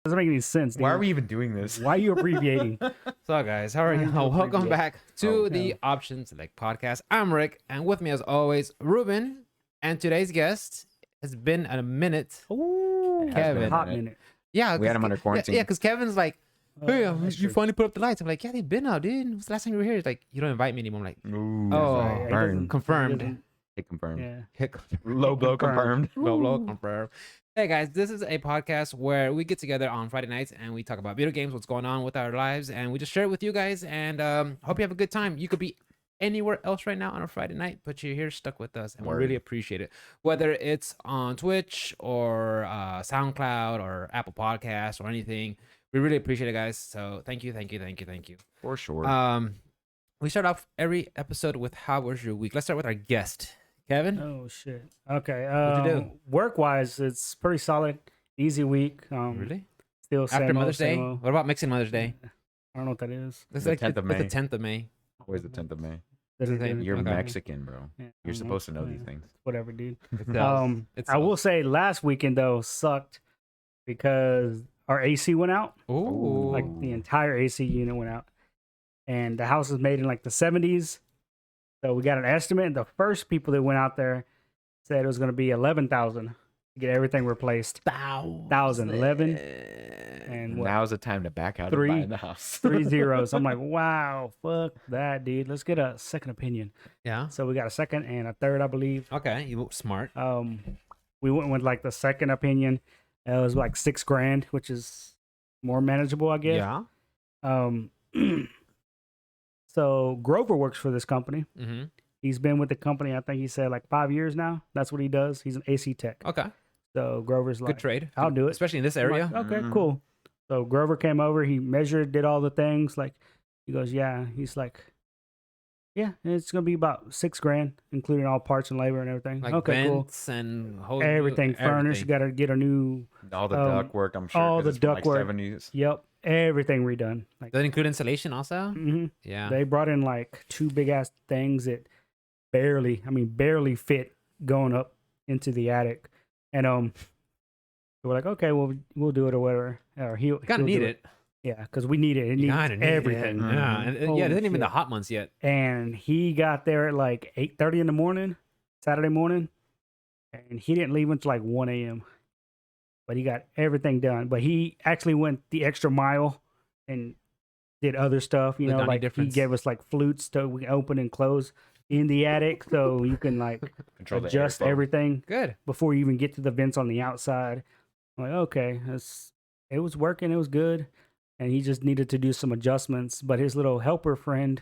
Doesn't make any sense. Dude. Why are we even doing this? Why are you abbreviating? So, guys, how are you? Why Welcome abbreviate? back to Oh, the yeah. Options Select podcast. I'm Rick, and with me, as always, Ruben. And today's guest has been a minute. Ooh, It has Kevin. been a hot minute. minute. Yeah, We had 'cause him under quarantine. Yeah, because Kevin's like, hey, That's you true. finally put up the lights. I'm like, yeah, they've been out, dude. When's the last time you were here? He's like, you don't invite me anymore. I'm like, Ooh, Oh, Right, he burn. doesn't- confirmed. he doesn't- Hit confirmed. Yeah. heck, Low blow Confirmed. confirmed. low blow, confirm. Hey guys, this is a podcast where we get together on Friday nights and we talk about video games, what's going on with our lives, and we just share it with you guys. And hope you have a good time. You could be anywhere else right now on a Friday night, but you're here stuck with us, and we Word. really appreciate it. Whether it's on Twitch or SoundCloud or Apple Podcasts or anything, we really appreciate it, guys. So thank you. For sure. We start off every episode with how was your week. Let's start with our guest, Kevin. Oh shit. Okay. What'd you do? Work wise, it's pretty solid. Easy week. Really? Still After same Mother's old, Day? same old. What about mixing Mother's Day? I don't know what that is. It's The like 10th of it's May. the 10th of May. Always the 10th of May. That is Same. it. You're Okay. Mexican, bro. Yeah, I You're don't supposed to know these Yeah, things. Whatever, dude. It sells. It I will sells. say last weekend though sucked because our AC went out. Ooh. Like the entire AC unit went out, and the house was made in like the 70s. So we got an estimate. And the first people that went out there said it was going to be 11,000 to get everything replaced. 11 and what? Now's the time to back out Three- and buy in the house. 3 zeros. I'm like, wow, fuck that, dude. Let's get a second opinion. Yeah. So we got a second and a third, I believe. Okay. You smart. We went with like the second opinion. It was like $6,000, which is more manageable, I guess. Yeah. Um, so Grover works for this company. Mm-hmm. He's been with the company, I think he said like 5 years now. That's what he does. He's an AC tech. Okay. So Grover's Good like, trade. I'll do it. Especially in this I'm area. like, okay, Mhm. cool. So Grover came over. He measured, did all the things. Like, he goes, yeah. He's like, yeah, it's gonna be about $6,000, including all parts and labor and everything. Like okay, cool. vents and whole Everything furnished. You got to get a new. All the Um, duct work, I'm sure. all 'cause the it's from, like, ductwork. 70s. Yep, everything redone. Like, Does that include insulation also? mhm. Yeah. They brought in like 2 big ass things that barely fit going up into the attic, and we're like, okay, well, we'll do it or whatever. Or he'll You kind of he'll need do it. Yeah, because we need it. It You needs kind of need everything. It. Yeah. And, Holy yeah. It isn't even the shit. hot months yet. And he got there at like 8:30 in the morning, Saturday morning, and he didn't leave until like 1 a.m. But he got everything done. But he actually went the extra mile and did other stuff. You The know, Donnie like difference. he gave us like flutes to we can open and close in the attic, so you can like Control the adjust airflow. everything Good. before you even get to the vents on the outside. I'm like, okay, it was working, it was good. And he just needed to do some adjustments. But his little helper friend,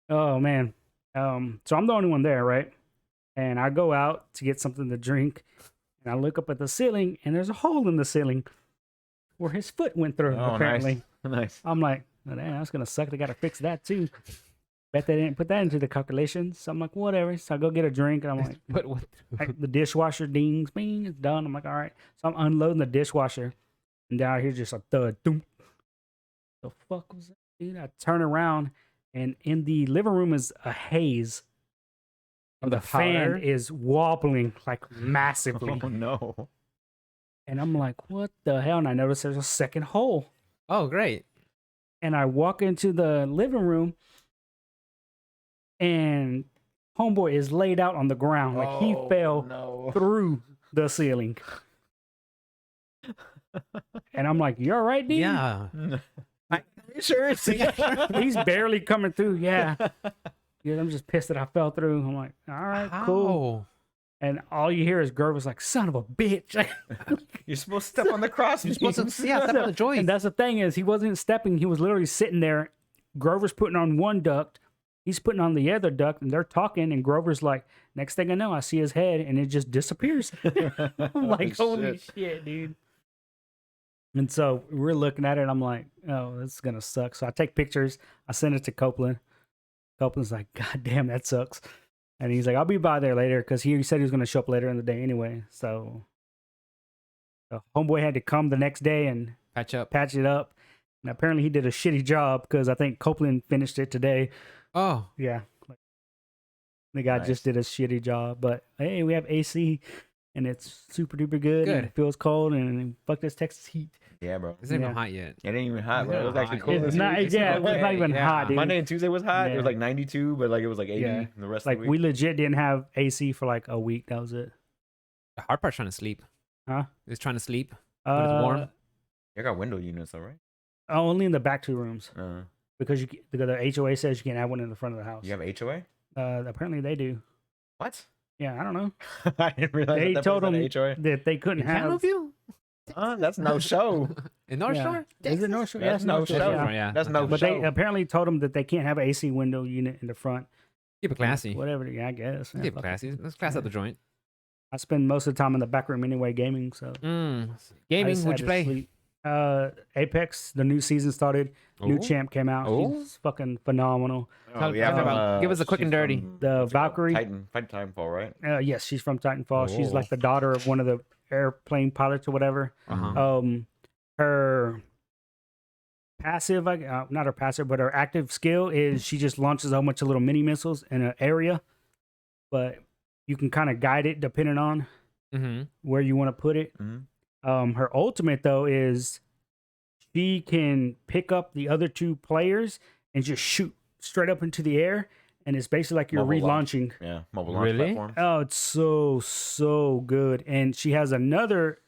oh man. So I'm the only one there, right? And I go out to get something to drink, and I look up at the ceiling, and there's a hole in the ceiling where his foot went through, Oh, apparently. Nice. I'm like, oh, damn, that's gonna suck. They gotta fix that too. Bet they didn't put that into the calculations. So I'm like, whatever. So I go get a drink, and I'm like, But what? the dishwasher dings, bing, it's done. I'm like, all right. So I'm unloading the dishwasher, and down here just a thud. Doom. The fuck was that, dude? I turn around, and in the living room is a haze. Of The the powder? fan is wobbling like massively, Oh, no. and I'm like, what the hell? And I notice there's a second hole, Oh, great. and I walk into the living room, and homeboy is laid out on the ground like he Oh, fell No. through the ceiling. And I'm like, you all right, dude? Yeah. Sure. He's barely coming through. Yeah. Yeah, I'm just pissed that I fell through. I'm like, all right, cool. And all you hear is Grover's like, son of a bitch. You're supposed to step on the cross. You're supposed to step on the joist. And that's the thing is he wasn't stepping. He was literally sitting there. Grover's putting on one duct. He's putting on the other duct, and they're talking. And Grover's like, next thing I know, I see his head, and it just disappears. I'm like, holy shit, dude. And so we're looking at it, and I'm like, oh, this is going to suck. So I take pictures. I send it to Copeland. Copeland's like, God damn, that sucks. And he's like, I'll be by there later because he said he was going to show up later in the day anyway. So the homeboy had to come the next day and Patch up. patch it up. And apparently he did a shitty job because I think Copeland finished it today. Oh, Yeah. The guy Nice. just did a shitty job. But hey, we have AC and it's super duper good. Good. And it feels cold, and fuck this Texas heat. Yeah, bro. It's not even Yeah. hot yet. It ain't even hot, It's bro. It not was actually hot. cool. It's this not, week. yeah, it was okay, not even yeah. hot, dude. Monday and Tuesday was hot. It was Yeah. like 92, but like it was like 80 Yeah. the rest Like of the we week. legit didn't have AC for like a week. That was it. The hard part's trying to sleep. Huh? It's trying to sleep. When it's warm? You got window units, though, right? Only in the back 2 rooms Uh, because the HOA says you can't have one in the front of the house. you have HOA? Apparently they do. What? Yeah, I don't know. I didn't realize They that told place them had HOA. that they couldn't In have. View? That's no show. In North Yeah. Shore? Is it North Shore? That's it's no North Shore, show. yeah. Yeah. That's no okay. But they show. apparently told them that they can't have an AC window unit in the front. Keep it classy. Whatever. Yeah, I guess. Yeah, Keep it fuck it. classy. Let's class out the joint. I spend most of the time in the back room anyway, gaming. So I Gaming, just what'd had you to play? sleep. Apex, the new season started. New Ooh. champ came out. Oh. She's fucking phenomenal. Tell me about- give us a quick she's and dirty. from- The what's it called? Valkyrie. Fight Titanfall, right? Yes, she's from Titanfall. She's Oh. like the daughter of one of the airplane pilots or whatever. Uh-huh. Her passive, not her passive, but her active skill is she just launches a whole bunch of little mini missiles in an area, but you can kind of guide it depending on Mm-hmm. where you want to put it. Mhm. Her ultimate though is she can pick up the other 2 players and just shoot straight up into the air, and it's basically like you're Mobile launch. relaunching. Yeah, mobile launch Really? platform. Oh, it's so good. And she has another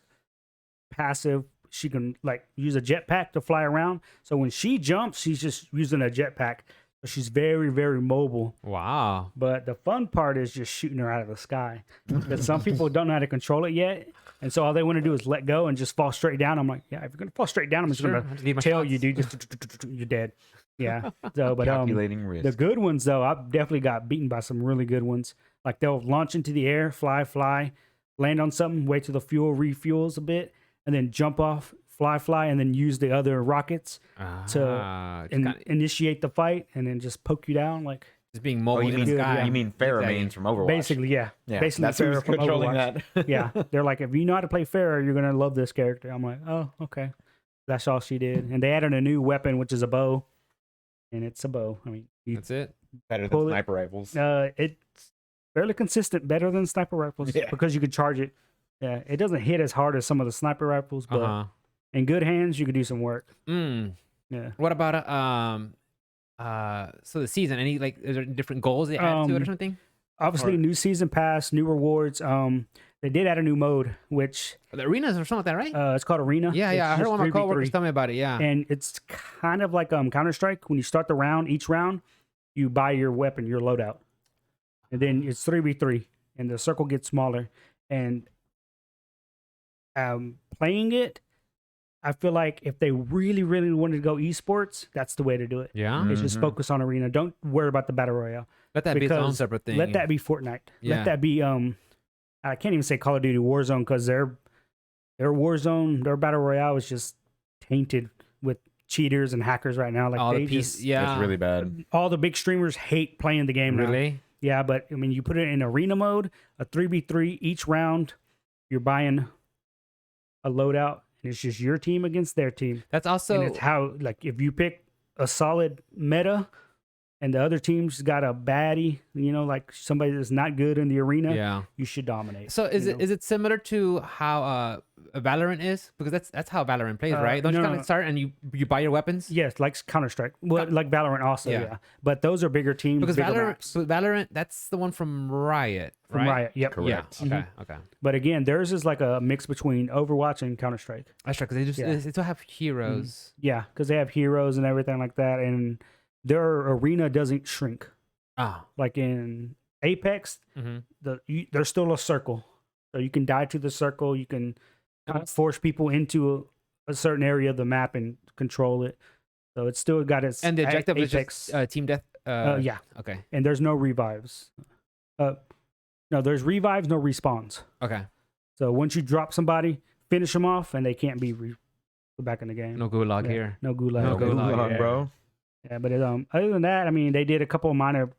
passive. She can like use a jetpack to fly around. So when she jumps, she's just using a jetpack. So she's very, very mobile. Wow. But the fun part is just shooting her out of the sky. Because some people don't know how to control it yet. And so all they want to do is let go and just fall straight down. I'm like, yeah, if you're gonna fall straight down, I'm just Sure, gonna I just need my tell you, shots. dude, just you're dead. Yeah. So but Calculating risk. the good ones though, I've definitely got beaten by some really good ones. Like they'll launch into the air, fly, land on something, wait till the fuel refuels a bit, and then jump off, fly, and then use the other rockets Ah, just and kinda- initiate the fight, and then just poke you down. Like just being Oh, mobile you in the mean, sky. you mean pheromones from Overwatch? basically, yeah. Yeah, basically that's who's Farrah from controlling Overwatch. that. Yeah. They're like, if you know how to play Farrah, you're gonna love this character. I'm like, oh, okay. That's all she did. And they added a new weapon, which is a bow. And it's a bow. I mean, That's it. Better Pull than it. sniper rifles. it's fairly consistent, better than sniper rifles Yeah. because you could charge it. Yeah, it doesn't hit as hard as some of the sniper rifles, but Uh-huh. in good hands, you could do some work. Mm. Yeah. What about so the season? Any like is there different goals they add to it or something? Obviously, Or- new season pass, new rewards. They did add a new mode, which The arenas or something like that, right? it's called Arena. yeah, It's yeah. I heard just one of my 3v3. coworkers tell me about it. Yeah. And it's kind of like Counter Strike. When you start the round, each round, you buy your weapon, your loadout, and then it's 3v3, and the circle gets smaller. And playing it, I feel like if they really, really wanted to go esports, that's the way to do it. Yeah. Is just Mhm. focus on Arena. Don't worry about the battle royale. Let that be its own because separate thing. Let that be Fortnite. Yeah. Let that be I can't even say Call of Duty Warzone because their Warzone, their battle royale is just tainted with cheaters and hackers right now. Like all they the piece. just Yeah. It's really bad. all the big streamers hate playing the game now. Really. Yeah, but I mean, you put it in arena mode, a 3v3 each round. You're buying a loadout, and it's just your team against their team. That's And also it's how, like, if you pick a solid meta, and the other team's got a baddie, like somebody that's not good in the arena, yeah. you should dominate. So is you it know? is it similar to how Valorant is? Because that's how Valorant plays, right? Don't no, you no, kind no. of start and you buy your weapons? Yes, like Counter Strike, well, like Valorant also, Yeah. yeah. But those are bigger teams, Because bigger Valorant, maps so Valorant, that's the one from Riot, from right? Riot. Yep. Correct. Yeah. Okay. Okay. But again, theirs is like a mix between Overwatch and Counter Strike. That's right. Because they Yeah. still have heroes. Yeah, because they have heroes and everything like that, and their arena doesn't shrink. Ah. Like in Apex, Mm-hmm. there's still a circle, so you can die to the circle. You can kind of force people into a certain area of the map and control it. So it's still got its And the objective is Apex. just team death. Yeah, Okay. and there's no revives. No, there's revives, no respawns. Okay. So once you drop somebody, finish them off, and they can't be back in the game. No gulag Yeah, here. No gulag. No gulag, yeah. bro. Yeah, but other than that, I mean, they did a couple of minor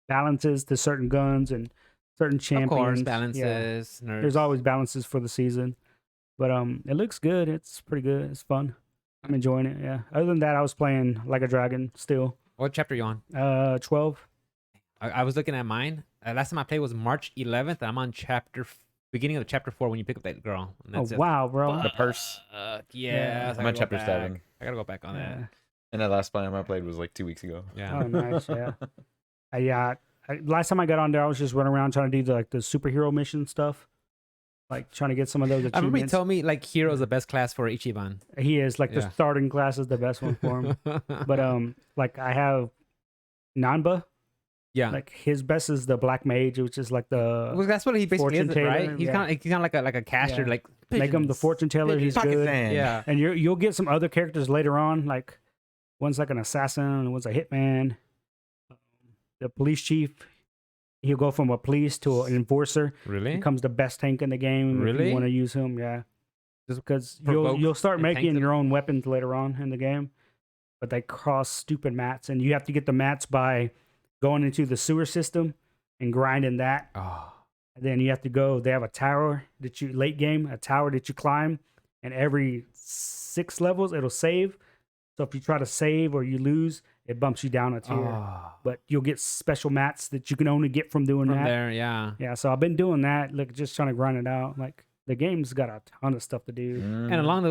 balances to certain guns and certain champions. Of course, Yeah. balances. Nerfs. There's always balances for the season, but it looks good. It's pretty good. It's fun. I'm enjoying it. Yeah. Other than that, I was playing Like a Dragon still. What chapter you on? 12. I was looking at mine. Last time I played was March 11th. I'm on chapter beginning of chapter 4 when you pick up that girl. And Oh that's it. wow, bro. The purse. Yeah. so I I'm on gotta go chapter back. 7. I gotta go back on that. Yeah. And that last time I played was like 2 weeks ago. Yeah. Oh, nice. Yeah. Last time I got on there, I was just running around trying to do the superhero mission stuff, like trying to get some of those I remember he achievements. told me like Hero is the best class for Ichiban. He is like the Yeah. starting class is the best one for him. But like I have Nanba. yeah. Like his best is the Black Mage, which is like the Well, that's what he basically Fortune is, teller, right? He's yeah. kind of like a caster, Yeah. like make him the pigeons. fortune teller. He's Pigeons. good. Pakistan. Yeah. And you'll get some other characters later on, like one's like an assassin and one's a hitman. The police chief, he'll go from a police to an enforcer. Really? Becomes the best tank in the game. If Really? you want to use him, yeah. Just Because provoke you'll start and tank making them? your own weapons later on in the game, but they cost stupid mats, and you have to get the mats by going into the sewer system and grinding that. Oh. And then you have to go. They have a tower that you late game, a tower that you climb, and every 6 levels it'll save. So if you try to save or you lose, it bumps you down a tier. Oh. But you'll get special mats that you can only get from doing From that. there, yeah. Yeah, so I've been doing that, like just trying to grind it out. Like the game's got a ton of stuff to do. And along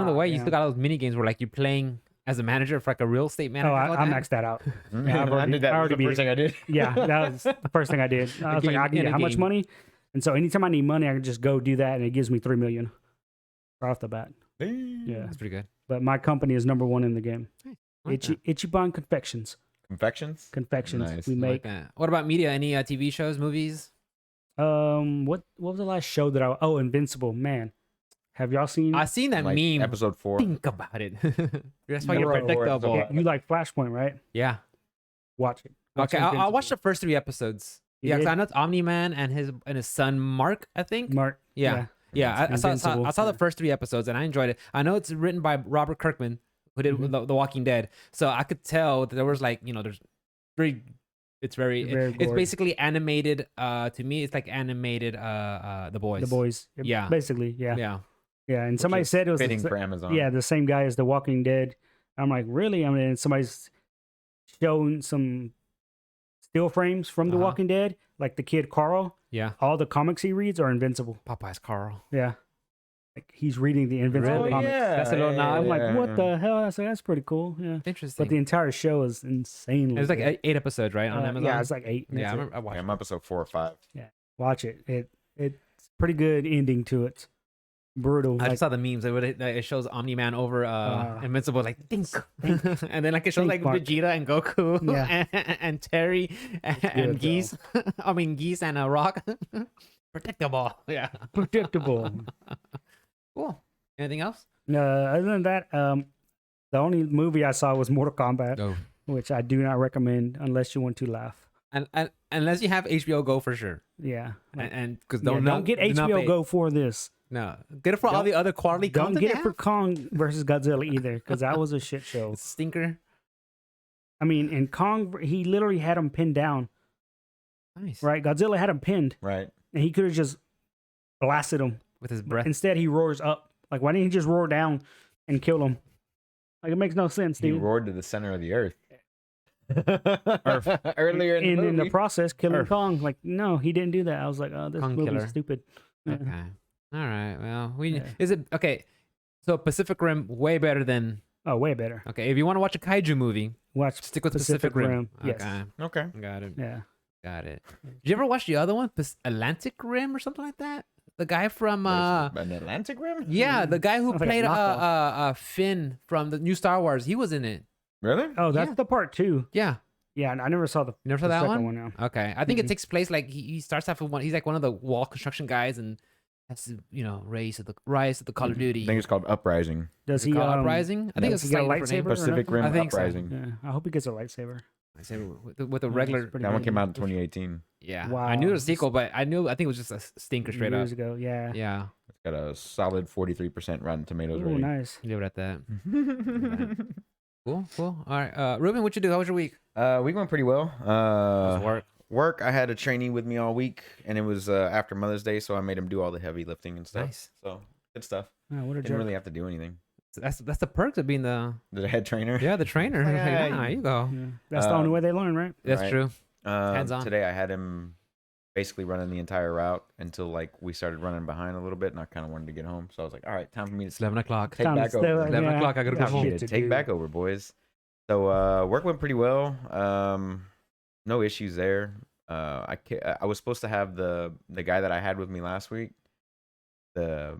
the way, you yeah. still got those mini games where like you're playing as a manager for like a real estate manager. Oh, like I that. maxed that out. Yeah, I've I already- did that. I already The beat first it. thing I did. Yeah, that was the first thing I did. I was like, game I can in get a how much game. money? And so anytime I need money, I can just go do that, and it gives me 3 million right off the bat. Yeah, That's pretty good. but my company is number 1 in the game. I like that. Ichiban Confections. Confections. Confections. Nice. We I like make. that. What about media? Any TV shows, movies? What was the last show that I? Oh, Invincible. Man, have y'all seen? I seen that Like meme. episode 4. Think about it. That's why you're Bro, predictable. Yeah, you like Flashpoint, right? Yeah. Watch it. Watch Okay, I'll Invincible. watch the first 3 episodes. You Yeah, because did? I know it's Omni Man and his son Mark, I think. Mark. Yeah. Yeah, I saw Invincible, the yeah. first 3 episodes and I enjoyed it. I know it's written by Robert Kirkman, who did Mhm. the Walking Dead, so I could tell that there was like there's it's very it's gory. basically animated. To me, it's like animated. The Boys. The Boys. Yeah. Basically, yeah. Yeah. And somebody said it was fitting the, for Amazon. yeah, the same guy as The Walking Dead. I'm like, really? I mean, somebody's showing some still frames from The Uh-huh. Walking Dead, like the kid Carl. Yeah. All the comics he reads are Invincible. Popeye's Carl. Yeah. Like he's reading the Invincible Really? comics. That's a little nod. I'm like, yeah. what the hell? I said, that's pretty cool. Yeah. Interesting. But the entire show is insanely. It was like good. 8 episodes, right, on Amazon. Yeah, it's like 8. Yeah, I That's it. remember I watched. I'm episode 4 or 5. Watch it. It's pretty good ending to it. Brutal. I Like, just saw the memes. It shows Omni Man over Invincible, like think, and then like it shows Think, like Mark. Vegeta and Goku, Yeah. and Terry and good, Geese. I mean Geese and Rock. Predictable. Yeah. predictable. Cool. Anything else? Other than that, the only movie I saw was Mortal Kombat, No. which I do not recommend unless you want to laugh. And unless you have HBO Go for sure, Yeah. Like, and because yeah, don't get HBO Go for this. No, get it for all Don't- the other quality Don't content. get they it for have. Kong versus Godzilla either, because that was a shit show. Stinker. I mean, in Kong, he literally had him pinned down, Nice. right? Godzilla had him pinned, Right. and he could have just blasted him. With his breath. Instead, he roars up. Like, why didn't he just roar down and kill him? Like, it makes no sense, He dude. roared to the center of the earth. Earlier in the And in the movie. process, killing Earth. Kong. Like, no, he didn't do that. I was like, oh, this Kong movie's killer. stupid. Yeah. Okay. All right. Well, Yeah. is it okay? So Pacific Rim way better than Oh, way better. okay. If you want to watch a kaiju movie, Watch stick with Pacific Pacific Rim. Rim, yes. Okay. Okay. Got it. Yeah. Got it. Did you ever watch the other one, Atlantic Rim or something like that? The guy from An Atlantic Rim? yeah, the guy who Sounds like a played knockoff. Finn from the new Star Wars. He was in it. Really? Oh, that's Yeah. the part 2. Yeah. Yeah, and I never saw the, You never saw the that second one? now. Okay. I think it Mhm. takes place like he starts off with one. He's like one of the wall construction guys and has to rise of the Call of Duty. I think it's called Uprising. Does Is it he called um, Uprising? I think does it's he get a slightly different name. lightsaber? or Pacific nothing? Rim I think so. Uprising. Yeah, I hope he gets a lightsaber. I say with a Yeah, regular. it's pretty That one good. came out in 2018. Yeah. Wow. I knew it was a sequel, but I think it was just a stinker straight up. Years ago, yeah. Yeah. It's got a solid 43% Rotten Tomatoes Oh, rating. nice. Leave it at that. Cool. All right. Ruben, what you do? How was your week? Week went pretty well. How's work? Work, I had a trainee with me all week, and it was after Mother's Day, so I made him do all the heavy lifting and stuff. Nice. So, good stuff. Oh, what a Didn't jerk. really have to do anything. So that's the perks of being the The head trainer. the trainer. Like, Like, hey. you go. Yeah. That's the only way they learn, right? That's Right. true. Hands on. Today I had him basically running the entire route until like we started running behind a little bit, and I kind of wanted to get home. So I was like, all right, time for me It's to 11 o'clock. take Time to back stay over. up, 11 yeah. o'clock, I gotta go Got home. shit Yeah, to take do. back over, boys. So work went pretty well. No issues there. I was supposed to have the guy that I had with me last week, the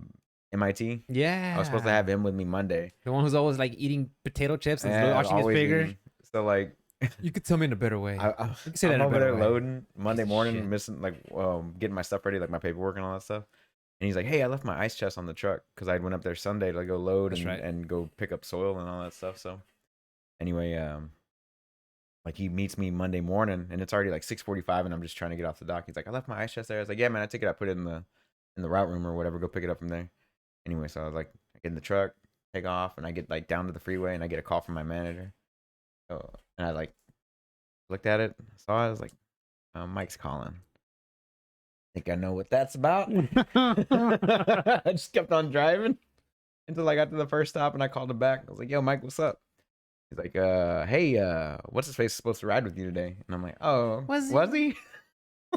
MIT. Yeah. I was supposed to have him with me Monday. the one who's always like eating potato chips and And watching his always figure. eating. So like, You could tell me in a better way. I, can say that in I'm a over better there way. loading Monday of morning, shit. missing like getting my stuff ready, like my paperwork and all that stuff. And he's like, "Hey, I left my ice chest on the truck because I went up there Sunday to go load That's and, right. and go pick up soil and all that stuff." So anyway, like he meets me Monday morning and it's already like 6:45 and I'm just trying to get off the dock. He's like, "I left my ice chest there." I was like, "Yeah, man, I took it. I put it in the route room or whatever. Go pick it up from there." Anyway, so I was like, I get in the truck, take off, and I get like down to the freeway and I get a call from my manager. So and I like looked at it, saw it, I was like, Mike's calling. Think I know what that's about. I just kept on driving until I got to the first stop and I called him back. I was like, "Yo, Mike, what's up?" He's like, hey, what's his face supposed to ride with you today? And I'm like, "Oh, Was he? was he?"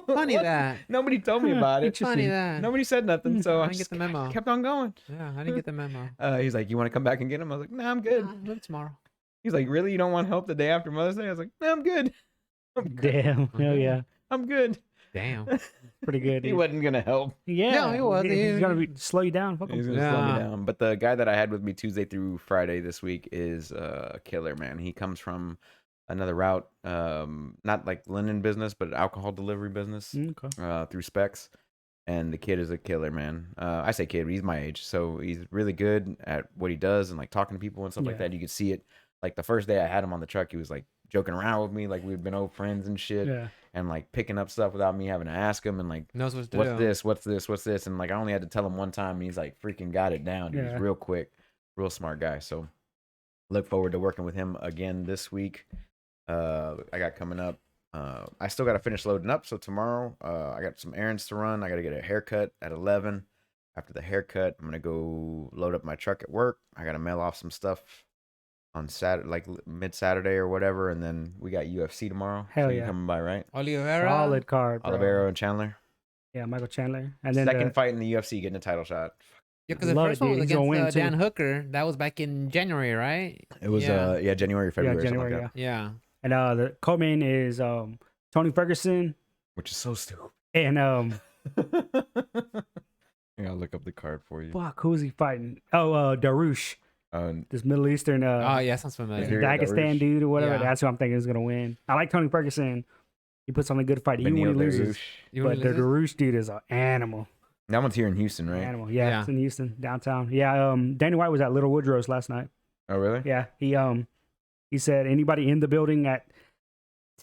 Funny What? that. Nobody told me about it. Interesting. Funny that. Nobody said nothing, so I I didn't get just the memo. kept on going. Yeah, I didn't get the memo. He's like, "You want to come back and get him?" I was like, "No, I'm good." Maybe tomorrow. He's like, "Really? You don't want help the day after Mother's Day?" I was like, "No, I'm good. I'm good. Damn. Hell yeah. I'm good." Damn. Pretty good. He dude. wasn't gonna help. Yeah, he was. He's gonna slow you down. Fuck him. He's gonna slow me Yeah. down. But the guy that I had with me Tuesday through Friday this week is a killer, man. He comes from another route, not like linen business, but alcohol delivery business Okay. through Specs. And the kid is a killer, man. I say kid, he's my age, so he's really good at what he does and like talking to people and stuff like Yeah. that. You could see it. Like the first day I had him on the truck, he was like joking around with me, like we'd been old friends and shit, Yeah. and like picking up stuff without me having to ask him, and like, Knows what to what's do. this, what's this, what's this, and like I only had to tell him one time, and he's like freaking got it down. Dude. Yeah. He's real quick, real smart guy. So look forward to working with him again this week. I got coming up. I still got to finish loading up. So tomorrow, I got some errands to run. I got to get a haircut at 11. After the haircut, I'm gonna go load up my truck at work. I got to mail off some stuff on Saturday, like mid Saturday or whatever, and then we got UFC tomorrow. Hell so you're yeah. coming by, right? Oliveira. Solid card, bro. Oliveira and Chandler. Yeah, Michael Chandler. And then Second fight in the UFC, getting a title shot. Yeah, because the Love first it, one dude. was He's gonna against win, Dan too. Hooker. That was back in January, right? It was Yeah. January, February, January, something like that. Yeah. and the co-main is Tony Ferguson Which is so stupid. and I gotta look up the card for you. fuck, who's he fighting? Oh, Darush, this Middle Eastern Oh, yeah, sounds familiar. Yeah. Dagestan Darush. dude or whatever. Yeah. That's who I'm thinking is gonna win. I like Tony Ferguson. He puts on a good fight, even when he Beneil loses. Dariush. You But wanna the lose it? Darush dude is an animal. That one's here in Houston, right? Animal. Yeah, Yeah. it's in Houston, downtown. Yeah, Danny White was at Little Woodrow's last night. Oh, really? Yeah, he said anybody in the building at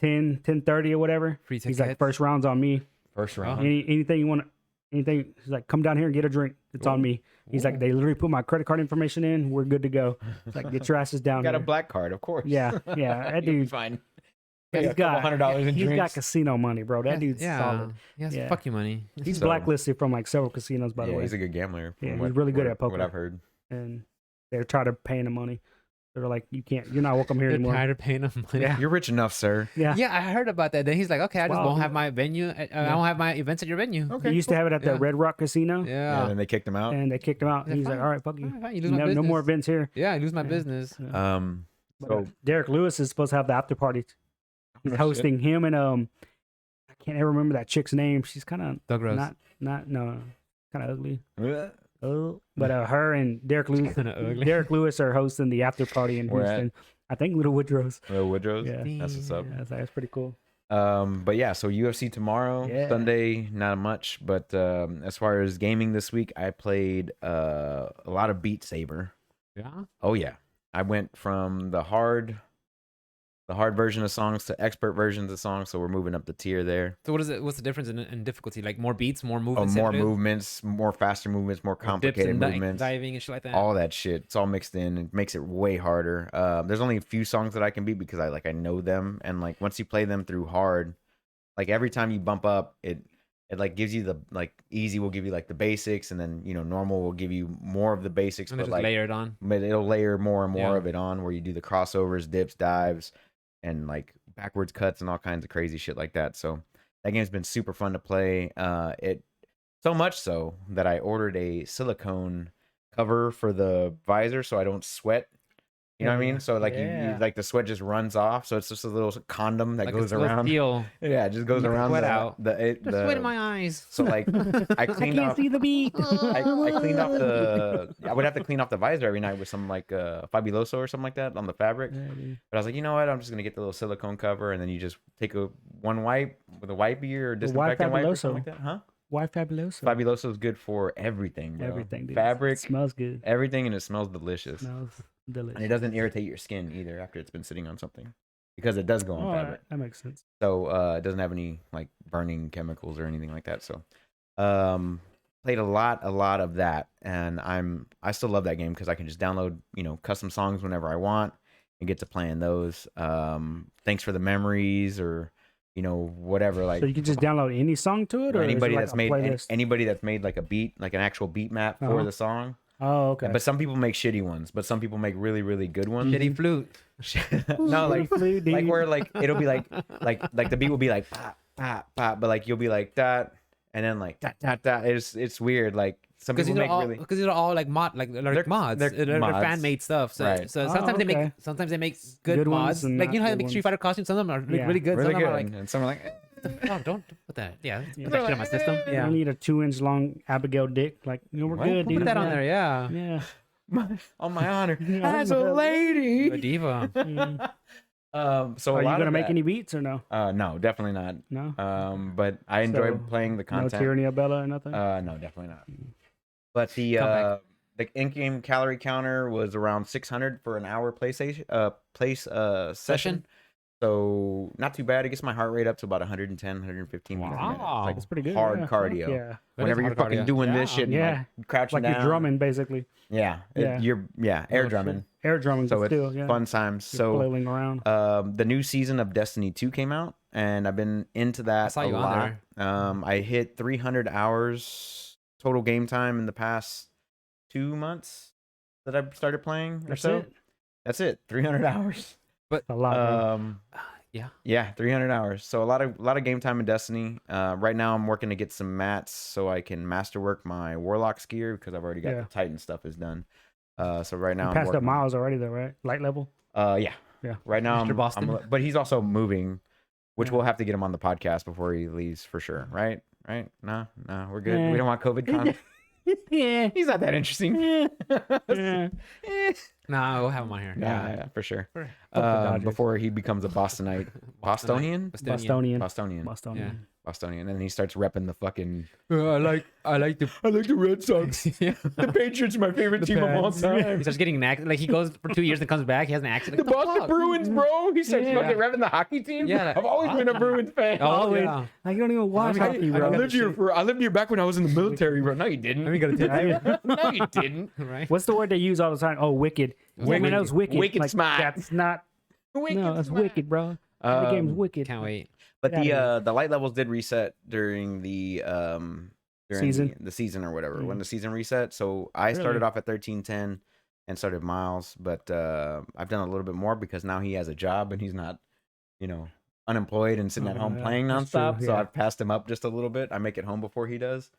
10:30 or whatever. Free He's like, tickets. first round's on me. First round. Anything you want, anything. He's like, come down here and get a drink. It's on me. He's like, they literally put my credit card information in. We're good to go. It's like, get your asses down Got a here. black card, of course. Yeah, yeah. That You'll be dude, fine. he's Got a couple $100 in he's got drinks. casino money, bro. That dude's yeah. solid. He has Yeah. fuck you money. He's So- blacklisted from like several casinos, by the Yeah, way. he's a good gambler. from Yeah, he's really good at poker. What I've heard. And they're trying to pay him money. They're like, you're not welcome here They're anymore. tired of paying him money. Yeah. You're rich enough, sir. Yeah. Yeah, I heard about that. Then he's like, okay, I just Wow. won't have my venue. I won't have my events at your venue. He used to have it at the Yeah. Red Rock Casino, Yeah. Yeah. And then they kicked him out. and they kicked him out. He's He's like, like, all right, fuck you. All right, you lose my No more business. events here. Yeah, I lose my Yeah. business. Yeah. But, So Derek Lewis is supposed to have the after party. He's shit. hosting him and I can't ever remember that chick's name. She's kind of Doug Rose. not kind of ugly. uh, Oh, but her and Derek Lewis, Kinda ugly. Derek Lewis are hosting the after party in Where at? Houston. I think Little Woodrow's. Woodrow's. Yeah. That's what's up. Yeah, that's pretty cool. But yeah, so UFC tomorrow, Yeah. Sunday, not much. But as far as gaming this week, I played a lot of Beat Saber. Yeah. Oh yeah, I went from the hard version of songs to expert versions of songs. So we're moving up the tier there. So what is it? What's the difference in difficulty? Like more beats, more Oh, movements, more simulated? movements, more faster movements, more Dips complicated and movements. diving and shit like that. All that shit. It's all mixed in. It makes it way harder. There's only a few songs that I can beat because I know them, and like once you play them through hard, like every time you bump up, it like gives you the like easy will give you like the basics, and then normal will give you more of the basics, and but just like layer it on. but it'll layer more and more Yeah. of it on where you do the crossovers, dips, dives, and like backwards cuts and all kinds of crazy shit like that. So That game's been super fun to play. It so much so that I ordered a silicone cover for the visor so I don't sweat. You know what I Yeah. mean? So like you Yeah. like the sweat just runs off. So it's just a little condom that Like goes a little around. Feel. Yeah, it just goes Let the around sweat the out. The sweat in my eyes. So like I cleaned can't off see the beat. I cleaned off the I would have to clean off the visor every night with some like Fabuloso or something like that on the fabric. Yeah, dude. But I was like, you know what? I'm just gonna get the little silicone cover, and then you just take one wipe with a wipey or disinfectant wipe or something like Fabuloso? that. Huh? Why Fabuloso? Fabuloso is good for everything, bro. Everything, dude. Fabric, Smells good. everything, and it smells delicious. Smells And delicious. it doesn't irritate your skin either after it's been sitting on something, because it does go on Oh, fabric. that makes sense. So it doesn't have any like burning chemicals or anything like that. So played a lot of that, and I still love that game because I can just download custom songs whenever I want and get to playing those. Thanks for the memories, or whatever, like So you can just download any song to it, or or is it anybody like that's a made playlist? anybody that's made like a beat, like an actual beat map for Uh-huh. the song. Oh, okay. But some people make shitty ones, but some people make really, really good ones. Shitty flute. No, like Flute, like dude. where like it'll be like the beat will be like pop pop pop, but like you'll be like that, and then like that. It's weird. Like some Because people these are make all really because these are all like mods. they're mods. fan made stuff. So Right. so Oh, sometimes they okay. make good Good ones mods. and Like you know not how they good make Street ones. Fighter costumes. Some of them are Yeah. really good. really Some good, of them are like, and some are like oh, don't put that. Yeah, Yeah. put that shit on my system. I Yeah, need a 2-inch long Abigail dick. Like, we're What? good, dude. put that on Yeah. there. Yeah, Yeah. on my honor Yeah, as a I'm a- a lady. diva. Mm. So Are a you lot gonna of make that- any beats or no? No, definitely not. No. But I enjoy So, playing the No content. Tyranny of Bella or nothing. No, definitely not. But the Comeback. in-game calorie counter was around 600 for an hour session. So not too bad. It gets my heart rate up to about 110, 115 beats a minute. It's Wow. like That's pretty good. hard yeah. cardio. Fuck yeah. Whenever you're fucking doing this shit, and Yeah. like crouching Like down, you're drumming, basically. Yeah, Yeah. you're air Oh, shit. drumming. Air drumming, So but it's still, yeah. fun times. You're So flailing around. the new season of Destiny 2 came out, and I've been into that saw a you on lot. I hit 300 hours total game time in the past 2 months that I started playing or That's so. it. That's it. 300 hours. That's a lot. bro. Yeah. 300 hours. So a lot of game time in Destiny. Right now I'm working to get some mats so I can masterwork my Warlock's gear because I've already got Yeah. the Titan stuff is done. So right now You I'm passed up working. Miles already, though, right? Light level. Yeah. Yeah. Right now Mr. Boston. but he's also moving, which Yeah. we'll have to get him on the podcast before he leaves for sure. Right? No, we're good. Yeah. We don't want COVID con. Yeah. He's not that interesting. Yeah. No, we'll have him on here. Yeah, for sure. For- Fuck the Dodgers. Before he becomes a Bostonite. Bostonian? Bostonian. Bostonian. Bostonian. Bostonian. And then he starts repping the fucking I like the Red Sox. yeah. The Patriots are my favorite team of all Pats. time. He starts getting an accent. Like he goes for 2 years and comes back. He has an accent. The Like, what Boston fuck? Bruins, bro. He starts Yeah. fucking repping the hockey team. Yeah, like- I've always been a Bruins fan. Oh, Always. yeah. Like, you don't even watch I hockey, mean, bro. I lived here back when I was in the military, bro. No, you didn't. Let me go to Right? No, you didn't. Right. What's the word they use all the time? Oh, wicked. Wicked. Man, that was wicked. Wicked like, smart. That's not. No, that's wicked, bro. The game's wicked. Can't wait. But Get outta the light levels did reset during the Season? the season or whatever when Mm. the season reset. So I started Really? off at 1310 and started Miles, but I've done a little bit more because now he has a job and he's not, unemployed and sitting at home yeah, playing that's true, nonstop. So yeah. I've passed him up just a little bit. I make it home before he does.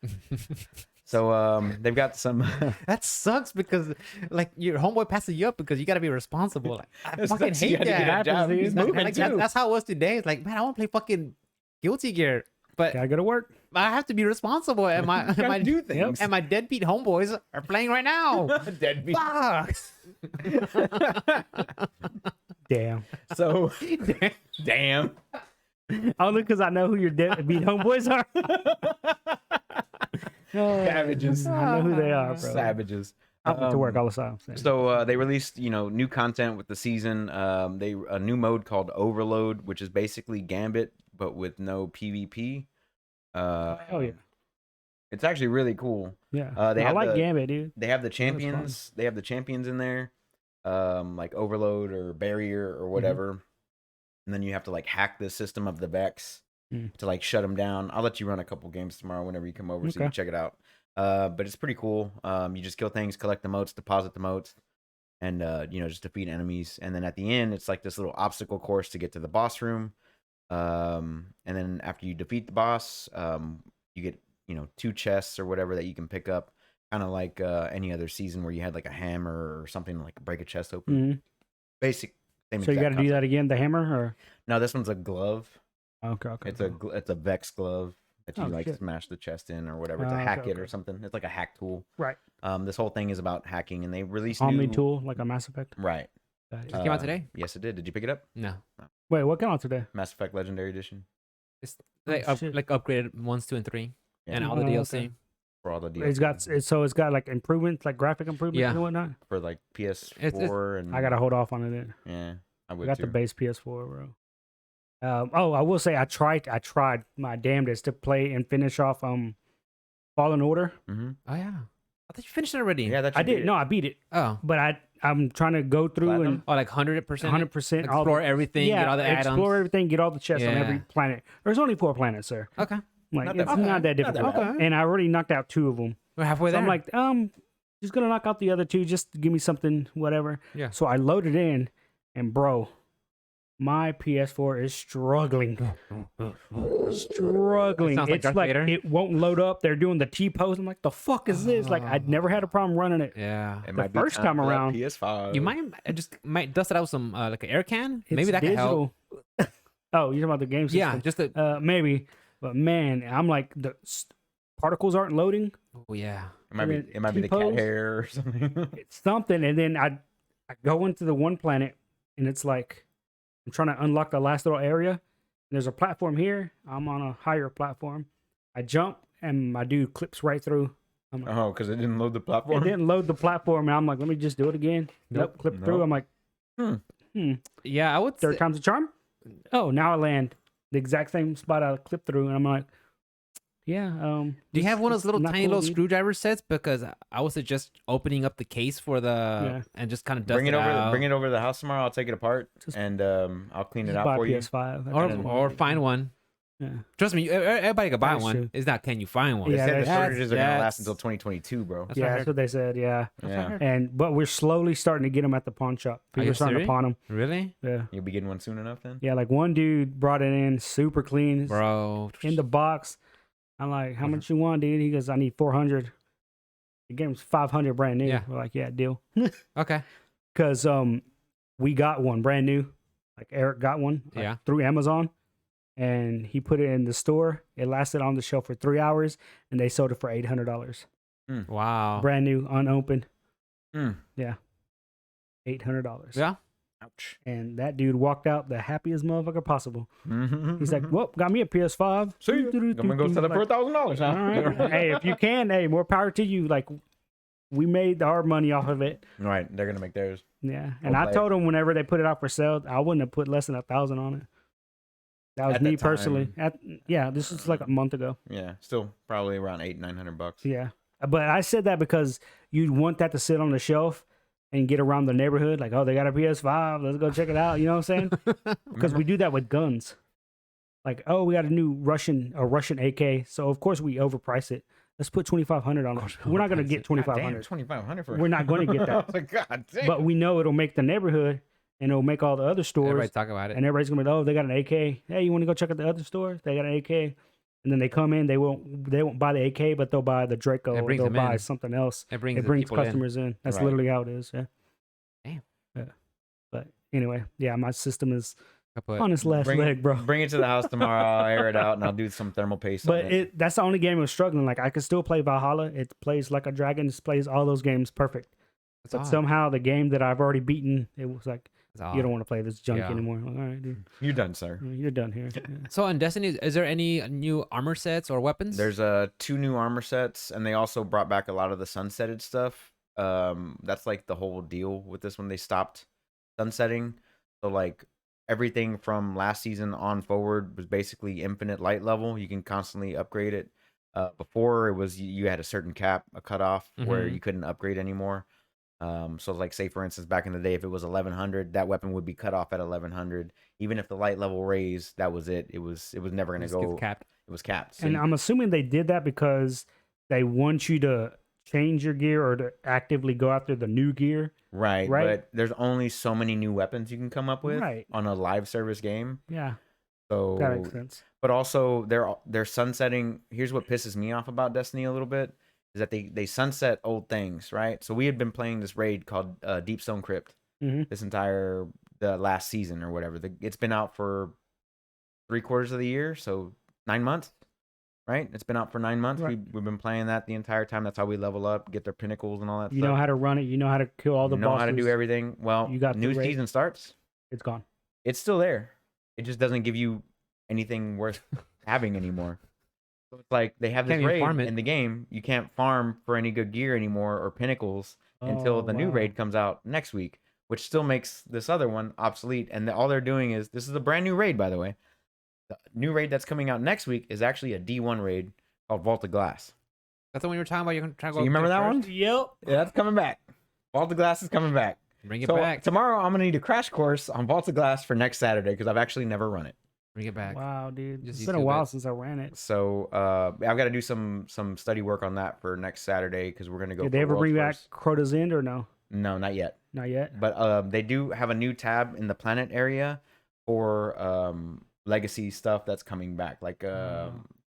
So they've got some. That sucks because like your homeboy passes you up because you got to be responsible. Like, I That's- fucking you hate gotta get that. a job. dude. He's That's- moving like, too. that's how it was today. It's like, man, I want to play fucking Guilty Gear, but Gotta go to work. I have to be responsible. And my You gotta do things. and my deadbeat homeboys are playing right now. Deadbeat. Fuck. Damn. So damn. Only because I know who your deadbeat homeboys are. Savages. I know who they are, bro. Savages. I went to work all the time. So they released, new content with the season. A new mode called Overload, which is basically Gambit but with no PvP. Oh yeah, It's actually really cool. yeah. They I have like the- Gambit, dude. They have the fun. champions. They have the champions in there, like Overload or Barrier Mm-hmm. or whatever. And then you have to like hack the system of the Vex Mm. to like shut them down. I'll let you run a couple games tomorrow whenever you come over so you Okay. can check it out. But it's pretty cool. You just kill things, collect the motes, deposit the motes, and just defeat enemies. And then at the end, it's like this little obstacle course to get to the boss room. And then after you defeat the boss, you get 2 chests or whatever that you can pick up, kind of like any other season where you had like a hammer or something to, like break a chest open. Mhm. Basic. Same So you got exact to do that concept. again, the hammer, or No, this one's a glove. okay. It's a Vex glove that you Oh, like shit. smash the chest in or whatever. It's a Okay, hack it or okay. something. It's like a hack tool. Right. This whole thing is about hacking, and they released Omni new tool, like a Mass Effect. Right. Got it. It came out today? Yes, it did. Did you pick it up? No. Wait, what came out today? Mass Effect Legendary Edition It's Oh, like shit. like upgraded 1, 2, and 3, Yeah. and all the Oh, DLC. okay. for all the DLC. It's got like improvements, like graphic improvements Yeah. and whatnot. for like PS4 and I gotta hold off on it. Then. Yeah, I I would got too. the base PS4, bro. I will say I tried my damnedest to play and finish off Fallen Order. Mm-hmm. Oh yeah, I thought you finished it already. Yeah, that I did. No, I beat it, Oh. but I'm trying to go through Platinum? Oh, like 100%. 100% Explore everything. Yeah, Get all the add-ons. explore everything, get all the chests on Yeah. every planet. There's only 4 planets, sir. Okay. Like Not it's that not bad. that difficult. Not that bad. And I already knocked out 2 of them. We're halfway So there. I'm like, just gonna knock out the other 2, just to give me something, whatever. Yeah. So I loaded in, and bro, my PS4 is struggling. Struggling. Sounds like It's Darth like Vader. it won't load up. They're doing the T pose. I'm like, the fuck is this? Like I'd never had a problem running it. yeah. It The might be first time for that around- PS5. You might dust it out with some like an air can. Maybe It's that could help. digital. Oh, you're talking about the game system? Yeah, just a. Maybe. But man, I'm like particles aren't loading. Oh yeah. It might be and it might be the cat T-pose. hair or something. It's something, and then I go into the one planet, and it's like I'm trying to unlock the last little area. There's a platform here. I'm on a higher platform. I jump, and my dude clips right through. I'm like, Oh, because it didn't load the it platform. didn't load the platform, and I'm like, let me just do it again. Nope, clip through. Nope. I'm like, Yeah, I would. third Say, time's a charm. Oh, now I land the exact same spot I clipped through, and I'm like, yeah. do you have one of those little tiny little screws? screwdriver sets? Because I was suggest opening up the case for the Yeah. and just kind of dust Bring it over. out. Bring it over to the house tomorrow. I'll take it apart Just- and I'll clean it Just out buy a for you. PS5. or That's or it. find one. Yeah. Trust me, everybody could buy That's one. true. It's not can you find one? They Yeah, said the that's- shortages are gonna last that's- until 2022, bro. That's Yeah, what I that's heard. what they said. Yeah. That's what I Yeah. heard. But we're slowly starting to get them at the pawn shop. People you are starting serious? to pawn them. Really, Yeah. You'll be getting one soon enough then. Yeah, like one dude brought it in super clean, bro? in the box. I'm like, how much you want, dude? He goes, I need 400. The game's 500 brand new. Yeah. We're like, yeah, deal. Okay. Because we got one brand new. Like Eric got one Yeah. through Amazon. And he put it in the store. It lasted on the shelf for 3 hours, and they sold it for $800. Wow. Brand new, unopened. Mm. $800. Yeah. Ouch. And that dude walked out the happiest motherfucker possible. Mm-hmm. He's like, well, got me a PS5. see, I'm gonna go sell it for $1,000 All now. right. Hey, if you can, hey, more power to you. Like, we made our money off of it. Right, they're gonna make theirs. Yeah. And Well I played. told him whenever they put it out for sale, I wouldn't have put less than 1,000 on it. That was At me that time. personally. Yeah, this is like a month ago. Yeah, still probably around $800-900. Yeah. But I said that because you'd want that to sit on the shelf and get around the neighborhood. Like, oh, they got a PS5. Let's go check it out. You know what I'm saying? Because we do that with guns. Like, oh, we got a new Russian AK. So, of course, we overprice it. Let's put 2,500 on it. We're not going to get Damn, 2,500. 2,500 for. We're not going to get I that. was like, God damn. But we know it'll make the neighborhood and it'll make all the other stores. Everybody talk about it. And everybody's going to be, oh, they got an AK. Hey, you want to go check out the other store? They got an AK. And then they come in, they won't buy the AK, but they'll buy the Draco. It Or brings they'll them buy in. something else. It brings It the brings people in. customers in. That's Right. literally how it is. Yeah. Damn. Yeah. But anyway, yeah, my system is But on its last leg, bro. Bring it to the house tomorrow. I'll air it out and I'll do some thermal paste. But on it. that's the only game it was struggling. Like I could still play Valhalla. It plays like a dragon. It plays all those games perfect. That's But odd. somehow the game that I've already beaten, it was like, That's you odd. don't want to play this junk Yeah. anymore. I'm like, all right, dude, You're done, sir. you're done here. Yeah. So in Destiny, is there any new armor sets or weapons? There's 2 new armor sets, and they also brought back a lot of the sunsetted stuff. That's like the whole deal with this one. They stopped sunsetting, so like everything from last season on forward was basically infinite light level. You can constantly upgrade it. Before it was you had a certain cap, a cutoff where Mhm. you couldn't upgrade anymore. So like say for instance back in the day, if it was 1100, that weapon would be cut off at 1100. Even if the light level raised, that was it. It was never gonna Just gets go. capped. It was capped. So And you- I'm assuming they did that because they want you to change your gear or to actively go after the new gear. Right, Right? but there's only so many new weapons you can come up with Right. on a live service game. Yeah. So That makes sense. but also they're sunsetting. Here's what pisses me off about Destiny a little bit is that they sunset old things, right? So we had been playing this raid called Deep Stone Crypt Hmm. this entire the last season or whatever. It's been out for 3/4 of the year, so 9 months, right? It's been out for 9 months. Right. We've been playing that the entire time. That's how we level up, get their pinnacles and all that You stuff. know how to run it. You know how to kill all the You know bosses. how to do everything. Well, You got the new raid. season starts. It's gone. It's still there. It just doesn't give you anything worth having anymore. So it's like they have Can't this even raid farm it. in the game. You can't farm for any good gear anymore or pinnacles until Oh, the new wow. raid comes out next week, which still makes this other one obsolete. And all they're doing is this is a brand new raid, by the way. The new raid that's coming out next week is actually a D1 raid called Vault of Glass. That's the one you were talking about. You're gonna try to So go. you remember get that first? one? Yep. Yeah, that's coming back. Vault of Glass is coming back. Bring it So back. tomorrow I'm gonna need a crash course on Vault of Glass for next Saturday because I've actually never run it. Bring it back. Wow, dude. Just It's been a YouTube while it. since I ran it. So I've got to do some study work on that for next Saturday because we're gonna go. Did they for ever World's bring back First. Crota's End or no? No, not yet. Not yet. But they do have a new tab in the planet area for legacy stuff that's coming back, like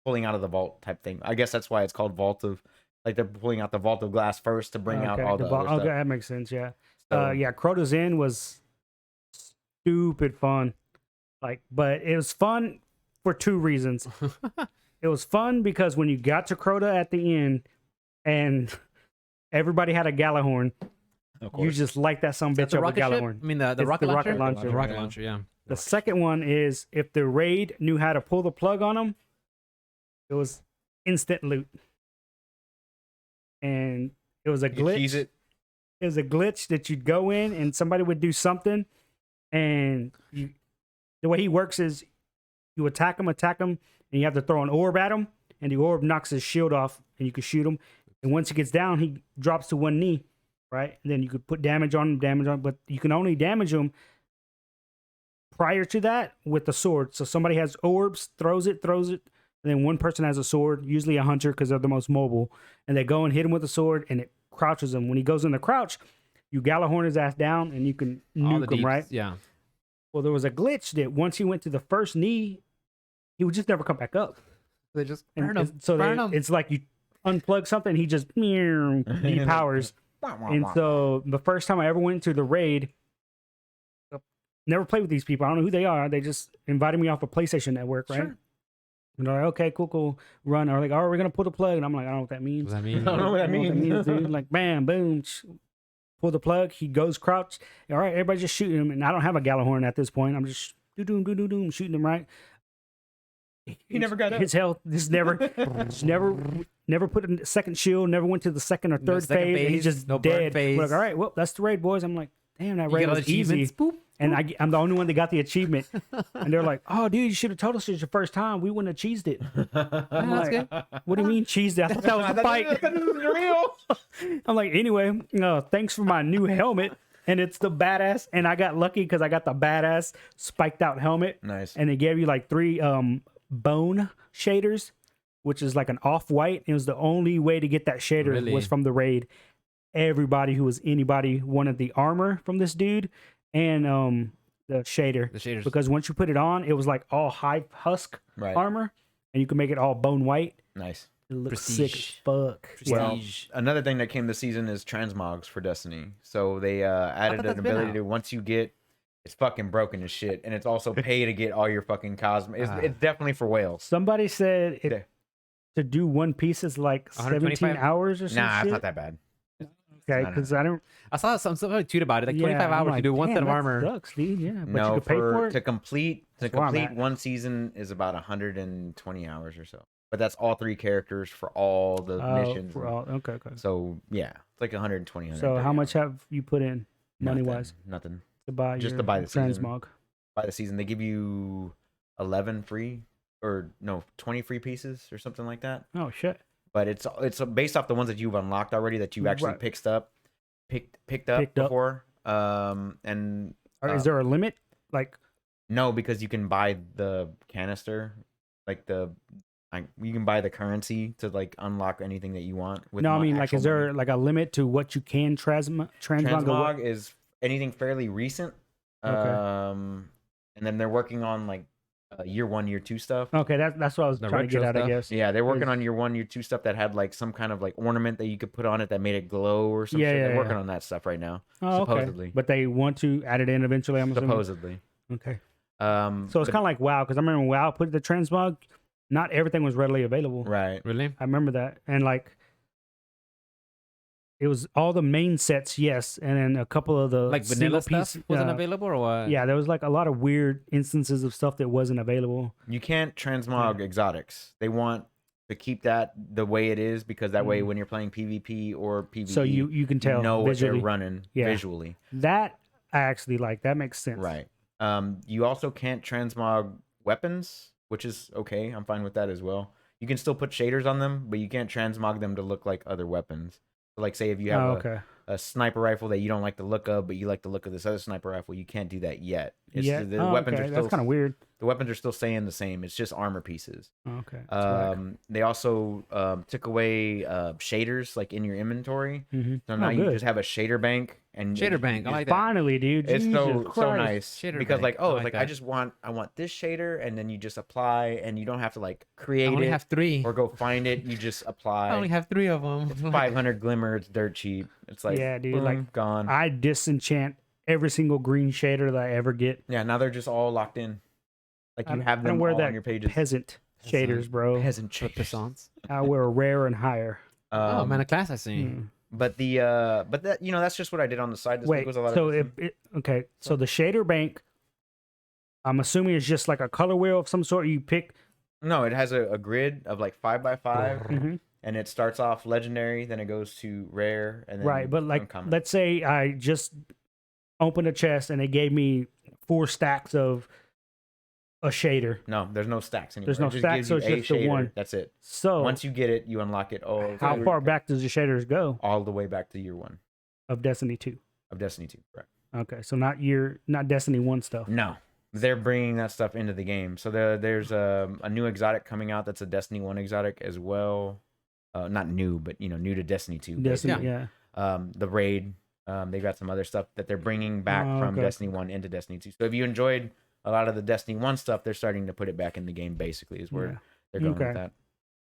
pulling out of the vault type thing. I guess that's why it's called Vault of. Like they're pulling out the Vault of Glass first to bring out all the other Okay, stuff. that makes sense. Yeah. So, Yeah. Crota's End was stupid fun. Like, but it was fun for two reasons. It was fun because when you got to Crota at the end, and everybody had a Galahorn, of you course. just like that some That's bitch the over rocket ship? Galahorn. I mean the It's rocket the launcher. rocket launcher. The rocket Yeah. launcher. Yeah. The second one is if the raid knew how to pull the plug on them, it was instant loot. And it was a You can cheese glitch. it. It was a glitch that you'd go in and somebody would do something, and the way he works is you attack him, and you have to throw an orb at him, and the orb knocks his shield off, and you can shoot him. And once he gets down, he drops to one knee, right? And then you could put damage on him, but you can only damage him prior to that with the sword. So somebody has orbs, throws it, and then one person has a sword, usually a hunter because they're the most mobile, and they go and hit him with a sword, and it crouches him. When he goes in the crouch, you Galahorn his ass down, and you can All the nuke him, deeps, right? Yeah. Well, there was a glitch that once he went to the first knee, he would just never come back up. They just And burn them. it's- so burn they- 'em. it's like you unplug something, he just depowers. And so the first time I ever went to the raid, never played with these people. I don't know who they are. They just invited me off a PlayStation Network, right? Sure. And they're like, okay, cool, run. Or like, oh, we're gonna pull the plug, and I'm like, I don't know what that What means. does that mean? I don't know what that means. Dude. Like, bam, boom, pull the plug. He goes crouch. All right, everybody just shooting him, and I don't have a Galahorn at this point. I'm just doom, shooting him right. He never got up. His health. This never put a second shield. Never went to the second or No third second phase. And he's phase, just no burn dead. phase. We're like, all right, well, that's the raid, boys. I'm like, damn, that You raid get all the was easy. achievements. Boop. And I'm the only one that got the achievement. And they're like, oh, dude, you should have told us it was your first time. We wouldn't have cheesed it. I'm that's like, good. what do you mean cheesed it? I thought that was the fight. real. I'm like, anyway, thanks for my new helmet. And it's the badass. And I got lucky because I got the badass spiked out helmet. Nice. And they gave you like 3 bone shaders, which is like an off-white. It was the only way to get that shader Really? was from the raid. Anybody wanted the armor from this dude and the shader. The shaders. Because once you put it on, it was like all high husk Right. armor, and you can make it all bone white. Nice. It looks sick as Prestige. fuck. Well, Prestige. another thing that came this season is transmogs for Destiny. So they added that's an been ability out. to once you get, it's fucking broken as shit, and it's also pay to get all your fucking cosmic. It's definitely for whales. Somebody said Yeah. to do One Piece is like 17 125? hours or something. Nah, it's not that bad. Okay, no, no. because I don't. I saw somebody tweet about it. Like 25 I'm hours like, to do one damn, set of that armor. Sucks, dude. Yeah, but you No, could pay for it. to complete That's where I'm at. one season is about 120 hours or so. But that's all 3 characters for all the missions. for and- all- okay. So yeah, it's like 120. So how much have you put in money Nothing, wise Nothing. to buy Just your to buy the season. transmog? By the season, they give you 11 free, or no, 20 free pieces or something like that. Oh shit! But it's based off the ones that you've unlocked already that you actually Right. picked up Picked up. before. And Or is there a limit? Like, no, because you can buy the canister, like you can buy the currency to like unlock anything that you want. With no, I mean, like, actual is there money. like a limit to what you can transmog? Transmog is anything fairly recent. Okay. And then they're working on like year 1, year 2 stuff. Okay, that's what I was The trying to get retro at. I stuff? guess. Yeah, they're working Is- on year 1, year 2 stuff that had like some kind of like ornament that you could put on it that made it glow or some Yeah, shit. yeah, They're working yeah. on that stuff right now. Oh, okay. supposedly. But they want to add it in eventually. I'm assuming. Supposedly. Okay. So So it's kind of like WoW, because I remember when WoW put the transmog, not everything was readily available. right. Really? I remember that, and like it was all the main sets, yes, and then a couple of the Like vanilla single stuff piece, wasn't available, or what? Yeah, there was like a lot of weird instances of stuff that wasn't available. You can't transmog exotics. They want to keep that the way it is because that way when you're playing PvP or PvE, So you can tell you know what visually. they're running Yeah. visually. That I actually like. That makes sense. Right. You also can't transmog weapons, which is okay. I'm fine with that as well. You can still put shaders on them, but you can't transmog them to look like other weapons. So like say if you have Oh, okay. a sniper rifle that you don't like the look of, but you like the look of this other sniper rifle, you can't do that yet. Yeah. The Oh, weapons okay. are That's still kind of weird. the weapons are still staying the same. It's just armor pieces. Oh, okay. That's whack. They also took away shaders like in your inventory. Mhm. So now Oh, you good. just have a shader bank and Shader bank. I like that. Finally, dude. it's Jesus so Christ. nice Shader because bank. like I oh like like I that. just I want this shader and then you just apply and you don't have to like I create only it have 3. or go find it. You just apply. I only have 3 of them. It's 500 glimmer. It's dirt cheap. It's like Yeah, dude, boom, like, gone. I disenchant every single green shader that I ever get. Yeah, now they're just all locked in. Like you I have don't them wear all that on your pages. peasant shaders, bro. Peasant shaders. Pissants. I wear rare and higher. Oh man, a class I see. Mm. But that that's just what I did on the side. This week Wait, was a lot so of okay, so the shader bank, I'm assuming it's just like a color wheel of some sort. You pick. no, it has a grid of like 5x5, Mhm. and it starts off legendary, then it goes to rare, and then Right, but like, uncommon. let's say I just opened a chest and they gave me 4 stacks of a shader. No, there's no stacks anymore. There's no It just stacks, gives so you it's a just the shader. one. That's it. So Once you get it, you unlock it. Oh, how far back does the shaders go All the way back to year 1 of Destiny 2? of Destiny 2. Correct. Okay, so not Destiny 1 stuff. No, they're bringing that stuff into the game. So there's a new exotic coming out that's a Destiny 1 exotic as well. Not new, but new to Destiny 2. Destiny, basically. yeah. The raid. They've got some other stuff that they're bringing back Oh, from okay. Destiny 1 into Destiny 2. So if you enjoyed a lot of the Destiny 1 stuff, they're starting to put it back in the game. Basically, is where Yeah. they're going Okay. with that.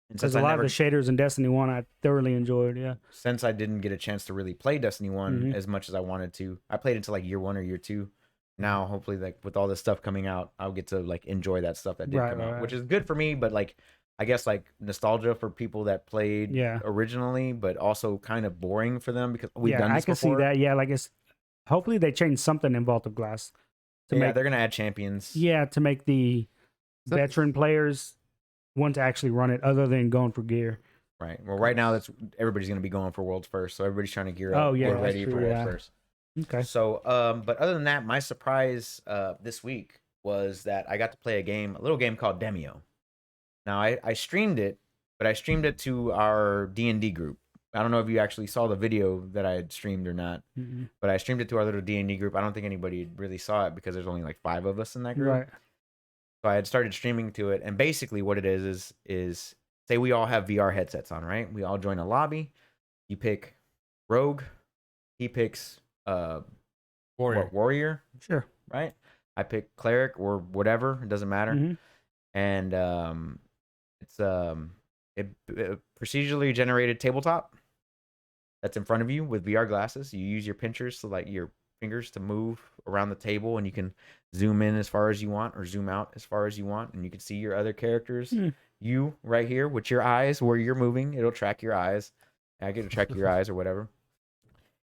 And Because since a I lot never, of the shaders in Destiny 1 I thoroughly enjoyed, yeah. since I didn't get a chance to really play Destiny one Mhm. as much as I wanted to, I played until like year 1 or year 2. Now, hopefully, like with all this stuff coming out, I'll get to like enjoy that stuff that did Right, come out, right, which is good for me. But like, I guess like nostalgia for people that played Yeah. originally, but also kind of boring for them because we've Yeah, done I this can before. see that. Yeah, like it's hopefully they change something in Vault of Glass to Yeah, make they're gonna add champions. to make the So- veteran players want to actually run it other than going for gear. Right. Well, right now that's everybody's gonna be going for worlds first, so everybody's trying to gear up. Oh, yeah, get that's ready for true, worlds yeah. first. Okay. So, but other than that, my surprise this week was that I got to play a little game called Demio. Now, I streamed it, but I streamed it to our D&D group. I don't know if you actually saw the video that I had streamed or not, Mhm. but I streamed it to our little D&D group. I don't think anybody really saw it because there's only like 5 of us in that group. Right. So I had started streaming to it, and basically what it is say we all have VR headsets on, right? We all join a lobby. You pick Rogue, he picks warrior, Sure. right? I pick cleric or whatever, it doesn't matter. Mhm. And it's procedurally generated tabletop that's in front of you with VR glasses. You use your pinchers to like your fingers to move around the table, and you can zoom in as far as you want or zoom out as far as you want, and you can see your other characters. Hmm. You right here with your eyes where you're moving, it'll track your eyes. I get to track your eyes or whatever.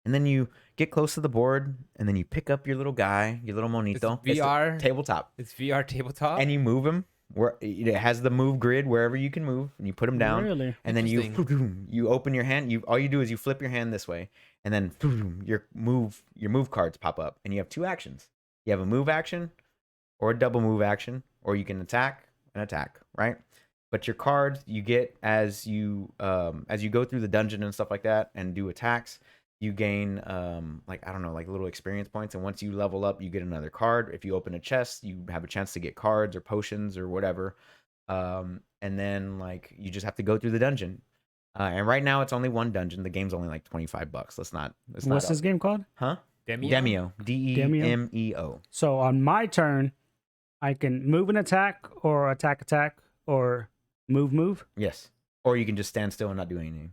And then you get close to the board, and then you pick up your little guy, your little monito. It's VR tabletop, It's VR tabletop. and you move him. Where it has the move grid wherever you can move, and you put him down. Really? And then you Interesting. you open your hand. All you do is you flip your hand this way, and then your move cards pop up, and you have 2 actions. You have a move action, or a double move action, or you can attack, right? But your cards you get as you go through the dungeon and stuff like that, and do attacks. You gain like I don't know, like little experience points, and once you level up, you get another card. If you open a chest, you have a chance to get cards or potions or whatever. And then like you just have to go through the dungeon. And right now it's only one dungeon. The game's only like $25. Let's not. What's this game called? Huh? Demio? Demio. Demeo. So on my turn, I can move and attack, or attack, or move. Yes. Or you can just stand still and not do anything.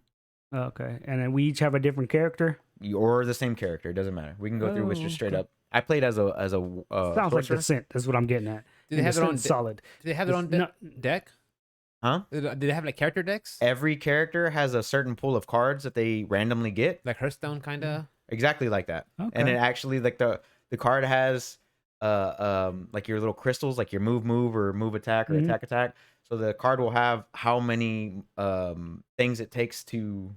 Okay, and then we each have a different character. Or the same character. It doesn't matter. We can go through which Oh, just straight okay. up. I played as a Sounds like sorcerer. Descent. That's what I'm getting at. Do they have their own Descent's solid. Do they have their own It's deck? Huh? Do they have like character decks? Every character has a certain pool of cards that they randomly get. Like Hearthstone, kind of. Exactly like that. And Okay. it actually like the card has like your little crystals, like your move or move attack or Mhm. attack. So the card will have how many things it takes to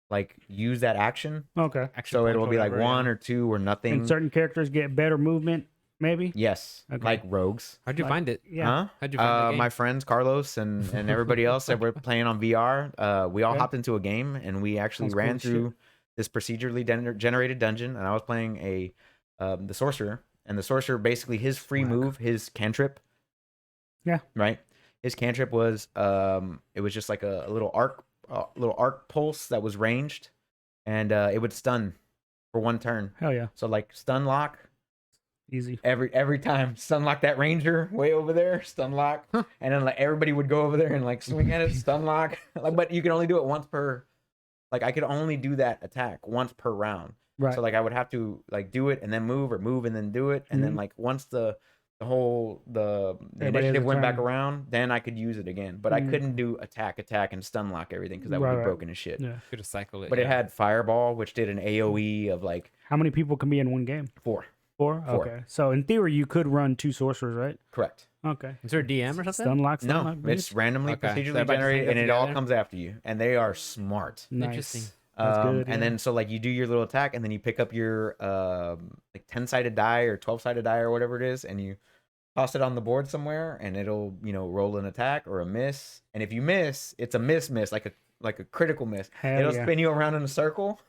like use that action. Okay. Action So it points, will be like whatever, yeah. one or two or nothing. And certain characters get better movement, maybe. Yes, Okay. like rogues. How'd you like- find it? Yeah. Huh? How'd you find the game? My friends Carlos and everybody else that were playing on VR, we all Yeah. hopped into a game and we actually Sounds cool ran as shit. through this procedurally generated dungeon. And I was playing the sorcerer, and the sorcerer basically his free Whack. move, his cantrip. Yeah. Right. His cantrip was it was just like a little arc pulse that was ranged, and it would stun for one turn. Hell yeah. So like stun lock. Easy. Every time stun lock that ranger way over there, stun lock, Huh. and then like everybody would go over there and like swing at it, stun lock. Like, but you can only do it once per. Like I could only do that attack once per round. Right. So like I would have to like do it and then move, or move and then do it, and then Mhm. like once the Everybody has initiative a went back turn. around, then I could use it again. But I Mhm. couldn't do attack, and stun lock everything because that would Right, be right. broken as shit. Yeah. Could have cycled it. But it yeah. had fireball, which did an AOE of like How many people can be in one game? 4. 4? Four. Okay. So in theory, you could run 2 sorcerers, right? Correct. Okay. Is there a DM or something? Stun lock. Stun No, lock, it's bitch. randomly Okay, so procedurally everybody just generated, hangs and it all together? comes after you, and they are smart. Nice. Interesting. That's good, yeah. And then so like you do your little attack, and then you pick up your like 10-sided die or 12-sided die or whatever it is, and you toss it on the board somewhere, and it'll roll an attack or a miss. And if you miss, it's a miss like a critical miss. Hell It'll yeah. spin you around in a circle.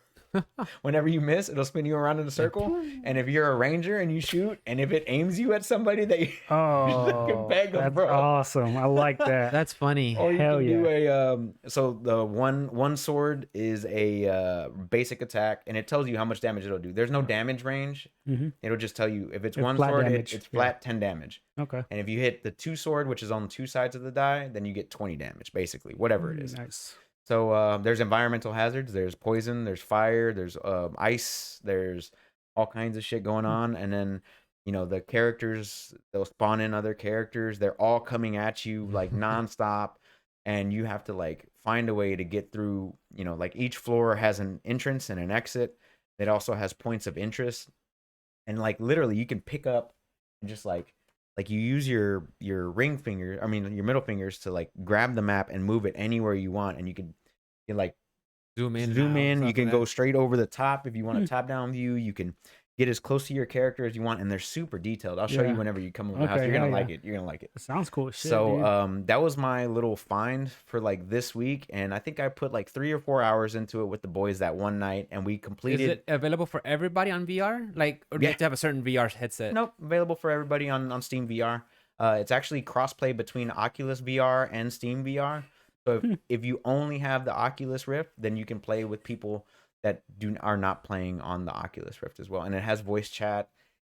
Whenever you miss, it'll spin you around in a circle. And if you're a ranger and you shoot, and if it aims you at somebody, that you Oh, beg 'em, that's bro. awesome. I like that. That's funny. Or you Hell can do a so the one sword is a basic attack, and it tells you how much damage it'll do. There's no damage range. Mhm. It'll just tell you if it's It's one flat sword, damage, it's yeah. flat 10 damage. Okay. And if you hit the 2 sword, which is on 2 sides of the die, then you get 20 damage, basically, whatever it is. Nice. So there's environmental hazards, there's poison, there's fire, there's ice, there's all kinds of shit going on. And then, the characters, they'll spawn in other characters. They're all coming at you like nonstop. And you have to like find a way to get through, like each floor has an entrance and an exit. It also has points of interest. And like literally you can pick up and just like you use your ring finger, your middle fingers to like grab the map and move it anywhere you want. And you can like Zoom in. zoom out, in. stuff You can like go that. straight over the top if you want Hmm. a top down view. You can get as close to your character as you want, and they're super detailed. I'll show Yeah. you whenever you come over the house. Okay, You're gonna hell like yeah. it. You're gonna like it. That sounds cool as shit. So dude. that was my little find for like this week, and I think I put like 3 or 4 hours into it with the boys that one night, and we Is completed. it available for everybody on VR? Like, or do you Yeah. have to have a certain VR headset? Nope, available for everybody on Steam VR. It's actually crossplay between Oculus VR and Steam VR. So if you only have the Oculus Rift, then you can play with people that are not playing on the Oculus Rift as well. And it has voice chat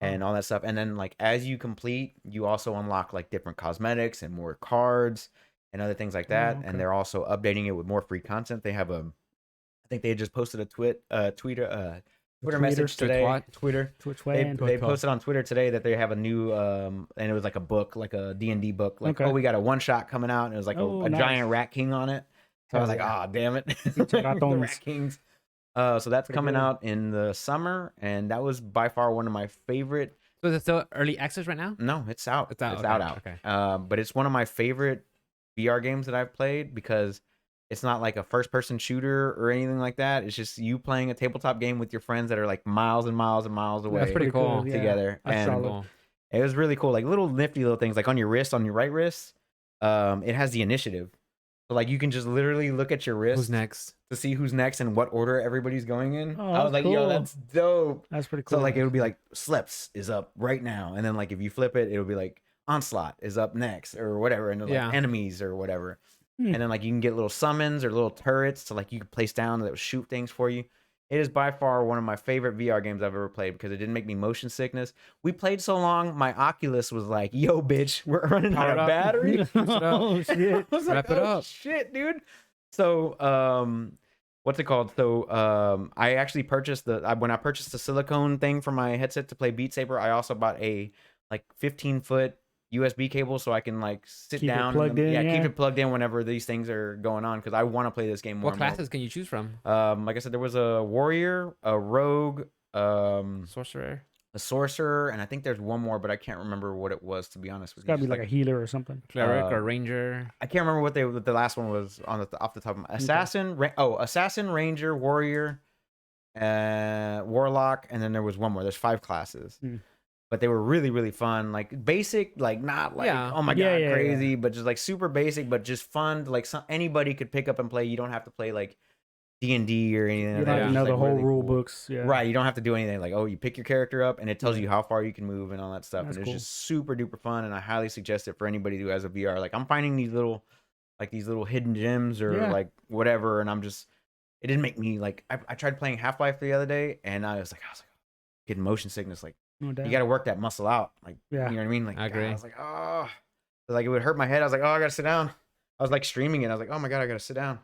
and all that stuff. And then like as you complete, you also unlock like different cosmetics and more cards and other things like that. okay. And they're also updating it with more free content. They have I think they just posted a Twitter message Tweet today. what? Twitter. Twitch way and They posted on Twitter today that they have a new and it was like a book, like a D&D book, like Okay. we got a one shot coming out, and it was like Oh, a nice. giant rat king on it. So I was Hell like, yeah. ah, damn it. Check out The those. rat kings. So that's Pretty coming good. out in the summer, and that was by far one of my favorite. So is it still early access right now? No, it's out. It's out, It's okay, out. okay. But it's one of my favorite VR games that I've played because it's not like a first-person shooter or anything like that. It's just you playing a tabletop game with your friends that are like miles and miles and miles away. That's pretty cool. yeah. together. That's And solid. Cool. it was really cool, like little nifty little things, like on your wrist, on your right wrist. It has the initiative, so like you can just literally look at your wrist Who's next? to see who's next and what order everybody's going in. Oh, I was that's like, yo, cool. that's dope. That's pretty cool. So like it would be like Sleps is up right now, and then like if you flip it, it'll be like Onslaught is up next or whatever, and Yeah. like enemies or whatever. Hmm. And then like you can get little summons or little turrets to like you can place down that will shoot things for you. It is by far one of my favorite VR games I've ever played because it didn't make me motion sickness. We played so long, my Oculus was like, "Yo, bitch, we're running out Power of up. battery." Oh shit! I was like, Wrap it "Oh up." shit, dude." So, what's it called? So, I actually purchased when I purchased the silicone thing for my headset to play Beat Saber. I also bought a like 15-foot USB cable so I can like sit Keep it down, plugged in, keep yeah. it plugged in whenever these things are going on because I want to play this game more. What and more. classes can you choose from? Like I said, there was a warrior, a rogue, Sorcerer. a sorcerer, and I think there's one more, but I can't remember what it was to be honest with It's gotta you. be like a healer or something. Cleric or ranger. I can't remember what the last one was off the top of my assassin. Assassin, ranger, warrior, warlock, and then there was one more. There's 5 classes. Hmm. But they were really, really fun. Like basic, like not like Yeah. oh my Yeah, god yeah, crazy, but just like super basic, but just fun. Like anybody could pick up and play. You don't have to play like D&D or anything. You like don't that. have It's to know just, the like, whole really rule cool. books. Yeah. Right, you don't have to do anything. Like, oh, you pick your character up and it tells you how far you can move and all that stuff. That's and it's cool. just super duper fun. And I highly suggest it for anybody who has a VR. Like, I'm finding these little hidden gems or Yeah. like whatever, and it didn't make me like. I tried playing Half-Life the other day, and I was like, getting motion sickness. Like, No doubt. you got to work that muscle out. Like, Yeah. you know what I mean? Like, I agree. I was like, oh, like it would hurt my head. I was like, oh, I gotta sit down. I was like streaming it. I was like, oh my god, I gotta sit down.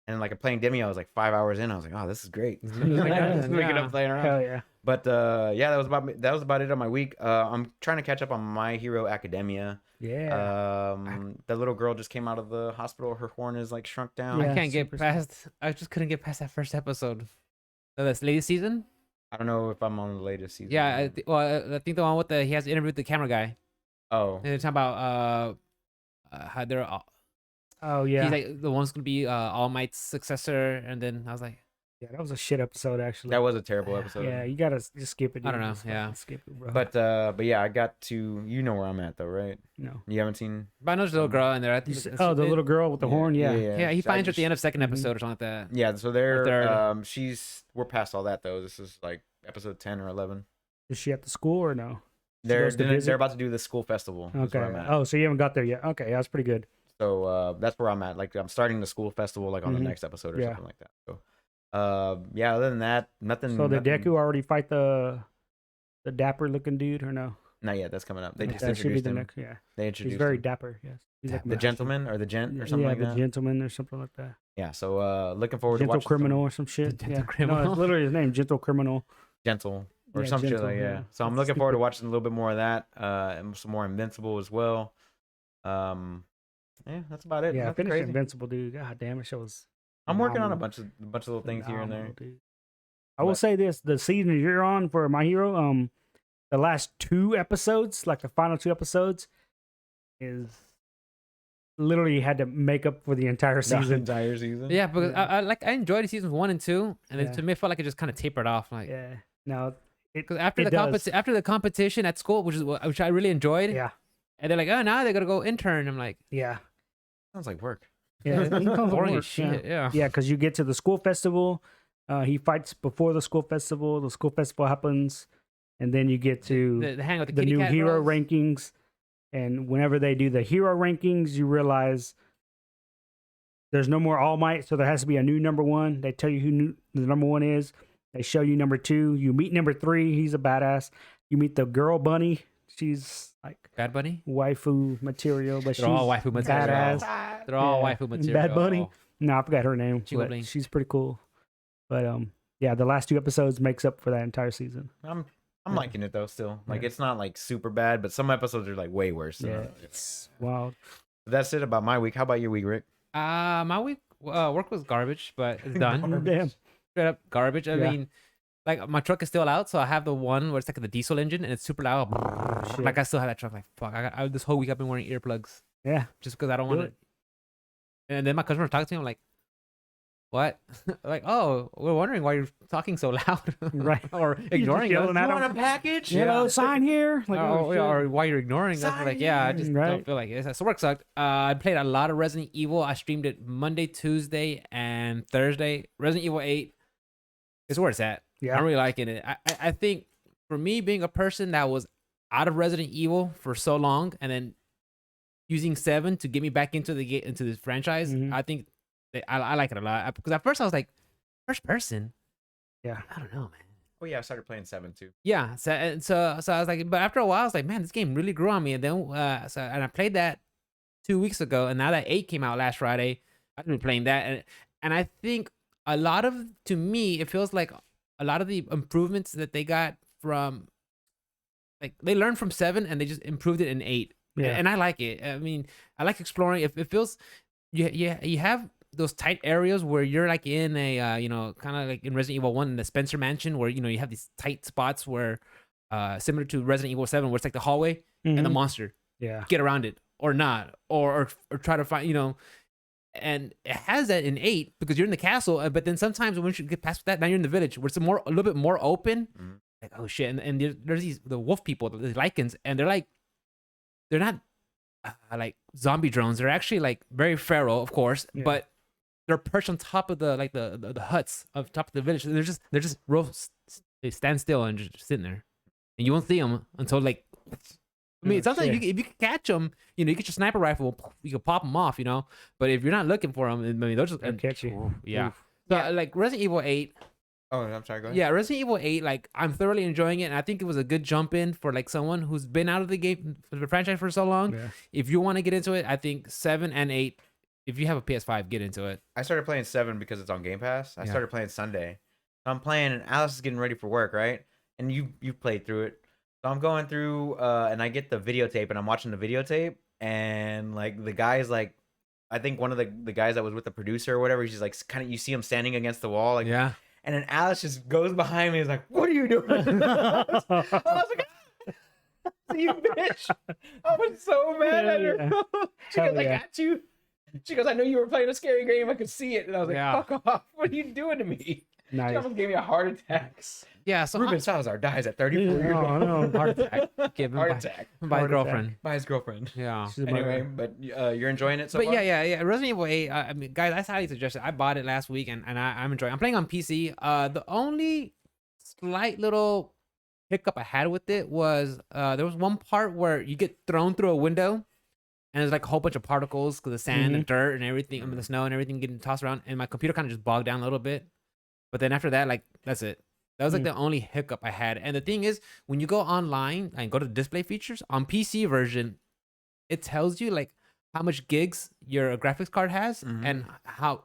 And like playing Demi, I was like 5 hours in. I was like, oh, this is great. Just waking up playing around. Hell yeah. But yeah, that was about it on my week. I'm trying to catch up on My Hero Academia. Yeah. The little girl just came out of the hospital. Her horn is like shrunk down. Yeah. I can't get super past. I just couldn't get past that first episode. So that's latest season. I don't know if I'm on the latest season. Yeah. I think the one with he has to interview with the camera guy. Oh, And they're talking about how they're Oh yeah. he's like the one's gonna be All Might's successor, and then I was like, Yeah, that was a shit episode actually. that was a terrible episode. Yeah, you gotta just skip it. I don't dude. know, Just fucking yeah. skip it, bro. But yeah, I got to. You know where I'm at though, right? no. You haven't seen. but I know there's a little girl in there. I think Oh, the little girl with the horn. Yeah. yeah, he So I finds her at the just- end of second Mhm. episode or something like that. Yeah, so they're third. we're past all that though. This is like episode 10 or 11. Is she at the school or no? She They're goes to visit? they're about to do the school festival. Is Okay. where I'm at. Oh, so you haven't got there yet? Okay, yeah, that's pretty good. So that's where I'm at. Like I'm starting the school festival like on the Mhm. next episode or Yeah. something like that. So yeah, other than that, nothing. So the nothing- Deku already fight the dapper looking dude or no? Not yet. That's coming up. They just that should be introduced the him. next. Yeah, They he's introduced very him. dapper. Yes, he's like The gentleman or the gent or something yeah, like the that. gentleman or something like that. Yeah. So looking forward to Gentle watching criminal or some shit. Gentle Yeah, criminal. No, it's literally his name, gentle criminal. Gentle or Yeah, some shit Gentle, like yeah. So I'm That's looking forward to stupid. watching a little bit more of that. And some more Invincible as well. Yeah, that's about it. Yeah, Nothing finish crazy. Invincible, dude. God damn, it shows. I'm working on a phenomenal. bunch of little things here and there. Phenomenal, dude. I will But- say this: the season you're on for My Hero, the last 2 episodes, like the final 2 episodes, is literally had to make up for the entire The season. entire season. Yeah, because Yeah. I enjoyed seasons 1 and 2, and then Yeah. to me, I felt like it just kind of tapered off. Like, Yeah. Now, because after it the does. after the competition at school, which I really enjoyed, yeah, and they're like, oh, now they're gonna go intern. I'm like, yeah, Sounds like work. yeah. it comes with boring work, as shit. Yeah. Yeah, because you get to the school festival. He fights before the school festival. The school festival happens, and then you get to The hang with the, the kitty new cat hero girls. rankings. And whenever they do the hero rankings, you realize there's no more All Might, so there has to be a new number 1. They tell you who the number 1 is. They show you number 2. You meet number 3. He's a badass. You meet the girl bunny. She's like Bad Bunny. waifu material, but she's They're all waifu material. badass. They're all Yeah. waifu material. Bad Bunny. No, I forgot her name, Jingle but Bling. she's pretty cool. But yeah, the last 2 episodes makes up for that entire season. I'm Yeah. liking it though. Still, like Yeah. it's not like super bad, but some episodes are like way worse. Than Yeah, others. it's wild. That's it about my week. How about your week, Rick? My week work was garbage, but it's done. Damn. Straight up garbage. I Yeah. mean, like my truck is still out, so I have the one where it's like the diesel engine and it's super loud. shit. Like I still have that truck. Like fuck, this whole week I've been wearing earplugs Yeah. just because I don't Do want it. And then my customer talking to me, I'm like, "What?" Like, "Oh, we're wondering why you're talking so loud, Right. or ignoring us." yelling at 'em. package? Hello, sign here. Like, oh, shit. or why you're ignoring us. We're like, yeah, I just don't Right. feel like it. So work sucked. I played a lot of Resident Evil. I streamed it Monday, Tuesday, and Thursday. Resident Evil 8 is where it's at. Yeah. I'm really liking it. I think for me, being a person that was out of Resident Evil for so long, and then using 7 to get me back into this franchise, Mhm. I think that I like it a lot. Because at first I was like, first person. Yeah. I don't know, man. Oh yeah, I started playing 7 too. Yeah, so I was like, but after a while, I was like, man, this game really grew on me. And then and I played that 2 weeks ago, and now that 8 came out last Friday, I've been playing that, and I think a lot of to me, it feels like a lot of the improvements that they got from like they learned from 7 and they just improved it in 8. Yeah. And I like it. I mean, I like exploring. It feels you have those tight areas where you're like in a kind of like in Resident Evil 1 in the Spencer Mansion where you have these tight spots where similar to Resident Evil 7 where it's like the hallway and the Mhm. monster Yeah. get around it or not or try to find and it has that in 8 because you're in the castle, but then sometimes once you get past that, now you're in the village where it's a little bit more open. Mhm. Like, oh shit, and there's the wolf people, the lycans, and they're not like zombie drones. They're actually like very feral, of course, Yeah. but they're perched on top of the huts of top of the village. They're just they stand still and just sitting there, and you won't see them until like. I mean, Oh, sometimes shit. if you can catch them, you get your sniper rifle, you can pop them off, But if you're not looking for them, I mean, they'll just They'll catch you. Oof, yeah. Oof. So like Resident Evil 8, Oh, I'm sorry. Go ahead. yeah, Resident Evil 8, like I'm thoroughly enjoying it, and I think it was a good jump in for like someone who's been out of the game for the franchise for so long. Yeah. If you want to get into it, I think 7 and 8. If you have a PS5, get into it. I started playing 7 because it's on Game Pass. I Yeah. started playing Sunday. So I'm playing, and Alice is getting ready for work, right? And you played through it. So I'm going through, and I get the videotape, and I'm watching the videotape, and like the guy's like, I think one of the guys that was with the producer or whatever, he's just like kind of, you see him standing against the wall, like, Yeah. and then Alice just goes behind me, and is like, "What are you doing?" I was like, "You bitch!" I was so mad at her. Yeah. She goes, Hell "I yeah. got you." She goes, "I know you were playing a scary game. I could see it." And I was like, Yeah. "Fuck off! What are you doing to me?" She Nice. almost gave me a heart attack. Yeah. So Ruben Salazar dies at 34 Yeah, years oh, old. no, heart attack. Given Heart by- attack by his Heart girlfriend. by his girlfriend. Yeah. She's a Anyway, mother. but you're enjoying it so But far? yeah. Resident Evil 8. I mean, guys, I highly suggest it. I bought it last week, and I'm enjoying. I'm playing on PC. The only slight little hiccup I had with it was there was one part where you get thrown through a window, and there's like a whole bunch of particles because the sand, the dirt, and everything, I mean, the snow and everything getting tossed around, and my computer kind of just bogged down a little bit. But then after that, like that's it. That was like the only hiccup I had. And the thing is, when you go online and go to display features on PC version, it tells you like how much gigs your graphics card has and how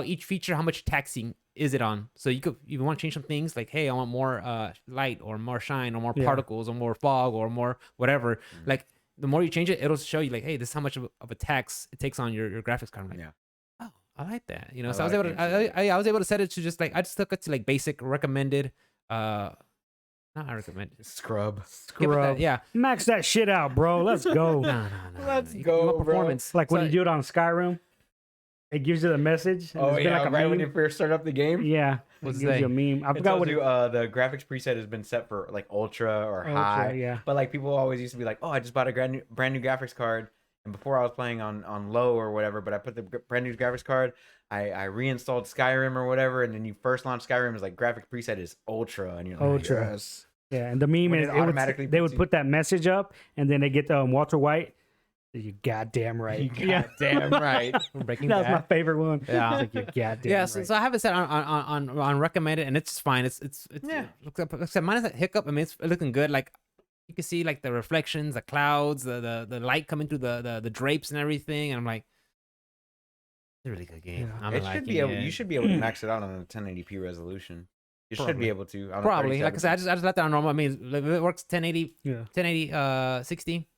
each feature, how much taxing is it on. So you could, if you want to change some things like, hey, I want more light or more shine or more particles or more fog or more whatever. Like the more you change it, it'll show you like, hey, this is how much of a tax it takes on your graphics card. I'm like, Yeah. oh, I like that. So I I was like able games to, like I was able to set it to just like, I just took it to like basic recommended, not I recommend. Scrub. Give it that- Scrub. yeah. Max that shit out, bro. Let's go. No. Let's You go, want bro. performance. Like when So- you do it on Skyrim, it gives you the message. and Oh it's been yeah, like a right when meme. you first start up the game. Yeah, What's it it gives say? you a meme. I It forgot tells what you the graphics preset has been set for like ultra or Ultra, high. yeah. But like people always used to be like, "Oh, I just bought a brand new graphics card," and before I was playing on low or whatever, but I put the brand new graphics card. I reinstalled Skyrim or whatever, and then you first launch Skyrim is like graphic preset is ultra, and you're like, Ultra. "Yes." Yeah, and the meme When is it it would, automatically they puts would you- put that message up, and then they get Walter White. You goddamn right. Damn right. Breaking That was my Bad. favorite one. Yeah. It's like, you're goddamn Yeah, right. so I have it set on recommended, and it's fine. It's Yeah. except minus that hiccup. I mean, it's looking good. Like you can see like the reflections, the clouds, the light coming through the drapes and everything, and I'm like, it's a really good game. Yeah. I'm It should liking be able. it. You should be able to max it out on a 1080p resolution. You should Probably. be able to. On a Probably. Like I said, I 3070. just let that on normal. I mean, if it works 1080, yeah. 60.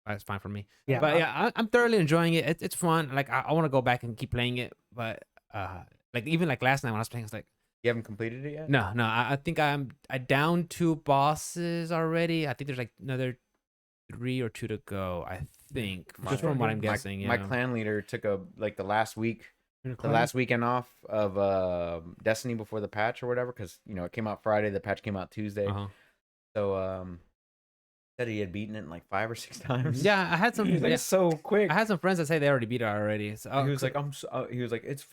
That's fine for me. Yeah. But yeah, I'm thoroughly enjoying it. It's fun. Like I want to go back and keep playing it, but like even like last night when I was playing, it's like You haven't completed it yet? no. I think I down 2 bosses already. I think there's like another 3 or 2 to go. I think just from what I'm guessing. My yeah. clan leader took the last week, In a the clan? last weekend off of Destiny before the patch or whatever, because it came out Friday, the patch came out Tuesday. Uh-huh. So said he had beaten it like 5 or 6 times. Yeah, I had some. He was like, yeah, it's so quick. I had some friends that say they already beat it already. So He was like, he was like, it's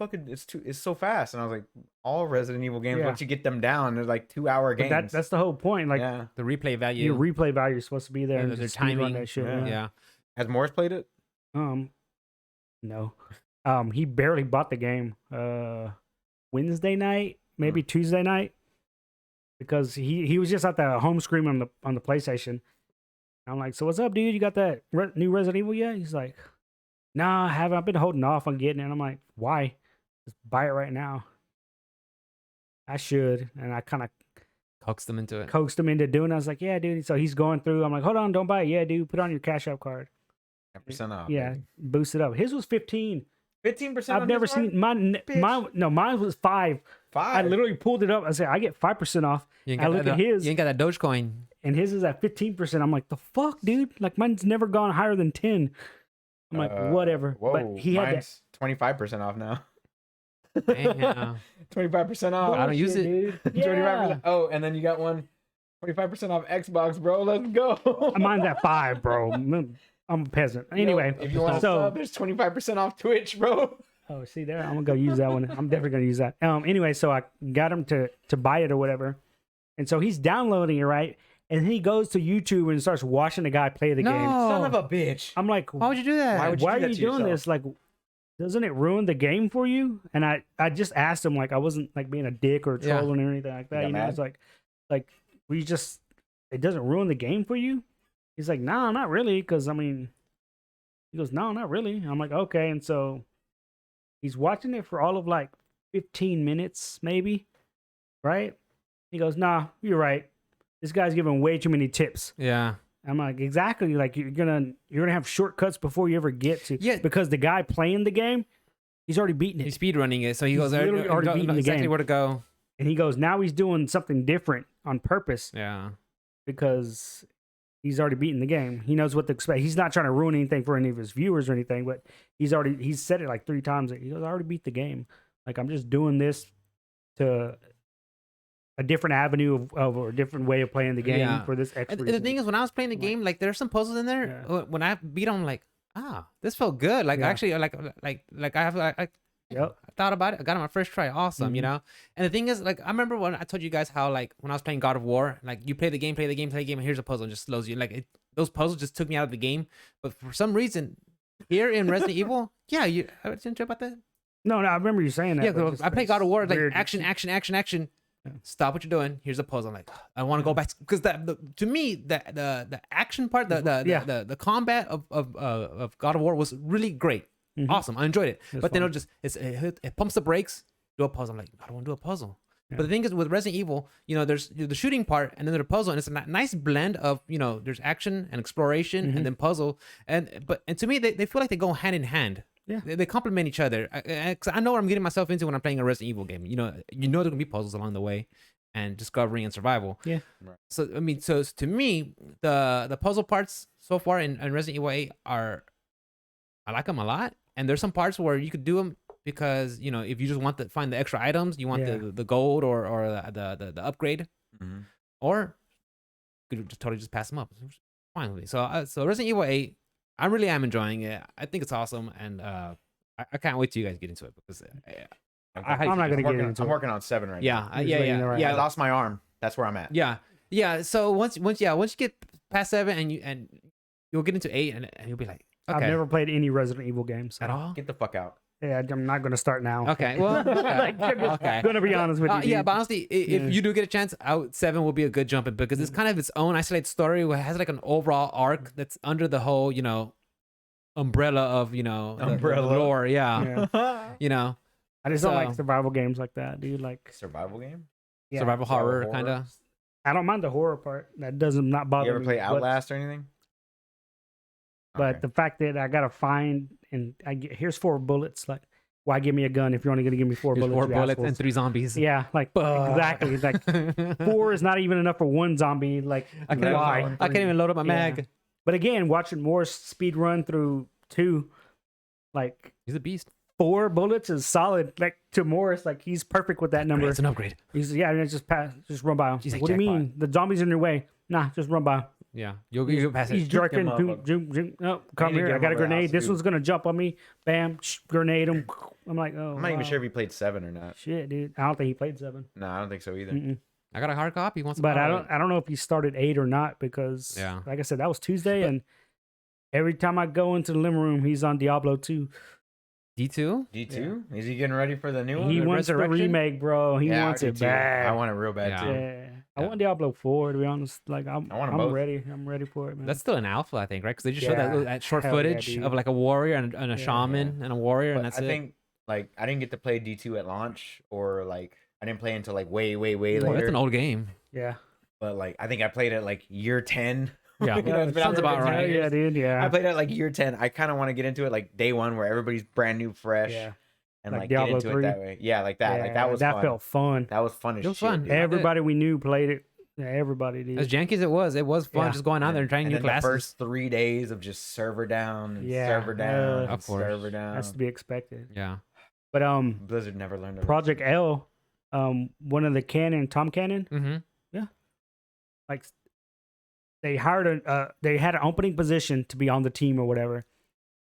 so fast, and I was like, all Resident Evil games, Yeah. once you get them down, they're like 2-hour But games. that's the whole point. Like yeah. the replay value. your replay value is supposed to be there. Yeah, and their just speedrun timing. That shit, Yeah. Yeah. Has Morris played it? No. He barely bought the game. Wednesday night, maybe Tuesday night. because he was just at the home screen on the PlayStation. I'm like, so what's up, dude? You got that new Resident Evil yet? He's like, nah, I haven't. I've been holding off on getting it. And I'm like, why? Just buy it right now. I should. And I kind of Coaxed them into it. coaxed him into doing it. I was like, yeah, dude. So he's going through. I'm like, hold on, don't buy it. Yeah, dude. Put it on your Cash App card. 10% off. Yeah, boost it up. His was 15. 15%. I've never seen mine. Mine was 5. 5. I literally pulled it up. I said, I get 5% off. You ain't I got look that, at his, You ain't got that Dogecoin. and his is at 15%. I'm like, the fuck, dude? Like, mine's never gone higher than 10. I'm like, whatever. Whoa, But he had that. mine's 25% off now. Damn. 25% off. I don't use it. Dude. 25%. Oh, and then you got one 25% off Xbox, bro. Let's go. Mine's at 5, bro. I'm a peasant. Anyway, if you want to so sub, there's 25% off Twitch, bro. oh, see there, I'm gonna go use that one. I'm definitely gonna use that. Anyway, so I got him to buy it or whatever, and so he's downloading it, right? And then he goes to YouTube and starts watching the guy play the game. No. Son of a bitch. I'm like, Why would you do that? Why would you why do are that you to doing yourself? this? Like, doesn't it ruin the game for you? And I just asked him, like, I wasn't like being a dick or Yeah. trolling or anything like that. got You know, mad? it's like we just, it doesn't ruin the game for you. He's like, no, not really, because I mean, he goes, no, not really. I'm like, okay, and so he's watching it for all of like 15 minutes, maybe, right? He goes, nah, you're right. This guy's giving way too many tips. Yeah. I'm like, exactly. Like you're gonna have shortcuts before you ever get to. Yeah. Because the guy playing the game, he's already beaten it. He's speed running it, so he He's goes there. literally already know beaten the exactly game. where to go. And he goes, now he's doing something different on purpose Yeah. because he's already beaten the game. He knows what to expect. He's not trying to ruin anything for any of his viewers or anything, but he's said it like 3 times. He goes, I already beat the game. Like, I'm just doing this to a different avenue of or a different way of playing the game Yeah. for this extra And the reason. thing is, when I was playing the game, like there's some puzzles in there. Yeah. When I beat them, like, this felt good. Like Yeah. actually, like I have I Yep. thought about it. I got it on my first try. Awesome, you Mhm. know. And the thing is, like I remember when I told you guys how like when I was playing God of War, like you play the game, and here's a puzzle, and just slows you. Like those puzzles just took me out of the game. But for some reason, here in Resident Evil, yeah, you didn't you about that? No, I remember you saying that. Yeah, but 'cause just I play it's God of War, like weird. action. Yeah. Stop what you're doing. Here's a puzzle. I'm like, I want to go back because to me the action part, Yeah. the combat of God of War was really great, Mhm. awesome. I enjoyed it. It's But then fun. it pumps the brakes, do a puzzle. I'm like, I don't want to do a puzzle. Yeah. But the thing is, with Resident Evil, you know, there's the shooting part and then there's a puzzle, and it's a nice blend of, you know, there's action and exploration Mhm. and then puzzle, and to me they feel like they go hand in hand. Yeah. They complement each other. 'Cause I know what I'm getting myself into when I'm playing a Resident Evil game. You know there's gonna be puzzles along the way, and discovery and survival. Yeah. Right. So I mean, so to me, the puzzle parts so far in Resident Evil 8 I like them a lot. And there's some parts where you could do them because, you know, if you just want to find the extra items, you want Yeah. the gold or the upgrade, Mhm. or you could just totally just pass them up. It's fine with me. So Resident Evil 8, I really am enjoying it. I think it's awesome, and I can't wait till you guys get into it because I'm not gonna get into I'm it. working on 7 right yeah, now. Just letting you know right I now. lost my arm. That's where I'm at. yeah. So once you get past 7 and you'll get into 8 and you'll be like, okay, I've never played any Resident Evil games so. at all. Get the fuck out. Yeah, I'm not gonna start now. Okay, well, Like, I'm just okay. gonna be honest with you. Yeah, dude. but honestly, Yeah. if you do get a chance, 7 will be a good jump in because it's kind of its own isolated story where it has like an overall arc that's under the whole, you know, umbrella of, you know, the Umbrella. lore. Yeah, Yeah. you know, I just don't like So- survival games like that, dude. Like, Survival game? yeah. survival horror kind of. I don't mind the horror part. That doesn't not bother You ever me. play but- Outlast or anything? But Okay. the fact that I gotta find and here's 4 bullets. Like, why give me a gun if you're only gonna give me 4 There's bullets? 4 you bullets assholes? and 3 zombies. Yeah, like exactly. Like 4 is not even enough for 1 zombie. Like, I can't, why? even, I can't even load up my Yeah. mag. But again, watching more speed run through 2, like He's a beast. 4 bullets is solid. Like to Morris, like he's perfect with that number. It's an upgrade. He's just run by him. He's like What do you jackpot. mean? The zombies in your way? Nah, just run by. Yeah, you'll pass it. He's jerking. him up. Oh, come need to here. get I him got a over the grenade. house, This dude. one's gonna jump on me. Bam, grenade him. I'm like, oh. I'm not even wow. sure if he played 7 or not. Shit, dude. I don't think he played 7. No, I don't think so either. Mm-mm. I got a hard copy. Once, But I don't know if he started 8 or not because, Yeah. like I said, that was Tuesday, and every time I go into the living room, he's on Diablo 2. D2. D2? Is he getting ready for the new one? He the wants the Resurrection? remake, bro. He Yeah, wants I it do too. bad. I want it real bad Yeah. too. Yeah. I Yeah. want Diablo 4 to be honest. Like I want 'em I'm both. ready. I'm ready for it, man. That's still an alpha, I think, right? Because they just showed Yeah, that short hell yeah, footage of dude. like a warrior and a shaman and a warrior, and But that's I it. think like I didn't get to play D2 at launch, or like I didn't play until like way Oh, later. that's an old game. yeah. But like I think I played it like year 10. Yeah. You know, it's been out Sounds there for about 10 right. Yeah, years. dude. Yeah. I played it like year 10. I kind of want to get into it like day one where everybody's brand new, fresh, Yeah. and Like like Diablo get into 3. it that way. Yeah, like that. Like that was that fun. felt fun. That was fun as It was shit, fun. dude. Everybody we knew played it. Yeah, everybody did. As janky as it was fun Yeah. just going on there and trying and new then classes. the first 3 days of just server down and Yeah, server down of and course. server down. That's to be expected. Yeah. But Blizzard never learned to Project L, one of the Tom Cannon, Mm-hmm. like they hired they had an opening position to be on the team or whatever,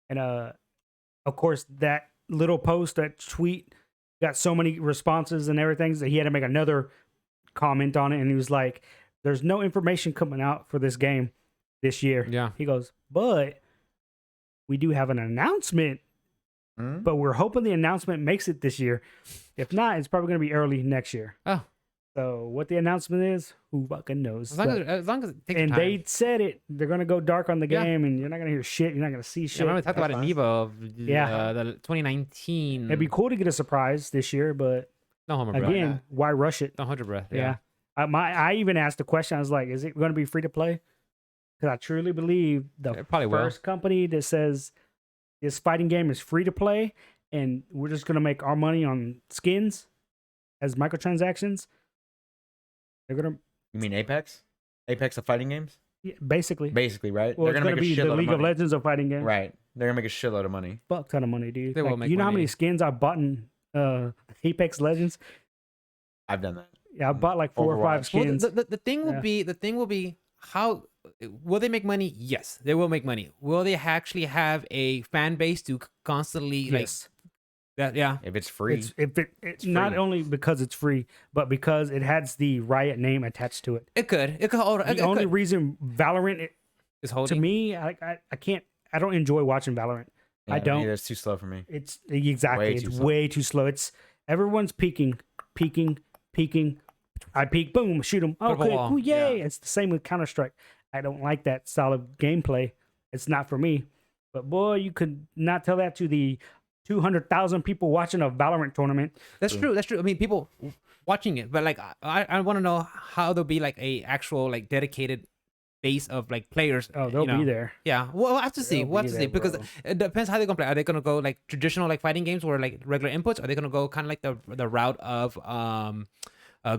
and of course that little post, that tweet, got so many responses and everything that he had to make another comment on it, and he was like, "There's no information coming out for this game this year." Yeah. He goes, "But we do have an announcement, Hmm? but we're hoping the announcement makes it this year. If not, it's probably going to be early next year." Oh. So what the announcement is, who fucking knows? As long But- as it takes and time. they said it. They're gonna go dark on the Yeah. game, and you're not gonna hear shit. You're not gonna see Yeah, shit. remember we talked about That's it in fine. Evo of Yeah. the 2019. It'd be cool to get a surprise this year, but No homer breath. again, why rush it? Don't hold your breath. Yeah. I even asked the question. I was like, "Is it going to be free to play?" Because I truly believe the It probably will. first company that says this fighting game is free to play, and we're just gonna make our money on skins as microtransactions. They're gonna You mean Apex? Apex of fighting games? basically. Basically, right? Well, They're it's gonna gonna make a be the shitload League of of money. Legends of fighting games. Right. They're gonna make a shitload of money. Fuck ton of money, dude. They will Like, make you know how money. many skins I bought in Apex Legends? I've done that. Yeah, I bought like 4 or 5 Overwatch. Well, skins. the thing will Yeah. be how will they make money? Yes, they will make money. Will they actually have a fan base to constantly like Yes, that? Yeah. If it's free, it's if it's not free. only because it's free, but because it has the Riot name attached to it. It could. It could hold. The only reason Valorant, is to holding. me, I can't. I don't enjoy watching Valorant. I don't. Either. It's too slow for me. It's exactly. Way It's too slow. way too slow. It's everyone's peeking. I peek, boom, shoot them. Put up a Okay, wall. cool, yay! It's the same with Counter Strike. I don't like that style of gameplay. It's not for me. But boy, you could not tell that to the 200,000 people watching a Valorant tournament. That's true. That's true. I mean, people watching it, but like I want to know how there'll be like a actual like dedicated base of like players. Oh, they'll you know. be there. Yeah, well, we'll have to see. They'll We'll have be to see there, because bro. it depends how they're gonna play. Are they gonna go like traditional like fighting games where like regular inputs? Are they gonna go kind of like the route of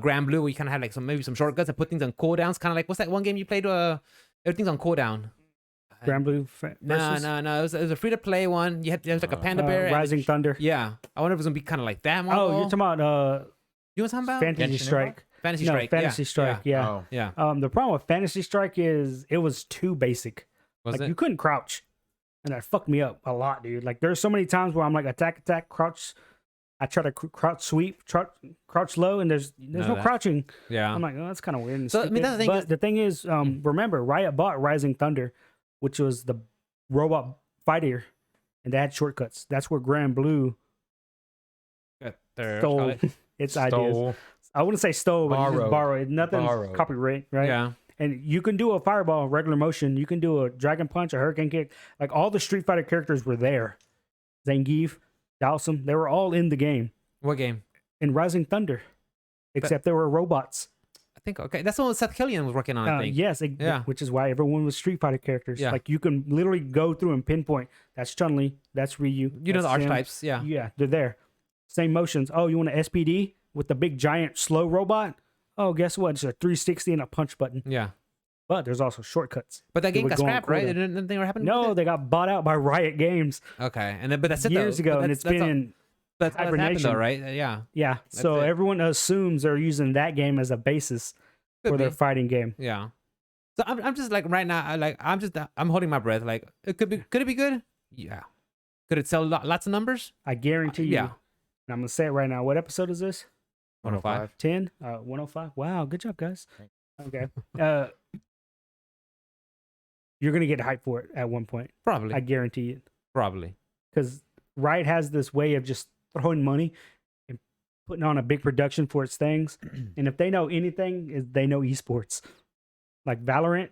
Grand Blue, where you kind of have like maybe some shortcuts and put things on cooldowns? Kind of like what's that one game you played? Everything's on cooldown. Grand Blue No, versus no. It was a free to play one. You had there was like a panda bear. and- Rising Thunder. Yeah, I wonder if it's gonna be kind of like that. Oh, you're talking about you know what I'm talking about? Fantasy Genshin Strike. Fantasy No, Strike. Fantasy yeah. Strike. Yeah. Oh, Yeah. The problem with Fantasy Strike is it was too basic. Was Like it? you couldn't crouch, and that fucked me up a lot, dude. Like there's so many times where I'm like attack, crouch. I try to crouch sweep, crouch low, and there's None of no that. crouching. Yeah. I'm like, oh, that's kind of weird. And So, I mean, that's the thing but is- the thing is, remember, Riot bought Rising Thunder, which was the robot fighter, and they had shortcuts. That's where Grand Blue stole its ideas. Stole. I wouldn't say stole, but you just Borrowed. borrowed. Nothing's Borrowed. copyright, right? Yeah. And you can do a fireball, regular motion. You can do a dragon punch, a hurricane kick. Like all the Street Fighter characters were there. Zangief, Dhalsim, they were all in the game. What game? In Rising Thunder, except they were robots. I think okay. That's the one Seth Killian was working on. I think. Yes, Yeah. which is why everyone was Street Fighter characters. Yeah. Like you can literally go through and pinpoint. That's Chun-Li. That's Ryu. You know the that's Jin. archetypes. Yeah. Yeah, they're there. Same motions. Oh, you want an SPD with the big giant slow robot? Oh, guess what? It's a 360 and a punch button. Yeah. But there's also shortcuts. But that It game would got go on scrapped, right? cooldown. Didn't anything ever happen? No, with they got bought out by Riot Games it? Okay, and then but that's it years though. ago, But and it's that's been all- in that's what happened though, hibernation. right? Yeah. yeah. So it. everyone assumes they're using that game as a basis Could for their be. fighting game. Yeah. So I'm just like right now, I'm holding my breath. Like it could it be good? Yeah. Could it sell lots of numbers? I guarantee you. Yeah. And I'm gonna say it right now. What episode is this? 105. 10? 105. Wow, good job, guys. Okay. You're gonna get hyped for it at one point. Probably. I guarantee it. Probably. Because Riot has this way of just throwing money and putting on a big production for its things. And if they know anything, is they know esports. Like Valorant,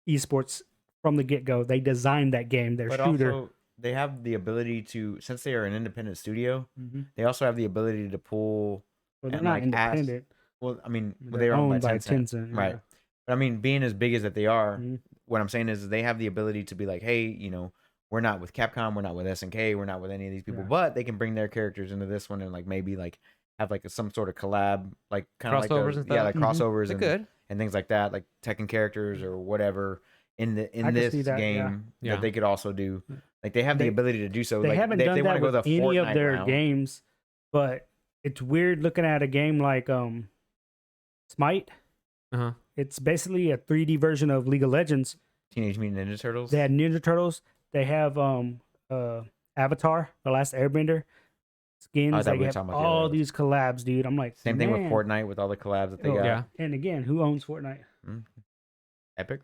esports from the get go. They designed that game. Their But shooter. also, they have the ability to, since they are an independent studio, Mhm. they also have the ability to pull. Well, they're and, not like, ask- independent. Well, I mean, They're they are owned by Tencent. Tencent. Right. yeah. But I mean, being as big as that they are, Mhm. what I'm saying is they have the ability to be like, hey, you know, we're not with Capcom, we're not with SNK, we're not with any of these people, Yeah. but they can bring their characters into this one and like maybe like have like some sort of collab, like kind of like Crossovers and yeah, stuff? like Mhm. crossovers They're and, good. and things like that, like Tekken characters or whatever in I in can this see that, yeah. game Yeah. that they could also do. Yeah. Like they have the They- ability to do so. They like haven't they done want that to go with the any of Fortnite their route. games, but it's weird looking at a game like Smite. Uh-huh. It's basically a 3D version of League of Legends. Teenage Mutant Ninja Turtles. They had Ninja Turtles. They have Avatar, The Last Airbender skins. I thought They we were have talking about the all other these collabs, dude. I'm like, Same thing with man. Fortnite with all the collabs that they Oh, got. Yeah. And again, who owns Fortnite? Epic,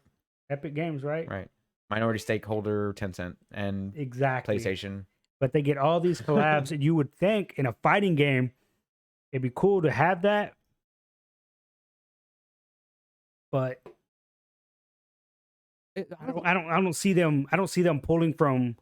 Epic Games, right? right? Minority stakeholder Tencent and Exactly. PlayStation. But they get all these collabs, and you would think in a fighting game, it'd be cool to have that. But I don't see them. I don't see them pulling from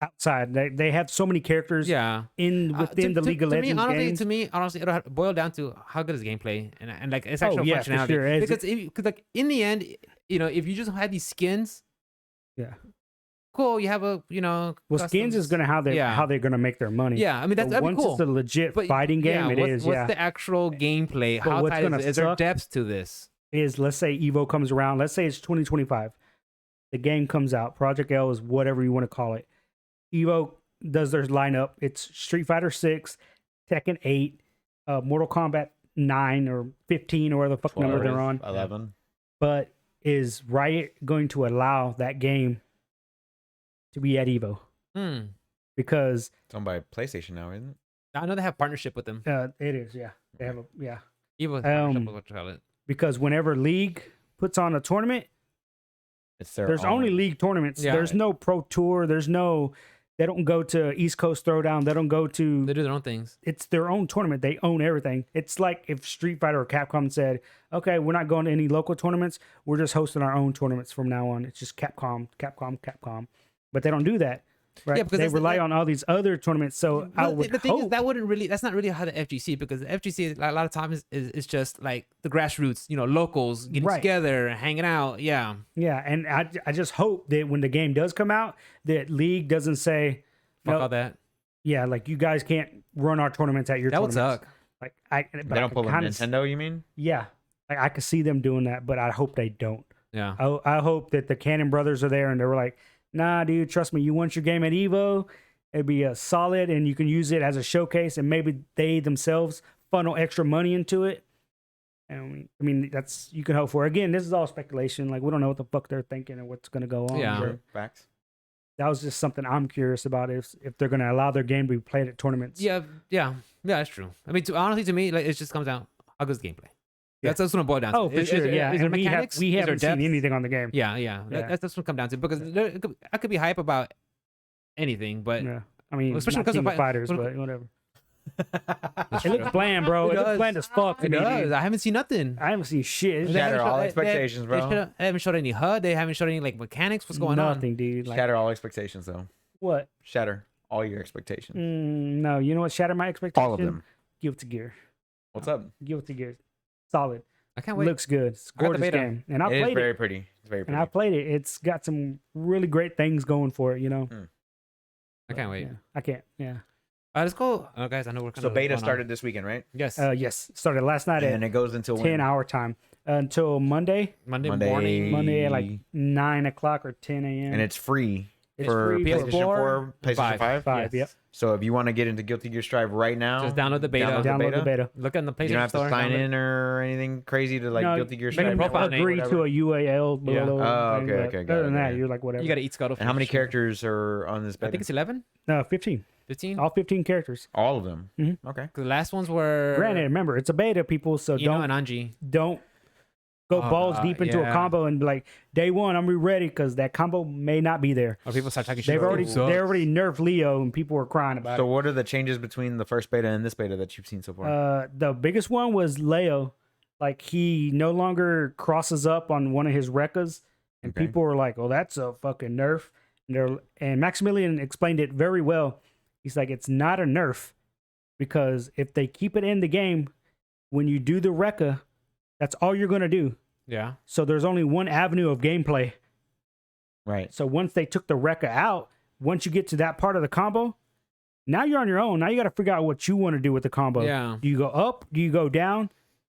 outside. They have so many characters Yeah. in within the League of Legends games. To me, honestly, it'll boil down to how good is gameplay and like its Oh, actual yeah, for functionality. sure. As Because like in the end, you know, if you just had these skins, Yeah. cool. You have a Well, skins is customs- gonna how Yeah. they're gonna make their money. Yeah, I mean But that'd be once cool. it's a legit But fighting game, yeah, it is. what's Yeah, the actual gameplay? But How what's tight gonna is it? Is there suck- depth to this? is let's say Evo comes around. Let's say it's 2025. The game comes out. Project L is whatever you want to call it. Evo does their lineup. It's Street Fighter 6, Tekken 8, Mortal Kombat 9 or 15 or whatever the fuck number they're on. 11. But is Riot going to allow that game to be at Evo? Hmm. Because It's owned by PlayStation now, isn't it? I know they have partnership with them. it is, yeah. They have a yeah. Evo partnership with what you call it. Because whenever League puts on a tournament, It's their there's own. only League tournaments. Yeah. There's no Pro Tour. There's no. They don't go to East Coast Throwdown. They don't go to. They do their own things. It's their own tournament. They own everything. It's like if Street Fighter or Capcom said, "Okay, we're not going to any local tournaments. We're just hosting our own tournaments from now on." It's just Capcom. But they don't do that, right? Yeah, because they that's- rely on all these other tournaments. So I Well, would the thing is hope. that's not really how the FGC, because the FGC a lot of times is just like the grassroots, you know, locals getting Right. together, hanging out. Yeah. Yeah, and I just hope that when the game does come out, that League doesn't say, Fuck "No, all that. yeah, like you guys can't run our tournaments at your That would tournaments." suck. Like They don't pull a Nintendo, you mean? Yeah, like I could see them doing that, but I hope they don't. Yeah. I hope that the Cannon brothers are there and they were like, "Nah, dude, trust me. You want your game at Evo? It'd be a solid, and you can use it as a showcase, and maybe they themselves funnel extra money into it." And I mean, that's you can hope for. Again, this is all speculation. Like we don't know what the fuck they're thinking and what's gonna go on. Yeah. but Sure. Facts. that was just something I'm curious about if they're gonna allow their game to be played at tournaments. Yeah. That's true. I mean, honestly, to me, like it just comes down how good is the gameplay. Yeah. That's what it boils down to. Oh, for Is- sure. is- Yeah, Is there and mechanics? we Is there haven't seen depth? anything on the game. Yeah. Yeah. That's what it comes down to, because I could be hype about anything, but Yeah. I mean, Well, especially not because King of of Fighters, when- but whatever. That's It true. looks bland, bro. It It looks does. bland as fuck. to it me, does. dude. I haven't seen nothing. I haven't seen shit. They Shatter haven't all showed- expectations, bro. They haven't showed any HUD. They haven't showed any like mechanics. What's going on? Nothing, dude. Like, Shatter all expectations, though. what? Shatter all your expectations. No, you know what shattered my expectation? All of them. Guilty Gear. What's up? Guilty Gear. Solid. I can't wait. Looks good. It's a I got the gorgeous beta. game. And I It is played very it. pretty. It's very And pretty. I played it. It's got some really great things going for it, you know? I can't wait. Yeah, I can't. Yeah. Let's go. Oh, guys, I know we're kind So of beta started this weekend, right? Yes. Yes. Started last night And at it goes until 10 when? hour time until Monday. Monday Monday. morning. Monday at like 9 o'clock or 10 a.m. And it's free It's for free for PlayStation 4, PlayStation 5. 5. Yes. Yep. So if you want to get into Guilty Gear Strive right now, Just download the beta. Download the beta. Look in the PlayStation You don't have to store. sign download it. in or anything crazy to like No, Guilty Gear you make a Strive. profile network, name, agree whatever. to a UAL. Yeah. below Oh, thing, okay, but okay, got Other it, than got that, it. you're like whatever. You got to eat Scuttle. And how many characters are on this I beta? think it's 11, No, 15. 15. All 15 characters. All of them. Mhm. Okay. The last ones were Granted, remember it's a beta, people, so Ino and Anji. don't go balls deep into a yeah. combo and be like, day one, I'm ready because that combo may not be there. Or people start talking shit. They about already it. nerfed Leo and people were crying about So it. what are the changes between the first beta and this beta that you've seen so far? The biggest one was Leo. Like he no longer crosses up on one of his Rekkas, and Okay. people were like, "Oh, that's a fucking nerf." And Maximilian explained it very well. He's like, "It's not a nerf because if they keep it in the game, when you do the Rekka, that's all you're gonna do. Yeah. So there's only one avenue of gameplay. Right. So once they took the Rekka out, once you get to that part of the combo, now you're on your own. Now you got to figure out what you want to do with the combo. Yeah. Do you go up? Do you go down?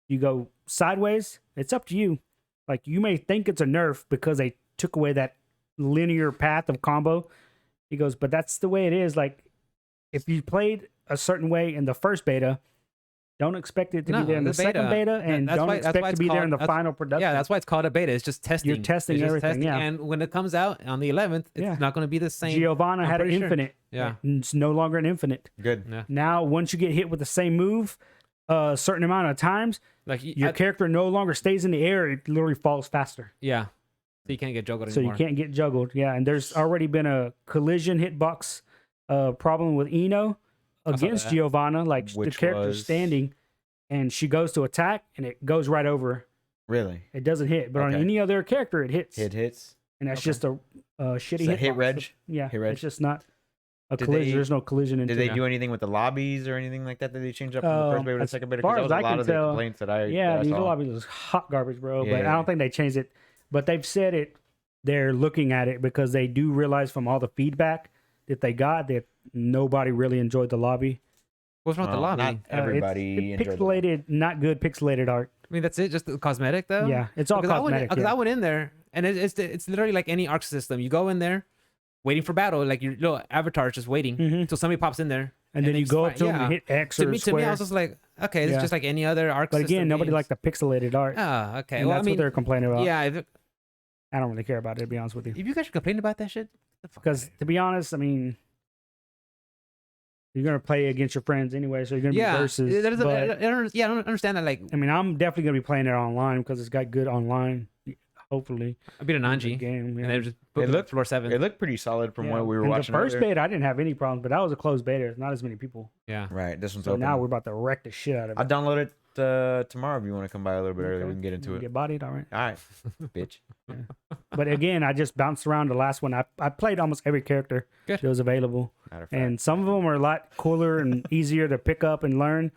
Do you go sideways? It's up to you. Like you may think it's a nerf because they took away that linear path of combo. He goes, but that's the way it is. Like if you played a certain way in the first beta, don't expect it to No, be there in the second beta, and That's don't why- that's expect why to it's be there in the called- final production. Yeah, that's why it's called a beta. It's just testing. You're testing It's just everything, yeah. And when it comes out on the 11th, it's Yeah. not going to be the same. Giovanna I'm had an pretty sure. infinite. Yeah. And it's no longer an infinite. Good. Yeah. Now, once you get hit with the same move a certain amount of times, Like your character no longer stays in the air. It literally falls faster. yeah. So you can't get juggled So anymore. you can't get juggled. Yeah, and there's already been a collision hitbox problem with Eno saw against that. Giovanna. Like the Which character's was- standing, and she goes to attack, and it goes right over her. Really? It doesn't hit, but on Okay. any other character, it hits. Hit hits. And that's Okay. just a shitty Is that hit hitbox. reg? Yeah, Hit reg? it's just not a Did collision. they- There's no collision into Did they it. do anything with the lobbies or anything like that? Did they change up from the first beta to the As second beta? far Because that as was I a lot can of the tell, complaints that I Yeah, that I these saw. lobbies was hot garbage, bro. But I Yeah. don't think they changed it. But they've said it. They're looking at it because they do realize from all the feedback that they got that nobody really enjoyed the lobby. What's wrong with the Well, lobby? not everybody it's enjoyed the pixelated, not good pixelated art. I mean, that's it. Just the cosmetic, though. Yeah, it's all Because cosmetic. Because yeah. I went in there, and it's literally like any Arc system. You go in there, waiting for battle, like your little avatar is just waiting Mhm. until somebody pops in there, And then you just go fight. up to them Yeah. and hit X To or me, I square. was just like, okay, this Yeah. is just like any other Arc But system. again, nobody games. liked the pixelated art. Oh, okay. And Well, I that's mean, what they're complaining about. yeah. If I don't really care about it, to be honest with you. you guys are complaining about that shit, get the fuck Because outta to be honest, I mean, you're gonna play against your friends anyway, so you're gonna here. yeah, be versus. there's a- but, I don't understand that. Like, I mean, I'm definitely gonna be playing it online because it's got good online. Hopefully, I beat a good Nanji, game. and Yeah. they just put It it looked- floor 7. It looked pretty solid from Yeah. what we were And watching. the first earlier. beta, I didn't have any problems, but that was a closed beta. There's not as many people. Yeah. Right. This one's So open. now we're about to wreck the shit out of it. I'll download it tomorrow if you want to come by a little bit earlier. We can get into it. Get bodied, all right. All right, bitch. But again, I just bounced around the last one. I played almost every character Good. that was available, Matter of fact. and some of them are a lot cooler and easier to pick up and learn.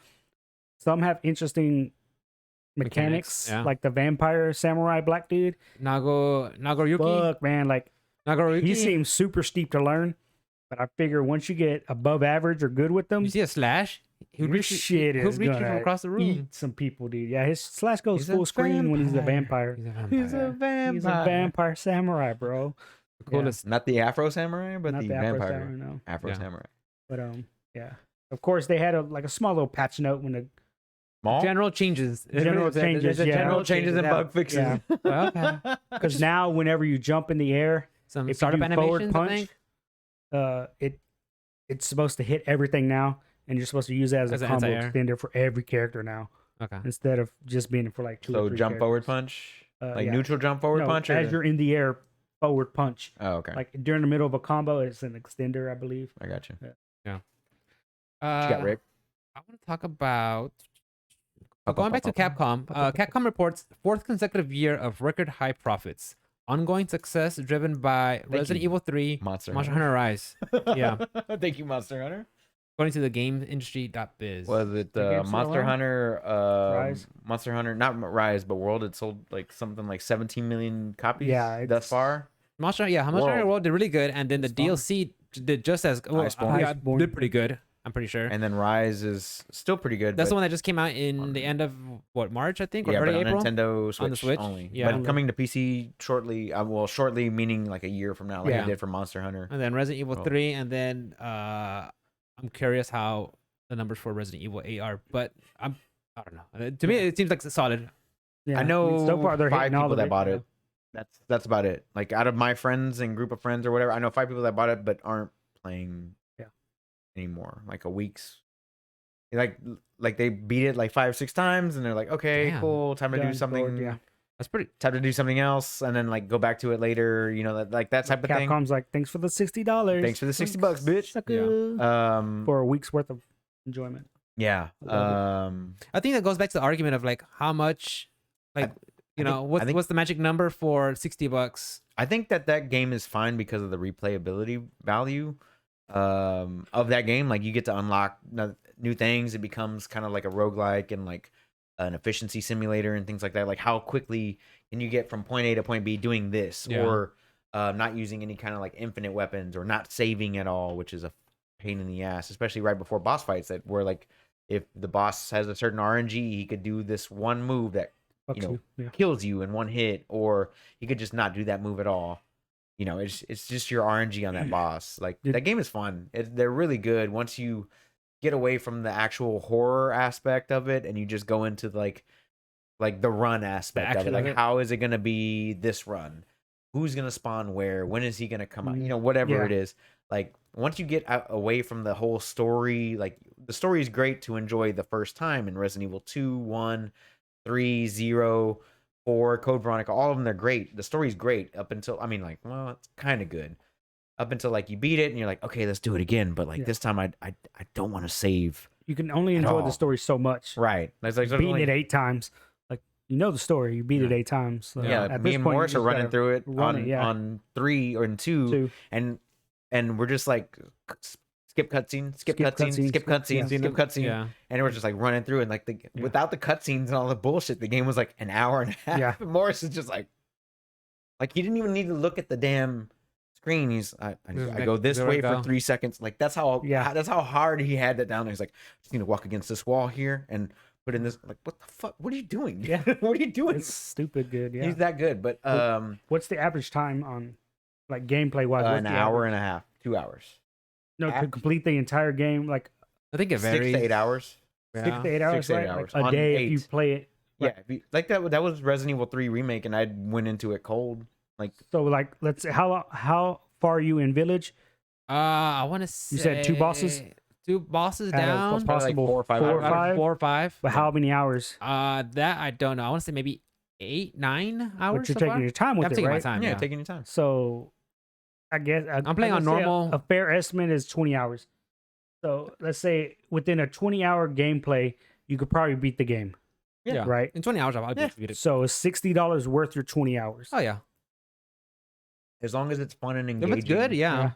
Some have interesting mechanics, yeah. like the vampire samurai black dude. Nagoriyuki. Fuck, man, like Nagoriyuki. he seems super steep to learn. But I figure once you get above average or good with them, You see a slash? He your shit he'll is reach you from gonna across the room. eat some people, dude. Yeah, his slash goes He's a full screen when he's a vampire. He's a vampire. He's a vampire. He's a vampire samurai, bro. The coolest. Not the Afro Samurai, but Not the the Afro vampire. samurai, no. Afro Yeah. Samurai. But yeah. Of course, they had a small little patch note when the Small? General changes. General changes, There's a yeah. general General changes and yeah. bug fixes. Yeah. Okay. because now whenever you jump in the air, Some if you startup do forward animations, I punch, think. it's supposed to hit everything now, and you're supposed to use that as As a an combo anti-air. extender for every character now, Okay. instead of just being for like two or So three jump forward characters. punch, like Yeah. neutral jump forward No, punch, or as you're in the air, forward punch. oh okay, Like during the middle of a combo, it's an extender, I believe. I got you. What you got, Rick? I want to talk about Up, going up, back to up, up. Capcom. Capcom reports fourth consecutive year of record high profits. Ongoing success driven by Resident you, Evil 3, Monster Hunter Rise. Yeah. Thank you, Monster Hunter. According to the GameIndustry.biz. Was it The game's still Monster around? Hunter? Rise? Monster Hunter, not Rise, but World. It sold like something like 17 million copies. Yeah, thus it's- far. Monster Hunter World did really good, and then the Spawn. DLC did just as well. Iceborne. Yeah, Iceborne. did pretty good. I'm pretty sure. And then Rise is still pretty good. That's the but- one that just came out in the end of what, March, I think, or Yeah, early but on April. Nintendo Switch, On the Switch? only. Yeah. But coming to PC shortly. Well, shortly meaning like a year from now, like Yeah. I did for Monster Hunter. And then Resident Evil Oh. 3, and then I'm curious how the numbers for Resident Evil 8 are, but I don't know. To me, it seems like it's solid. Yeah, I know so far they're 5 hitting all people the that bought big- it. That's about it. Like out of my friends and group of friends or whatever, I know 5 people that bought it but aren't playing Yeah. anymore. Like a week's like they beat it like 5-6 times and they're like, okay, Damn. cool, time to Done, do something. bored, yeah. That's pretty. have to do something else, and then like go back to it later. You know, like that type of thing. Capcom's like, thanks for the $60. Thanks for the $60, bitch. Sucker. For a week's worth of enjoyment. Yeah. I think that goes back to the argument of like how much, like what's the magic number for $60? I think that game is fine because of the replayability value of that game. Like you get to unlock new things. It becomes kind of like a roguelike and like an efficiency simulator and things like that. Like how quickly can you get from point A to point B doing this, or not using any kind of like infinite weapons, or not saving at all, which is a pain in the ass, especially right before boss fights. That where like if the boss has a certain RNG, he could do this one move that kills you in one hit, or he could just not do that move at all. You know, it's just your RNG on that boss. Like that game is fun. They're really good once you get away from the actual horror aspect of it and you just go into like the run aspect of it. Like how is it gonna be this run? Who's gonna spawn where? When is he gonna come out? You know, whatever it is. Like once you get away from the whole story, like the story is great to enjoy the first time in Resident Evil 2, 1, 3, 0, 4, Code Veronica, all of them, they're great. The story's great up until, I mean, like, well, it's kind of good. Up until like you beat it and you're like, okay, let's do it again. But like this time I don't want to save. You can only enjoy the story so much. Right. It's like beating it 8 times. Like you know the story, you beat it 8 times. So at me this and point, Morris are running through it on 3 or 2. And we're just like skip cutscene, skip cutscene, skip cutscene, skip cutscene. Yeah. And we're just like running through, and like without the cutscenes and all the bullshit, the game was like an hour and a half. Yeah. And Morris is just like he didn't even need to look at the damn screen. He's I go this way for 3 seconds. Like that's how hard he had that down there. He's like, just need to walk against this wall here and put in this. Like, what the fuck? What are you doing? Yeah. What are you doing? It's stupid good. Yeah. He's that good. But what's the average time on like gameplay wise? An hour and a half, 2 hours. No, to complete the entire game, like I think it varies. 6 to 8 hours. 6 to 8 hours, 6 to 8 right? hours. Like a On day 8. if you play it. Yeah, like that was Resident Evil 3 remake, and I went into it cold. Like so, like let's say how far are you in Village? I want to say you said 2 bosses. 2 bosses down. What's possible? Like 4 or 5 hours. 4 or 5. But how many hours? That I don't know. I want to say maybe 8, 9 hours. But you're taking your time with I'm it, taking right? my time. Yeah, taking your time. So, I guess I'm playing on normal. A fair estimate is 20 hours. So let's say within a 20-hour gameplay, you could probably beat the game. Yeah. Right. In 20 hours, I'll beat it. So it's $60 worth your 20 hours. Oh yeah. As long as it's fun and engaging. If it's good, yeah.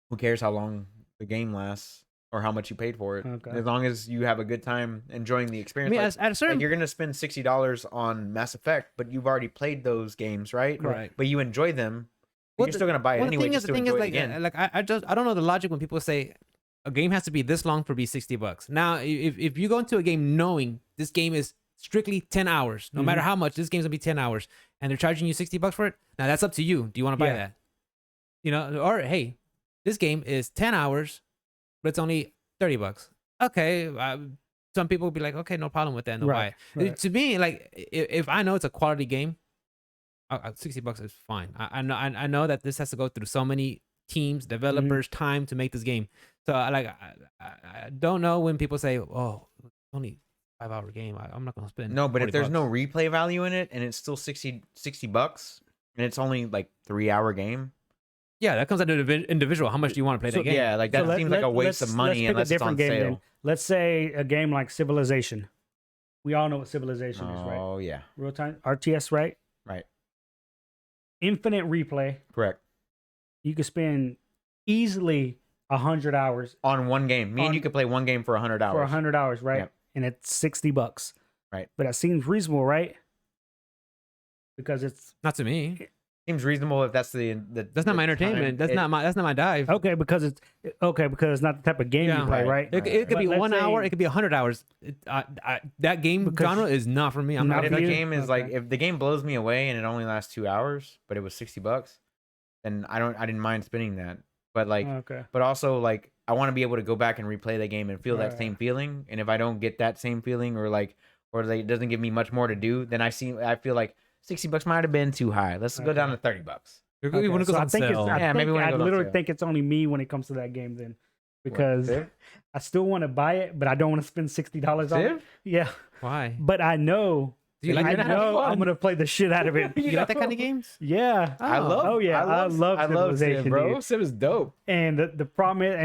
Who cares how long the game lasts or how much you paid for it? Okay. As long as you have a good time enjoying the experience. I mean, at a certain, you're gonna spend $60 on Mass Effect, but you've already played those games, right? Right. But you enjoy them. You're still gonna buy it anyway. The thing is, like I don't know the logic when people say a game has to be this long for be $60. Now, if you go into a game knowing this game is strictly 10 hours, no matter how much, this game's gonna be 10 hours, and they're charging you $60 for it. Now that's up to you. Do you want to buy that? You know, or hey, this game is 10 hours, but it's only $30. Okay, some people will be like, okay, no problem with that, and they'll buy it. Right. To me, like if I know it's a quality game, $60 is fine. I know that this has to go through so many teams, developers, time to make this game. So I don't know when people say, "Oh, it's only 5-hour game." I'm not gonna spend. No, but if there's $40. no replay value in it and it's still $60 and it's only like 3-hour game. Yeah, that comes out of individual. How much do you want to play that game? Yeah, like that seems like a waste of money unless it's on sale. Then. Let's say a game like Civilization. We all know what Civilization is, right? Oh yeah, Real time RTS, right? Right. Infinite replay. Correct. You could spend easily 100 hours on one game. Me and you could play one game for 100 hours. For 100 hours, right? Yep. And it's $60. Right. But that seems reasonable, right? Because it's not to me. Seems reasonable if that's that's not my entertainment. That's not my dive. Okay, because it's because it's not the type of game you play, right? It could be 1 hour. It could be 100 hours. That game genre is not for me. I'm not. If the game is like, if the game blows me away and it only lasts 2 hours, but it was $60, then I didn't mind spending that. But like, but also like, I want to be able to go back and replay the game and feel that same feeling. And if I don't get that same feeling, or it doesn't give me much more to do, then I feel like $60 might have been too high. Let's go down to $30. So I literally think it's only me when it comes to that game then, because I still want to buy it, but I don't want to spend $60 on it. Yeah. Why? But I know Do you like I that? know I'm gonna play the shit out of it. You like that kind of games? Yeah. I love. Oh, yeah, I love Civilization, Civ, bro. dude. Civ is dope. And the problem is,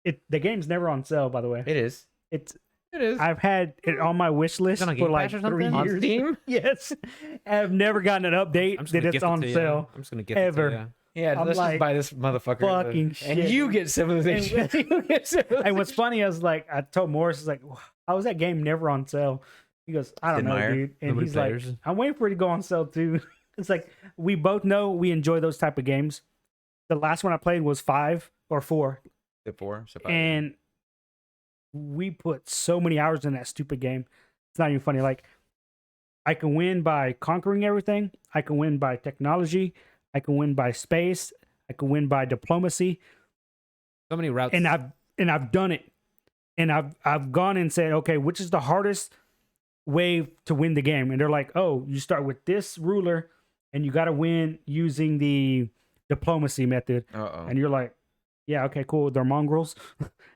and the game's never on sale, by the way. It is. It's It is. I've had it on my wish list on a for Game like Pass or 3 something? On years. Steam? Yes, I've never gotten an update I'm just that gonna it's gift it on to you. sale. I'm just gonna gift Ever. it to you. Yeah, I'm let's like, just buy this motherfucker. fucking and shit, you dude. get Civilization. You get Civilization. And what's funny is like I told Morris, is like, how was that game never on sale? He goes, I don't Sid know, Meier. dude. And Nobody he's players. like, I'm waiting for it to go on sale too. It's like we both know we enjoy those type of games. The last one I played was 5 or 4, Civ 4. Civ 5. and we put so many hours in that stupid game. It's not even funny. Like I can win by conquering everything. I can win by technology. I can win by space. I can win by diplomacy. So many routes. And I've done it. And I've gone and said, okay, which is the hardest way to win the game? And they're like, oh, you start with this ruler and you got to win using the diplomacy method. Uh-oh. And you're like, yeah, okay, cool. They're mongrels.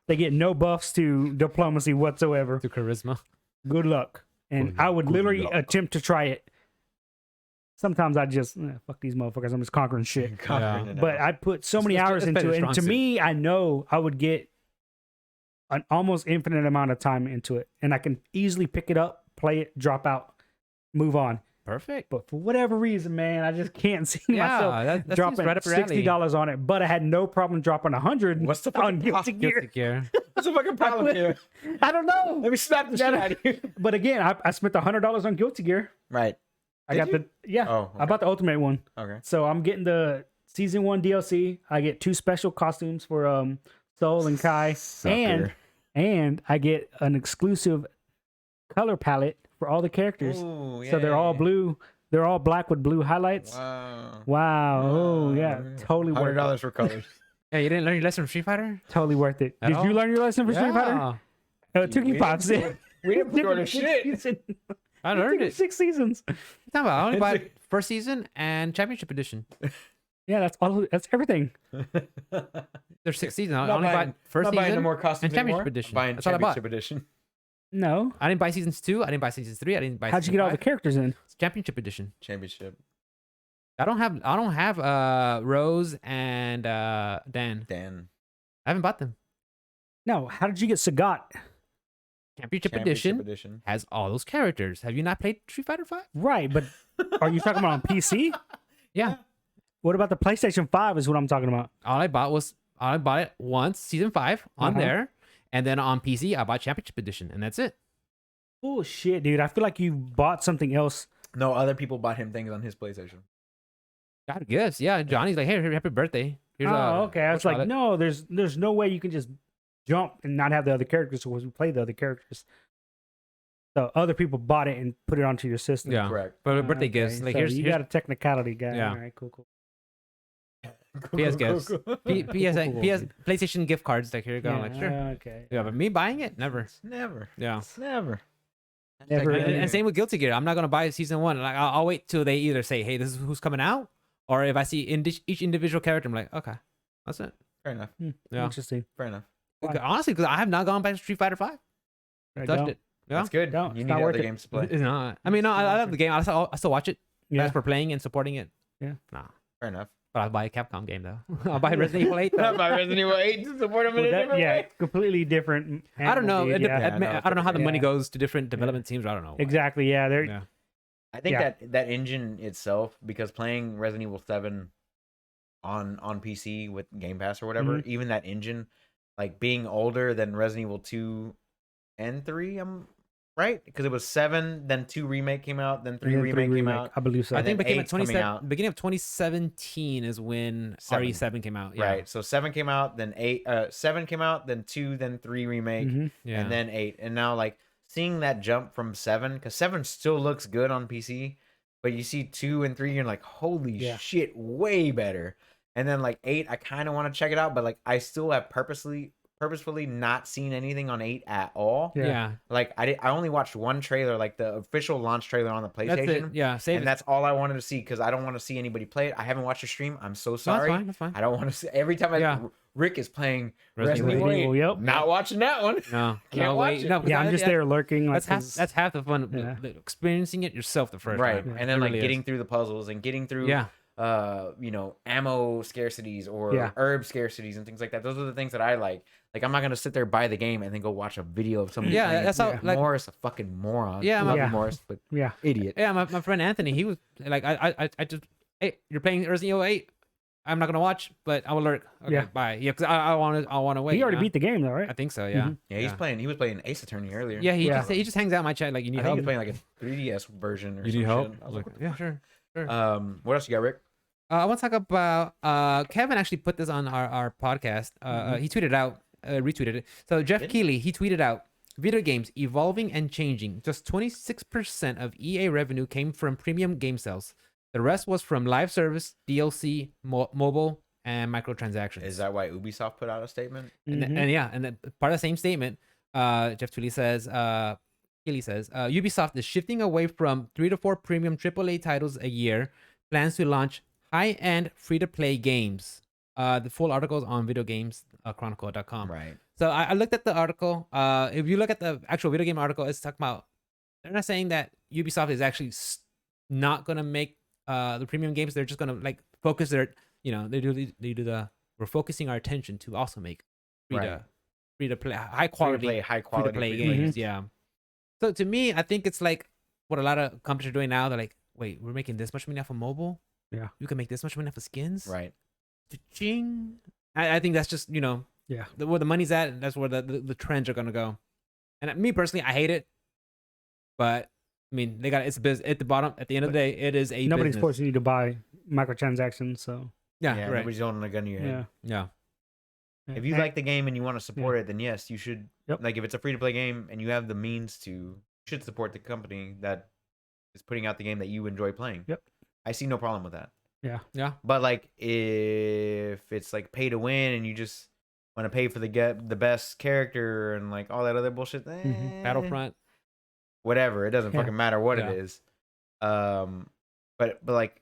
They get no buffs to diplomacy whatsoever. to charisma. Good luck. And I would literally attempt to try it. Sometimes I just fuck these motherfuckers. I'm just conquering shit. Conquering it But now. I put so It's- many it's- hours it's into better it, and strong to suit. me, I know I would get an almost infinite amount of time into it, and I can easily pick it up, play it, drop out, move on. Perfect. But for whatever reason, man, I just can't see Yeah, myself that seems dropping right up your alley. $60 on it. But I had no problem dropping $100. What's the on fucking Guilty problem? Gear? Guilty Gear. What's the fucking problem here? I don't know. Let me slap the shit out of you. But again, I spent $100 on Guilty Gear. Right. I Did got you? the Oh, I bought the Ultimate one. Okay. So I'm getting the season 1 DLC. I get 2 special costumes for Soul and Kai, Sucker. and I get an exclusive color palette for all the characters. Ooh, So they're all yay. blue. They're all black with blue highlights. Wow. Wow. Oh yeah, totally worth $100 it. for colors. Yeah, you didn't learn your lesson from Street Fighter? Totally worth it. At Did you all? learn your lesson for Street Fighter? Tookie Pops. We didn't pre-order shit. I learned it. 6 seasons. What you talking about? I only bought first season and championship edition. Yeah, that's all. That's everything. There's 6 seasons. I Not only buying- bought first Not buying season no more costumes and championship anymore. edition. Buying That's all I bought. championship edition. No. I didn't buy seasons 2. I didn't buy seasons 3. I didn't buy. How'd you season get all the 5. characters in? Championship edition? Championship. I don't have Rose and Dan. Dan. I haven't bought them. No. How did you get Sagat? Championship Championship edition edition. has all those characters. Have you not played Street Fighter 5? Right, but are you talking about on PC? Yeah. What about the PlayStation 5 is what I'm talking about. All I bought it once, season 5 on Uh-huh. there, and then on PC I bought Championship edition, and that's it. Oh shit, dude. I feel like you bought something else. No, other people bought him things on his PlayStation. God gives, yeah. Johnny's like, hey, happy birthday. Here's Oh, okay. I was like, whatchamacallit. no, there's no way you can just jump and not have the other characters because we play the other characters. So other people bought it and put it onto your system. Yeah. Correct. But birthday Okay, gifts, like so here's you got a technicality guy. Yeah. All right, cool. PS gifts. PS, Cool. PlayStation gift cards. Like here you go. I'm like sure. Okay. Yeah, but me buying it, never. Never. Yeah. Never. Never. And same with Guilty Gear. I'm not gonna buy season 1. Like I'll wait till they either say, hey, this is who's coming out, or if I see each individual character, I'm like, okay, that's it. Fair enough. Yeah. Interesting. Fair enough. Why? Honestly, because I have not gone back to Street Fighter 5. I Touched don't. it. Yeah. That's good. Don't. You It's need not worth other it. games to play. It's not. I mean, no, I love the game. I still watch it. Yeah. Just for playing and supporting it. Yeah. Nah. Fair enough. But I'll buy a Capcom game though. I'll buy Resident Evil 8. Not Though. by Resident Evil 8 to support him in Well, a that- different yeah, way. completely different. I don't know. animal, dude, It yeah. dep- Yeah, no, I don't know how the money yeah. goes to different development teams. I don't know. Exactly. Yeah. They're Yeah. I think Yeah. that engine itself, because playing Resident Evil 7 on PC with Game Pass or whatever, Mm-hmm. even that engine, like being older than Resident Evil 2 and 3, I'm right? Because it was 7, then 2 remake came out, then 3 and then remake came out. I believe so. I And think then beginning of 8's coming out. beginning of 2017 is when 7. RE7 came out. Yeah. Right. So 7 came out, then 7 came out, then 2, then 3 remake, Mhm. Yeah. and then 8. And now like seeing that jump from 7, because 7 still looks good on PC, but you see 2 and 3, you're like, holy Yeah. shit, way better. And then like 8, I kind of want to check it out, but like I still have purposefully not seen anything on 8 at all. Yeah. Yeah. Like I only watched one trailer, like the official launch trailer on the That's PlayStation. it. Yeah. Save And it. that's all I wanted to see because I don't want to see anybody play it. I haven't watched a stream. I'm so No, sorry. That's fine. I don't want to see every time I Yeah. Rick is playing Resident Resident Evil. Evil 8. Yep. Not watching that one. No, Can't no, watch wait, it. no. 'cause Yeah, I'm just there lurking. Like, That's half the fun. Yeah. Experiencing it yourself the first Right. time. And then It like really getting is. through the puzzles and getting through Yeah. ammo scarcities or Yeah. herb scarcities and things like that. Those are the things that I like. Like I'm not gonna sit there buy the game and then go watch a video of somebody. Yeah, playing it. that's how, like- Morris a fucking moron. Yeah, Love you, Yeah. Morris, but yeah. idiot. Yeah, my friend Anthony, he was like, I just, hey, you're playing Resident Evil 8. I'm not gonna watch, but I will lurk. Okay, Yeah. bye. Yeah, because I want to wait. He already you know? beat the game though, right? I think so. Yeah. Mhm. Yeah, he's playing. He was playing Ace Attorney earlier. Yeah, he Yeah. just hangs out in my chat like, you need I think help. he's playing like a 3DS version. Or You some need help? shit. I was like, yeah, sure. What else you got, Rick? I want to talk about Kevin actually put this on our podcast. He tweeted out, retweeted it. So Jeff Did Keighley, he tweeted out, video games evolving and changing. Just 26% of EA revenue came from premium game sales. The rest was from live service, DLC, mobile, and microtransactions. Is that why Ubisoft put out a statement? And, Mhm. and yeah, and then part of the same statement, Jeff Keighley says, Ubisoft is shifting away from 3 to 4 premium AAA titles a year. Plans to launch high-end free-to-play games. The full article is on videogames.chronicle.com. Right. So I looked at the article. If you look at the actual video game article, it's talking about, they're not saying that Ubisoft is actually not gonna make the premium games. They're just gonna like focus their, they do the we're focusing our attention to also make free to play high quality High free quality to play free-to-play games. Yeah. So to me, I think it's like what a lot of companies are doing now. They're like, wait, we're making this much money off of mobile. Yeah. You can make this much money off of skins. Right. Ching. I think that's just Yeah. where the money's at. That's where the trends are gonna go. And me personally, I hate it. But I mean, they got it's a business at the bottom. At the end of the day, it is a Nobody's business. forcing you to buy microtransactions, so Yeah, Yeah. right. Nobody's holding a gun to your head. yeah. Yeah. If you like the game and you want to support it, then yes, you should. Yep. Like if it's a free to play game and you have the means to, you should support the company that is putting out the game that you enjoy playing. Yep. I see no problem with that. Yeah. But like if it's like pay to win and you just want to pay for the best character and like all that other bullshit, Battlefront. whatever, it doesn't Yeah. fucking matter what Yeah. it is. But like,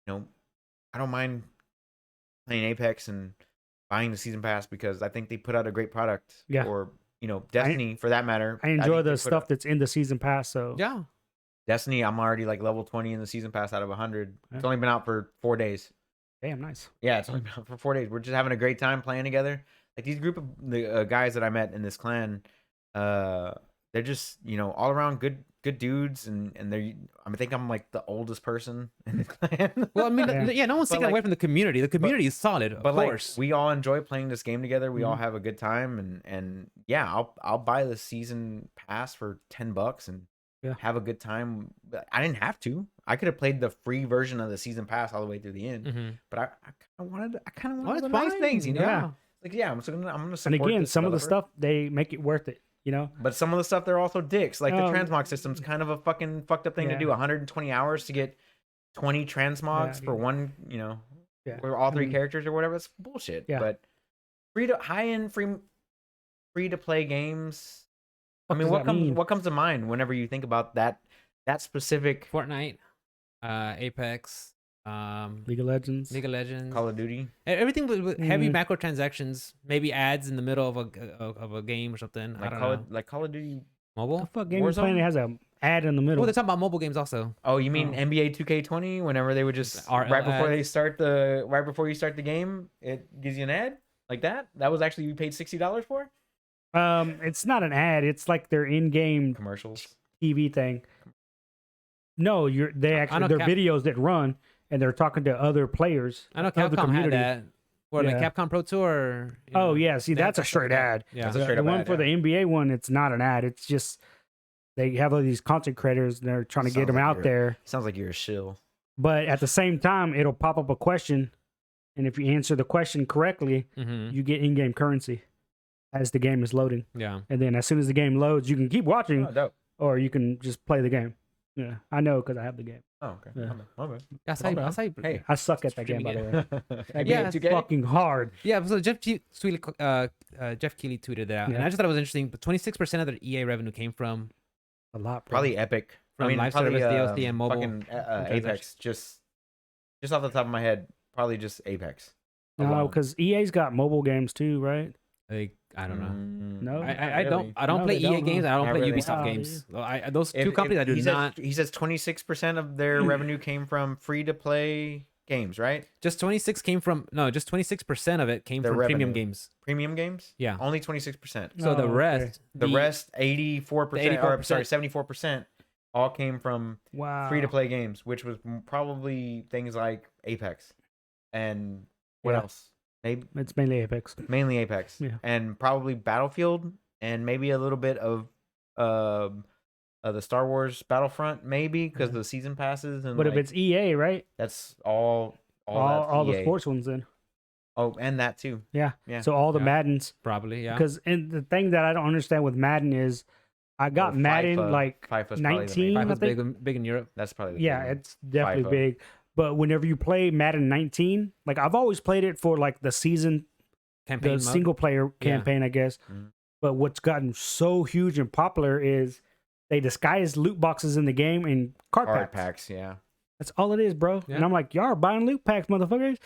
I don't mind playing Apex and buying the season pass because I think they put out a great product. Yeah. Or Destiny for that matter. I enjoy think they the put stuff out- that's in the season pass. So Yeah. Destiny, I'm already like level 20 in the season pass out of 100. It's Yeah. only been out for 4 days. damn nice. Yeah, it's only been out for 4 days. We're just having a great time playing together. Like these group of the guys that I met in this clan, they're just all around good dudes, and I think I'm like the oldest person in the clan. Well, I mean, Yeah. yeah, no one's But, taking away like- from the community. The community is solid, of but like course. we all enjoy playing this game together. We all Mhm. have a good time, and yeah, I'll buy the season pass for $10 and Yeah. have a good time. But I didn't have to. I could have played the free version of the season pass all the way through the end. Mhm. But I kind of wanted Well, the it's nice fine, things, yeah. Like I'm gonna And support again, this some of the developer. stuff they make it worth it. But some of the stuff they're also dicks. Like the Um, transmog system's kind of a fucking fucked up thing to yeah. do. 120 hours to get 20 transmogs Yeah, for yeah. one, Yeah. for all three Mm. characters or whatever. It's bullshit. Yeah. But high end free to play games. I What mean, does what that comes mean? what comes to mind whenever you think about that specific Fortnite, Apex, League of Legends. League of Legends, Call of Duty? everything with heavy Mhm. microtransactions, maybe ads in the middle of a game or something. I Like don't Call know. of, like Call of Duty. the Mobile. fuck game you playing Warzone? that has a ad in the middle? Well, they're talking about mobile games also. Oh, you mean Oh. NBA 2K20? Whenever they would just RL right before ads. they start right before you start the game, it gives you an ad like that. That was actually you paid $60 for It's not an ad. It's like their in-game commercials. TV thing. No, they I actually know they're Cap- videos that run, and they're talking to other players. I know of the Capcom had community. that. Or like Yeah. Capcom Pro Tour. Oh yeah, see that's a stuff straight like that. ad. Yeah. That's a The straight up one ad, for yeah. the NBA one, it's not an ad. It's just they have all these content creators and they're trying to get Sounds them like out you're- there. Sounds like you're a shill. But at the same time, it'll pop up a question, and if you answer the question correctly, Mhm. you get in-game currency as the game is loading. Yeah. And then as soon as the game loads, you can keep watching, Oh, dope. or you can just play the game. Yeah, I know because I have the game. Oh, okay. Yeah. Okay. That's how you, that's how you, Hey. I suck at that game, by the way. That Yeah, game's 2K? fucking hard. Yeah, so Jeff Keighley tweeted that out, and Yeah. I just thought it was interesting. But 26% of their EA revenue came from A lot, bro. Probably Epic. From live probably, service, DLC, and mobile Fucking transactions. Apex. Just off the top of my head, probably just Apex. No, alone. because EA's got mobile games too, right? Like, I don't know. No. I not don't really. I don't No, play they EA don't, games. huh? I don't Not play really. Ubisoft Wow, games. Those two companies I do he not. Says, he says 26% of their revenue came from free to play games, right? Just 26% of it came Their from premium revenue. games. Premium games. Yeah. Only 26%. So the Oh, okay. rest, The rest, 84%, or I'm sorry, 84%. 74%, all came from Wow. free to play games, which was probably things like Apex and what Yeah. else? Maybe It's mainly Apex. mainly Apex, Yeah. and probably Battlefield, and maybe a little bit of the Star Wars Battlefront, maybe because Yeah. the season passes, and But like, if it's EA, right? that's all All that's the EA. sports ones then. Oh, and that too. Yeah. Yeah. So all the Yeah. Maddens. probably, yeah. Because and the thing that I don't understand with Madden is I got Well, Madden FIFA like FIFA's probably the main 19. one. Five I was think. big in Europe. That's probably the Yeah, big one. it's definitely FIFA. big. But whenever you play Madden 19, like I've always played it for like the season, Campaign the mode. single player Yeah. campaign, I guess. Mhm. But what's gotten so huge and popular is they disguise loot boxes in the game and card Card packs. packs, yeah. That's all it is, bro. Yeah. And I'm like, y'all are buying loot packs, motherfuckers.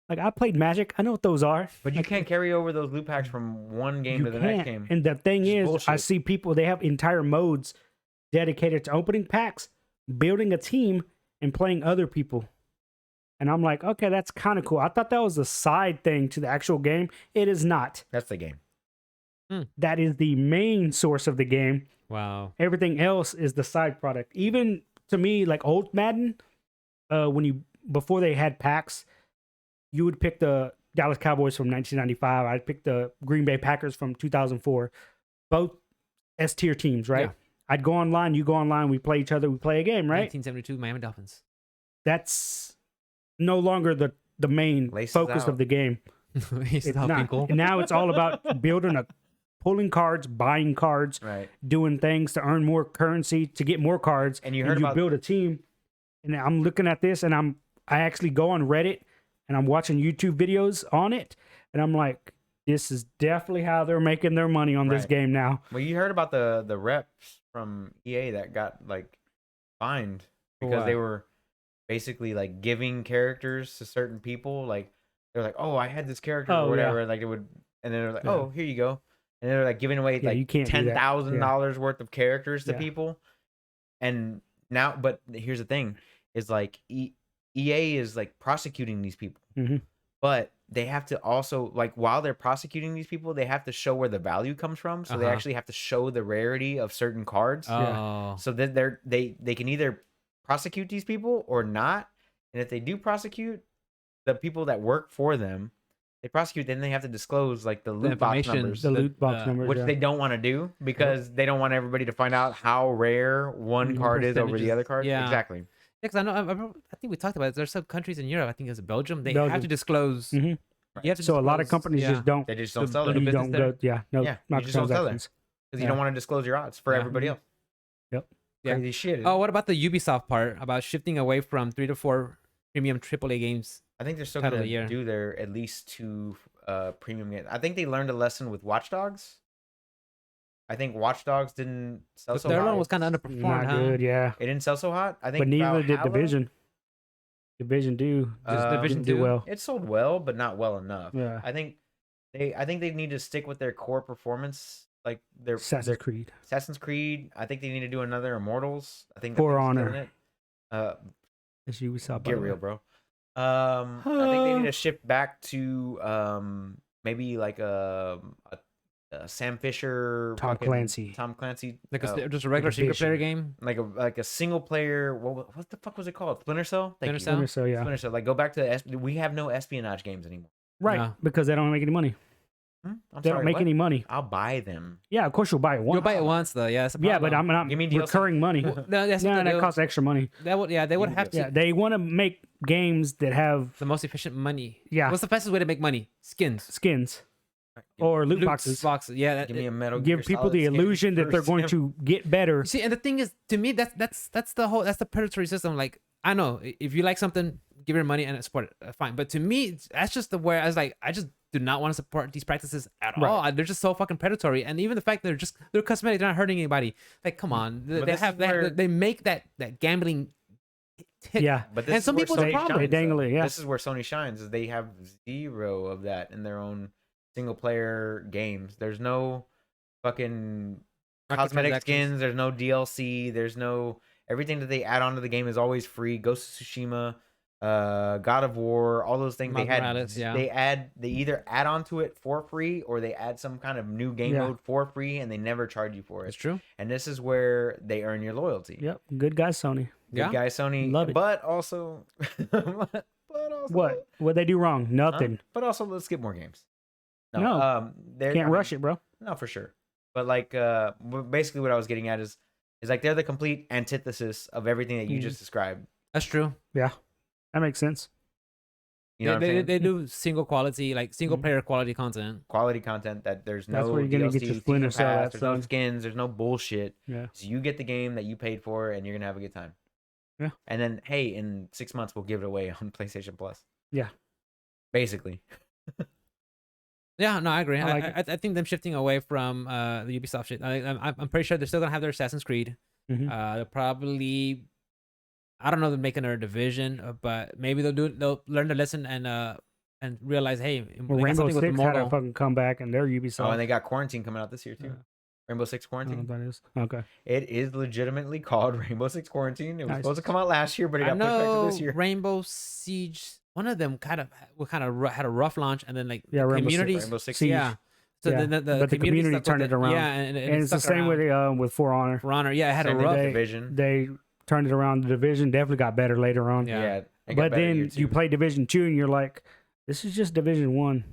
Like I played Magic, I know what those are. But you Like, can't carry over those loot packs from one game you to the can't. next game. And the thing It's is, I bullshit. see people they have entire modes dedicated to opening packs, building a team, and playing other people. And I'm like, okay, that's kind of cool. I thought that was a side thing to the actual game. It is not. That's the game. That is the main source of the game. Wow. Everything else is the side product. Even to me, like old Madden, before they had packs, you would pick the Dallas Cowboys from 1995. I'd pick the Green Bay Packers from 2004. Both S tier teams, right? Yeah. I'd go online, you go online, we play each other, we play a game, right? 1972 Miami Dolphins. That's no longer the main Laces focus out. of the game. It's It's not not. cool. Now it's all about pulling cards, buying cards, Right. doing things to earn more currency to get more cards. And you heard you about build a team. And I'm looking at this, and I actually go on Reddit and I'm watching YouTube videos on it, and I'm like, this is definitely how they're making their money on this Right. game now. Well, you heard about the reps from EA that got like fined because they What? were basically like giving characters to certain people. Like they're like, "Oh, I had this character Oh, or yeah. whatever," and like it would, and then they're like, Yeah. "Oh, here you go," and they're like giving away Yeah, you like can't do that. $10,000 worth of characters to Yeah. people. And now, but here's the thing: is like EA is like prosecuting these people. Mhm. But they have to also like while they're prosecuting these people, they have to show where the value comes from. So they Uh-huh. actually have to show the rarity of certain cards. Oh. So that they can either prosecute these people or not. And if they do prosecute the people that work for them, they prosecute. Then they have to disclose like the loot box information. numbers, The loot box numbers, which yeah. they don't want to do because they don't want everybody to find out how rare one Mhm. card is over the Percentages. other card. Yeah. Exactly. Because I think we talked about it. There's some countries in Europe. I think it's Belgium. They have Belgium. to disclose. Mhm. You have to So a lot of disclose- companies yeah. just don't. They just don't So sell the it do because business You there? don't go, yeah, no, Yeah, you just don't sell there. microtransactions. you Yeah. don't want to disclose your odds for Yeah. everybody else. Yep. Yeah. Crazy shit. Oh, what about the Ubisoft part about shifting away from 3 to 4 premium AAA games? I think they're still Title going of the year. to do their at least 2 premium games. I think they learned a lesson with Watch Dogs. I think Watch Dogs didn't sell The so third hot. one was kind of underperformed, Not huh? good, yeah. It didn't sell so hot. I think, But neither did Valhalla, Division. Division do Just Division didn't do 2? well. It sold well, but not well enough. Yeah. I think they need to stick with their core performance, like their Assassin's Creed. Assassin's Creed. I think they need to do another Immortals. I think For thing's Honor. killing it. As you saw, by Get the way. real, bro. I think they need to shift back to maybe like a Sam Fisher, Tom fucking Clancy. Tom Clancy, Like uh, just a regular single player Division. game? like a single player. What the fuck was it called? Splinter Cell. Thank you. Splinter Cell? So yeah, Splinter Cell. Like go back to we have no espionage games anymore. right, No. because they don't make any money. I'm They sorry, don't make what? any money. I'll buy them. Yeah, of course you'll buy it once. You'll buy it once though. Yeah. That's the Yeah, but problem. I'm not Give me DLC. recurring money. No, that's No, the that deal. costs extra money. That would they would Give me have to Yeah, they want to make games that have the most efficient money. Yeah. What's the fastest way to make money? Skins. skins or loot Loot boxes. boxes. Yeah. That, Give me a Metal Give Gear people Solid the skin illusion that they're first. going to get better. See, and the thing is, to me, that's the predatory system. Like, I know if you like something, give your money and support it. Fine, but to me, that's just the where I was like, I just do not want to support these practices at Right. all. They're just so fucking predatory, and even the fact that they're cosmetic, they're not hurting anybody. Like, come on, But they this have is where- they make that gambling tick. Yeah. But And this some is where people's Sony problem- They shines, dangle though. it, yeah. This is where Sony shines. Is they have zero of that in their own single player games. There's no fucking cosmetic Microtransactions. skins. There's no DLC. There's no everything that they add onto the game is always free. Ghost of Tsushima, God of War, all those things Miles they had. Morales, yeah. They either add onto it for free or they add some kind of new game Yeah. mode for free, and they never charge you for It's it. true. And this is where they earn your loyalty. Yep. Good guy, Sony. Good Yeah. guy, Sony. Love it. But also, but also What? What they do wrong? Huh? Nothing. But also, let's get more games. No. Can't rush it, bro. No, for sure. But like, basically, what I was getting at is like they're the complete antithesis of everything that you Mhm. just described. That's true. That makes sense. You know what I'm they, saying? they do single quality, like single Mhm. player quality content. Quality content that there's That's no where you're gonna get DLC, your Splinter season Cell pass, at, there's no son. skins, there's no bullshit. Yeah. So you get the game that you paid for, and you're gonna have a good time. Yeah. And then, hey, in 6 months we'll give it away on PlayStation Plus. Yeah. Basically. Yeah, no, I agree. I like I think them shifting away from the Ubisoft shit. I'm pretty sure they're still gonna have their Assassin's Creed. Mhm. They'll probably, I don't know, they're making a division, but maybe they'll learn the lesson and realize, hey, Well, they got Rainbow something with Six had a Immortal. fucking comeback, and they're Ubisoft. Oh, and they got Quarantine coming out this year too. Yeah. Rainbow Six I don't know Quarantine. what that is. Okay. It is legitimately called Rainbow Six Quarantine. It was Nice. supposed to come out last year, but it I got pushed back to know this year. Rainbow Siege. One of them had a rough launch, and then like Yeah, the Rainbow Six. community, Rainbow Six Siege. yeah. So Yeah, then the but the community stuck with turned it around. Yeah, and And it's the stuck same around. with For Honor. For Honor. Yeah, it had Same a with rough. They- Division. They turned it around. The Division definitely got better later on. Yeah. Yeah. it got But better then year you two. play Division 2 and you're like, this is just Division 1.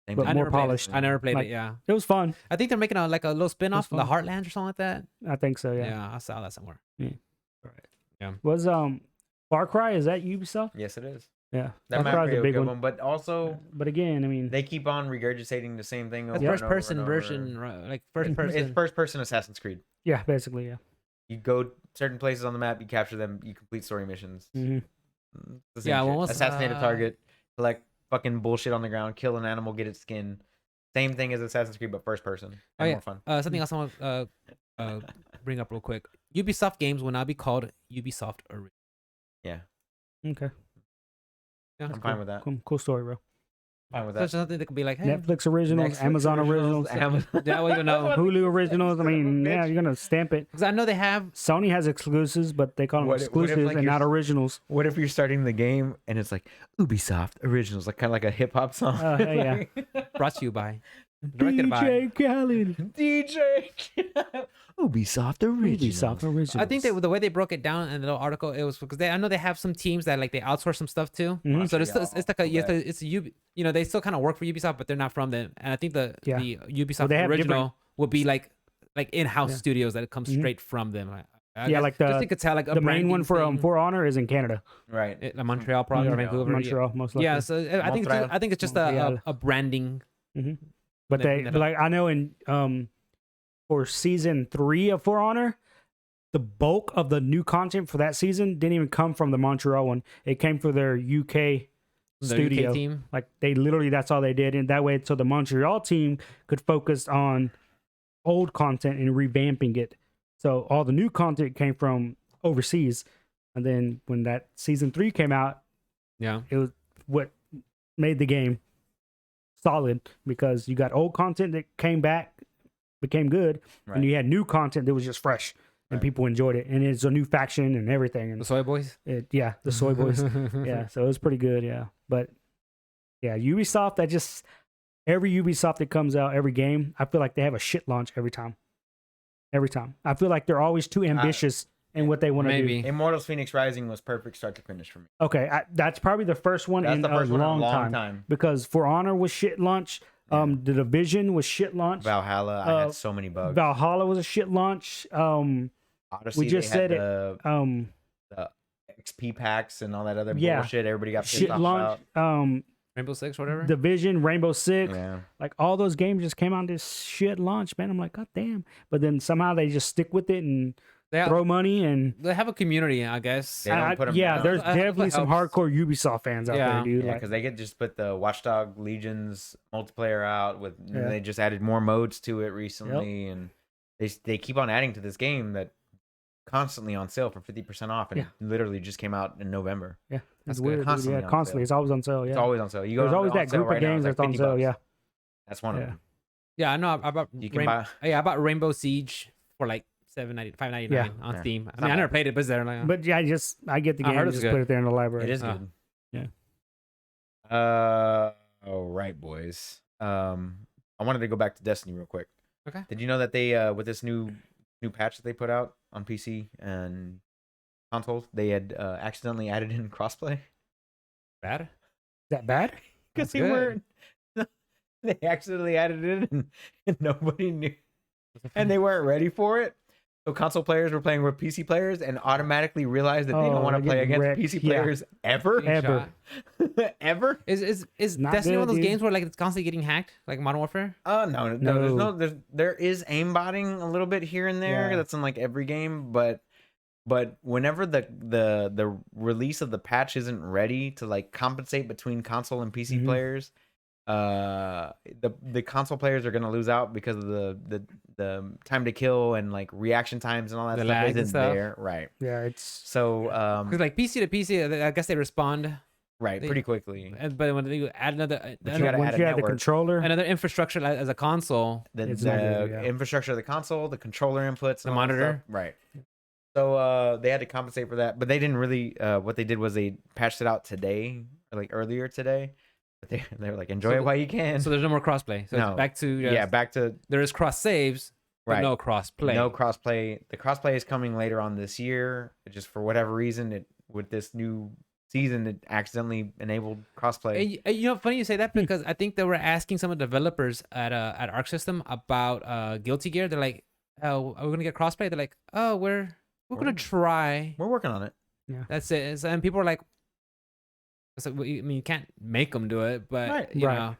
Same but thing. I more never played it. polished. I never played Like- it. Yeah, It was fun. I think they're making a little spin off, That's the fun. Heartland or something like that. I think so, yeah. Yeah, I saw that somewhere. Was Far Cry, is that Ubisoft? Yes, it is. Yeah. That Far might Cry's be a a big good one. one, but also But again, I mean, they keep on regurgitating the same thing over A and first over person and over. version, right? Like first person. It's first person Assassin's Creed. yeah, basically, yeah. You go certain places on the map, you capture them, you complete story missions. hmm It's the same Yeah, shit. what was, assassinate a target, collect fucking bullshit on the ground, kill an animal, get its skin. Same thing as Assassin's Creed, but first person. Oh, And yeah. more fun. Something else I want to bring up real quick. Ubisoft games will now be called Ubisoft Original. Yeah, Okay. Yeah, I'm fine with that. Cool story, bro. Fine with so it's that. something that could be like, hey, Netflix originals, Netflix Amazon originals, Amazon. Yeah, well, you know, Hulu originals. I mean, yeah, you're going to stamp it. because I know they have. Sony has exclusives, but they call them What if, exclusives like, and you're- not originals. What if you're starting the game and it's like Ubisoft Originals, like kind of like a hip hop song? Oh, hell yeah. Brought to you by, directed by. DJ Khaled. DJ Ubisoft Originals. Ubisoft originals. I think the way they broke it down in the little article, it was because I know they have some teams that like they outsource some stuff to. Mhm. So it's like a Yeah. it's a you know, they still kind of work for Ubisoft, but they're not from them. And I think the Yeah. Ubisoft they have original will be like in-house Yeah. studios that comes Mhm. straight from them. I Yeah, guess like just the- you could tell like a the main one branding thing. For Honor is in Canada. Right. Montreal probably or Montreal. Vancouver. Montreal, most likely. Yeah, so I think it's just Montreal. a branding. But They- they they like I know in for season 3 of For Honor, the bulk of the new content for that season didn't even come from the Montreal one. It came from their UK The studio. UK team. Like they literally that's all they did, and that way so the Montreal team could focus on old content and revamping it. So all the new content came from overseas, and then when that season 3 came out, Yeah. it was what made the game solid because you got old content that came back, became good, Right. and you had new content that was just fresh and Right. people enjoyed it. And it's a new faction and everything. The And Soy Boys. yeah, the Soy Boys. Yeah, so it was pretty good. Yeah, but yeah, Ubisoft. That just every Ubisoft that comes out, every game, I feel like they have a shit launch every time. Every time, I feel like they're always too ambitious in what they want to do. Maybe. Immortals Phoenix Rising was perfect start to finish for me. Okay, that's probably the first one That's in the first a one in a long, long time. time. Because For Honor was shit launch. The Division was shit launch. Valhalla, I had so many bugs. Valhalla was a shit launch. Odyssey, just they had said it. the XP packs and all that other Yeah. bullshit. Everybody got pissed Shit off launch. Rainbow Six, whatever. Division, Rainbow Six. Yeah. Like all those games just came on this shit launch, man. I'm like, God damn. But then somehow they just stick with it and They have, throw money and they have a community, I guess. They don't put 'em yeah, down. there's I hope definitely that some helps. hardcore Ubisoft fans out Yeah. there, dude. Yeah, Like, because they could just put the Watchdog Legions multiplayer out with. Yeah. They just added more modes to it recently, and they keep on adding to this game that constantly on sale for 50% off, and Yeah. it literally just came out in November. Yeah, That's it's good. weird. Dude. Constantly Yeah, on constantly. sale. It's always on sale. Yeah, It's always on sale. You go there's on- always on that sale group right of now, games it's that's on like sale. $50. Yeah, That's one of Yeah. them. Yeah, I know. I bought You can buy. I bought Rainbow Siege for like $5.99 Yeah. on Yeah. Steam. I It's mean, not I never bad. played it, but it's there. Like, but yeah, I get the I game. heard And it's just good. put it there in the library. It is Ah. good. Yeah. All right, boys. I wanted to go back to Destiny real quick. Okay. Did you know that they with this new patch that they put out on PC and consoles, they had accidentally added in crossplay bad. Is that bad? because That's they good. weren't. They accidentally added it in, and nobody knew, and they weren't ready for it. So console players were playing with PC players and automatically realized that they Oh, don't want to they're play getting against wrecked. PC Yeah. players ever, Getting Ever. shot. ever. Is Not Destiny one of good, those dude. games where like it's constantly getting hacked, like Modern Warfare? Oh no, No. there is aimbotting a little bit here and there. Yeah. That's in like every game, but whenever the release of the patch isn't ready to like compensate between console and PC Mhm. players, the console players are gonna lose out because of the time to kill and like reaction times and all that The stuff lag and isn't stuff. there, right? Yeah, it's So Because like PC to PC, I guess they respond, right, they- pretty quickly. but when you add another But you gotta once add a you have the network. controller. another infrastructure as a console, It's not good, yeah. Infrastructure of the console, the controller inputs, The and all that monitor. stuff. Right. So they had to compensate for that, but they didn't really. What they did was they patched it out today, or like earlier today. But they were like, enjoy So it while you can. so there's no more crossplay. So No. it's back to yeah, back to there is cross saves, but right. no cross play. No crossplay. The crossplay is coming later on this year. It just for whatever reason, it with this new season, it accidentally enabled crossplay. And you know, funny you say that because I think they were asking some of the developers at Arc System about Guilty Gear. They're like, "Oh, are we gonna get crossplay?" They're like, "Oh, we're gonna try." We're working on it. That's it. And people are like, I mean, you can't make them do it, but Right. you Right. know,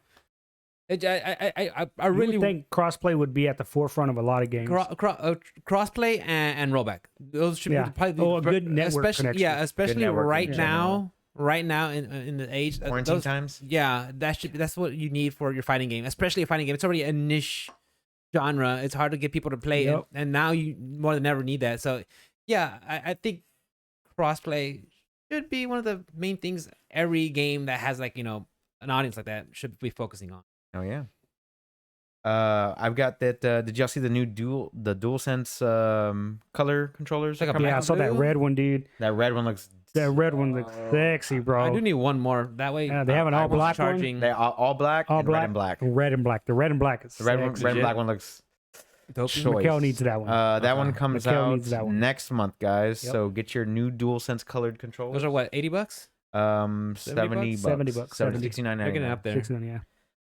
I I really really think crossplay would be at the forefront of a lot of games. crossplay and rollback. Those should Yeah. be probably Oh, a good network especially connection. yeah, especially networking right in now. Right now in the age Quarantine those, times. yeah, that's what you need for your fighting game, especially a fighting game. It's already a niche genre. It's hard to get people to play it, Yep. and now you more than ever need that. So yeah, I think crossplay should be one of the main things every game that has like, you know, an audience like that should be focusing on. Oh yeah. I've got that. Did y'all see the new DualSense color controllers? Like a coming Yeah, I out? saw that Blue? red one, dude. That red one looks. That red one looks sexy, bro. I do need one more. That way, Yeah, they have an I all won't be black one? charging. They all black, All and black, red and black. Red and black. The red and black is The red one, sexy. red and Legit. black one looks. Dope. choice. Mikkel needs that one. That Okay. one comes Mikhail out needs that one. next month, guys. Yep. So get your new DualSense colored controllers. Those are what, $80? 70 bucks. 70 bucks, 70. 69.99. Picking it up there. 69,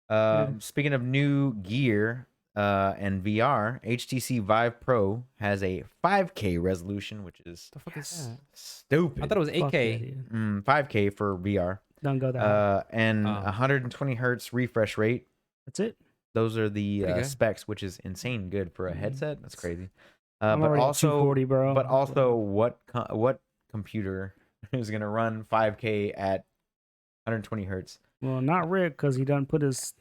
yeah. Speaking of new gear and VR, HTC Vive Pro has a 5K resolution, which is The fuck is that? stupid. I thought it was Fuck 8K. yeah, dude. 5K for VR. Don't go that high. And Oh. 120 hertz refresh rate. That's it. Those are the Pretty good. specs, which is insane good for a headset. That's crazy. I'm But already at also, 240, bro. but also, what computer is gonna run 5K at 120 hertz? Well, not Rick, because he done put his.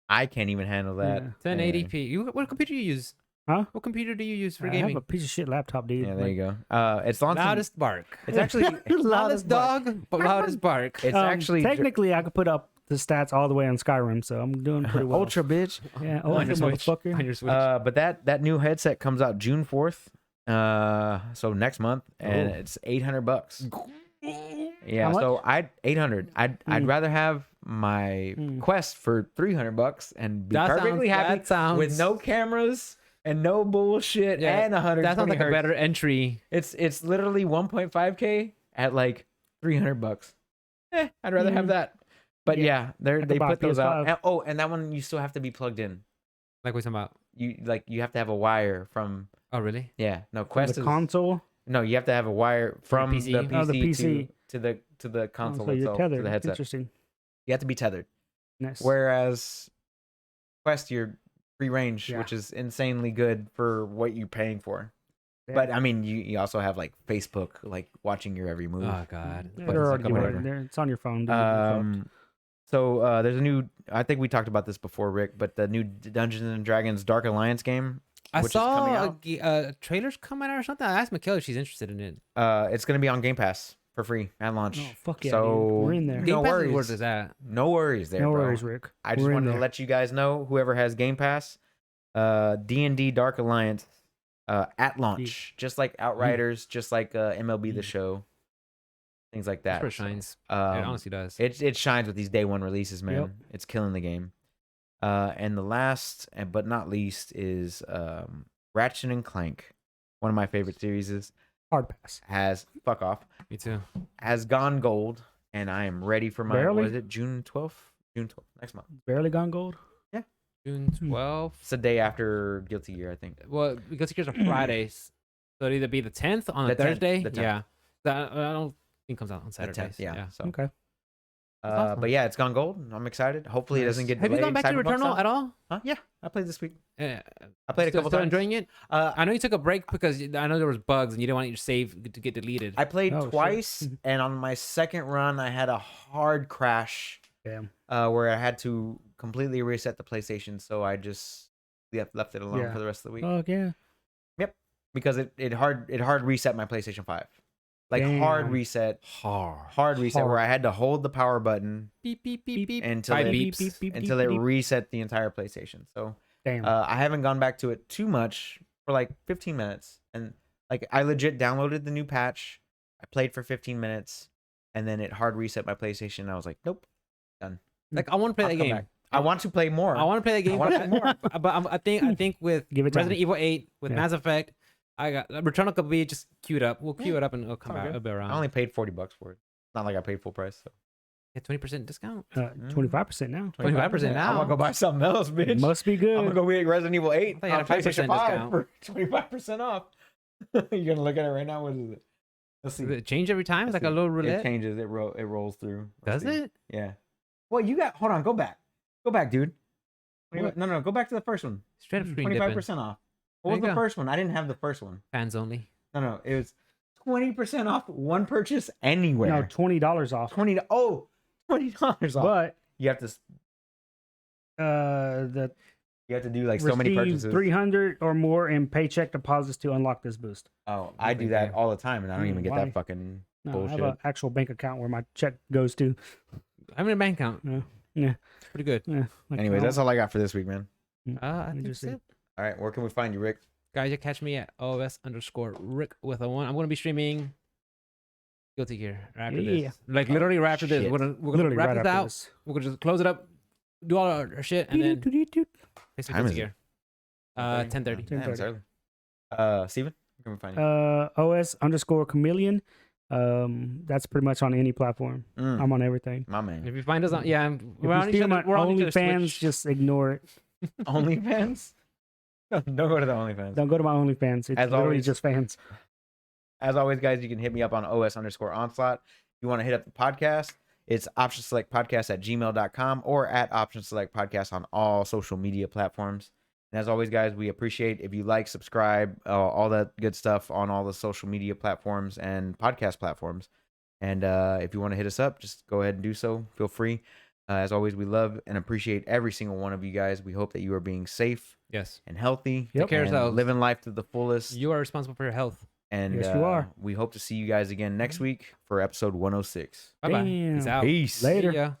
I can't even handle that. Yeah. 1080p. What computer do you use? Huh? What computer do you use for I gaming? have a piece of shit laptop, dude. Yeah, there Like, you go. It's on. Loudest bark. It's actually. Loudest dog, but loudest bark. It's actually technically I could put up the stats all the way on Skyrim, so I'm doing pretty well. ultra bitch. Yeah, On ultra your Switch. motherfucker. On your Switch. But that new headset comes out June 4th. So next month, and Oh. it's $800. Yeah, How much? so 800. I'd rather have my Quest for $300 and be perfectly happy that sounds with no cameras and no bullshit Yeah, and 120 That sounds like a hertz. better entry. It's literally 1.5K at like $300. I'd rather have that. But yeah, could they buy put those out. PS5. And that one you still have to be plugged in. Like what you talking about? You have to have a wire from Oh, really? no From Quest the is, console. no, you have to have a wire from the PC? PC, Oh, the PC. to the Oh, console so you're itself, to tethered. the headset. Interesting. You have to be tethered. Nice. Whereas Quest, you're free range, Yeah. which is insanely good for what you're paying for. Yeah. But I mean, you also have like Facebook, like watching your every move. Oh God. Yeah, But they're it's already like doing whatever. it. It's on your phone. Dude. It's fucked. So there's a new. I think we talked about this before, Rick. But the new Dungeons and Dragons Dark Alliance game I which is coming saw out. trailers coming out or something. I asked Michaela if she's interested in it. It's gonna be on Game Pass for free at launch. Oh, fuck yeah, so dude. We're in there. No Game Pass is where worries. it's at. No worries there, No bro. worries, Rick. I just We're in wanted to there. let you guys know, whoever has Game Pass, D&D Dark Alliance at launch, just like Outriders, just like MLB The Show, things like that. That's where it shines. It Um, honestly does. it shines with these day one releases, man. Yep. It's killing the game. And the last, but not least, is Ratchet and Clank. One of my favorite series Hard pass. has fuck off Me too. has gone gold, and I am ready for my Barely? what is it June 12th? June 12th next month. Barely gone gold. June 12th. It's the day after Guilty Gear, I think. Well, because here's a Fridays, so it'd either be the 10th on a The 10th, Thursday. the 10th. Yeah. I don't think it comes out on The Saturdays. 10th, yeah. So, Okay. awesome. but yeah, it's gone gold. I'm excited. Hopefully, it doesn't Nice. get Have you delayed. gone back to Cyberpunk Returnal style. at all? Huh? Yeah, I played this week. Yeah. I played a couple Still times. enjoying it. Uh, I know you took a break because I know there was bugs and you didn't want your save to get deleted. I played Oh, shit. twice, and on my second run, I had a hard crash Damn. where I had to completely reset the PlayStation. So I just left it alone Yeah. for the rest of the week Fuck yeah. because it hard reset my PlayStation 5. Like hard Damn. reset, Hard. where Hard. I had to hold the power button Beep beep beep beep. until Five it, beeps. until it reset the entire PlayStation. So Damn. I haven't gone back to it too much for like 15 minutes, and like I legit downloaded the new patch. I played for 15 minutes, and then it hard reset my PlayStation. And I was like, nope, done. Like I want to play I'll that come game. back. I want to play more. I want to play that game, wanna play more. but I think with Give it time. Resident Evil 8 with Yeah. Mass Effect, I got Returnal could be just queued up. We'll queue it up and it'll come all out. good. It'll be around. I only paid $40 for it. Not like I paid full price. So. Yeah, 20% discount. 25% now. 25% now. I'm gonna go buy something else, bitch. Must be good. I'm gonna go get Resident Evil 8 thought you had on a 5% PlayStation 5 discount. for 25% off. You're gonna look at it right now. What is it? Let's see. Does it change every time? It's like Let's a see. little It roulette. changes. It rolls through. Let's Does see. it? Yeah. Well, you got. Hold on. Go back. Go back, dude. What? No. Go back to the first one. Straight up screen 25% dipping. off. What There was you the go. first one? I didn't have the first one. Fans only. No. It was 20% off one purchase anywhere. No, $20 off. $20 off. But you have to the you have to do like so many receive purchases. 300 or more in paycheck deposits to unlock this boost. Oh, I do Right that there. all the time, and I don't even get Why? that fucking No, I bullshit. have an actual bank account where my check goes to. I'm in a bank account. Yeah. It's pretty good. Yeah. Anyway, that's all I got for this week, man. I me think just that's see. it. All right, where can we find you, Rick? Guys, you catch me at OS_Rick with a 1. I'm going to be streaming Guilty Gear right after Yeah. this. Like literally right after this. shit. We're gonna Literally wrap right this after out. this. We're gonna just close it up, do all our shit, and then play some Time Guilty is it? Gear. 10:30. Damn, it's 10:30. early. Steven, where can we find you? OS_chameleon. That's pretty much on any platform. I'm on everything. My man. If you find us on, yeah, If we're on you each see other. my We're on each other's OnlyFans, Twitch. just ignore it. OnlyFans? No, don't go to the OnlyFans. Don't go to my OnlyFans. It's As literally always- just fans. As always, guys, you can hit me up on OS_onslaught. If you want to hit up the podcast, it's optionselectpodcast@gmail.com or at optionselectpodcast on all social media platforms. And as always, guys, we appreciate if you like, subscribe, all that good stuff on all the social media platforms and podcast platforms. And if you want to hit us up, just go ahead and do so. Feel free. As always, we love and appreciate every single one of you guys. We hope that you are being safe Yes, and healthy. Yep. Take care of and yourselves. living life to the fullest. you are responsible for your health. And Yes, you are. we hope to see you guys again next week for episode 106. Bye bye. Peace Damn. out. Peace. Later. See ya.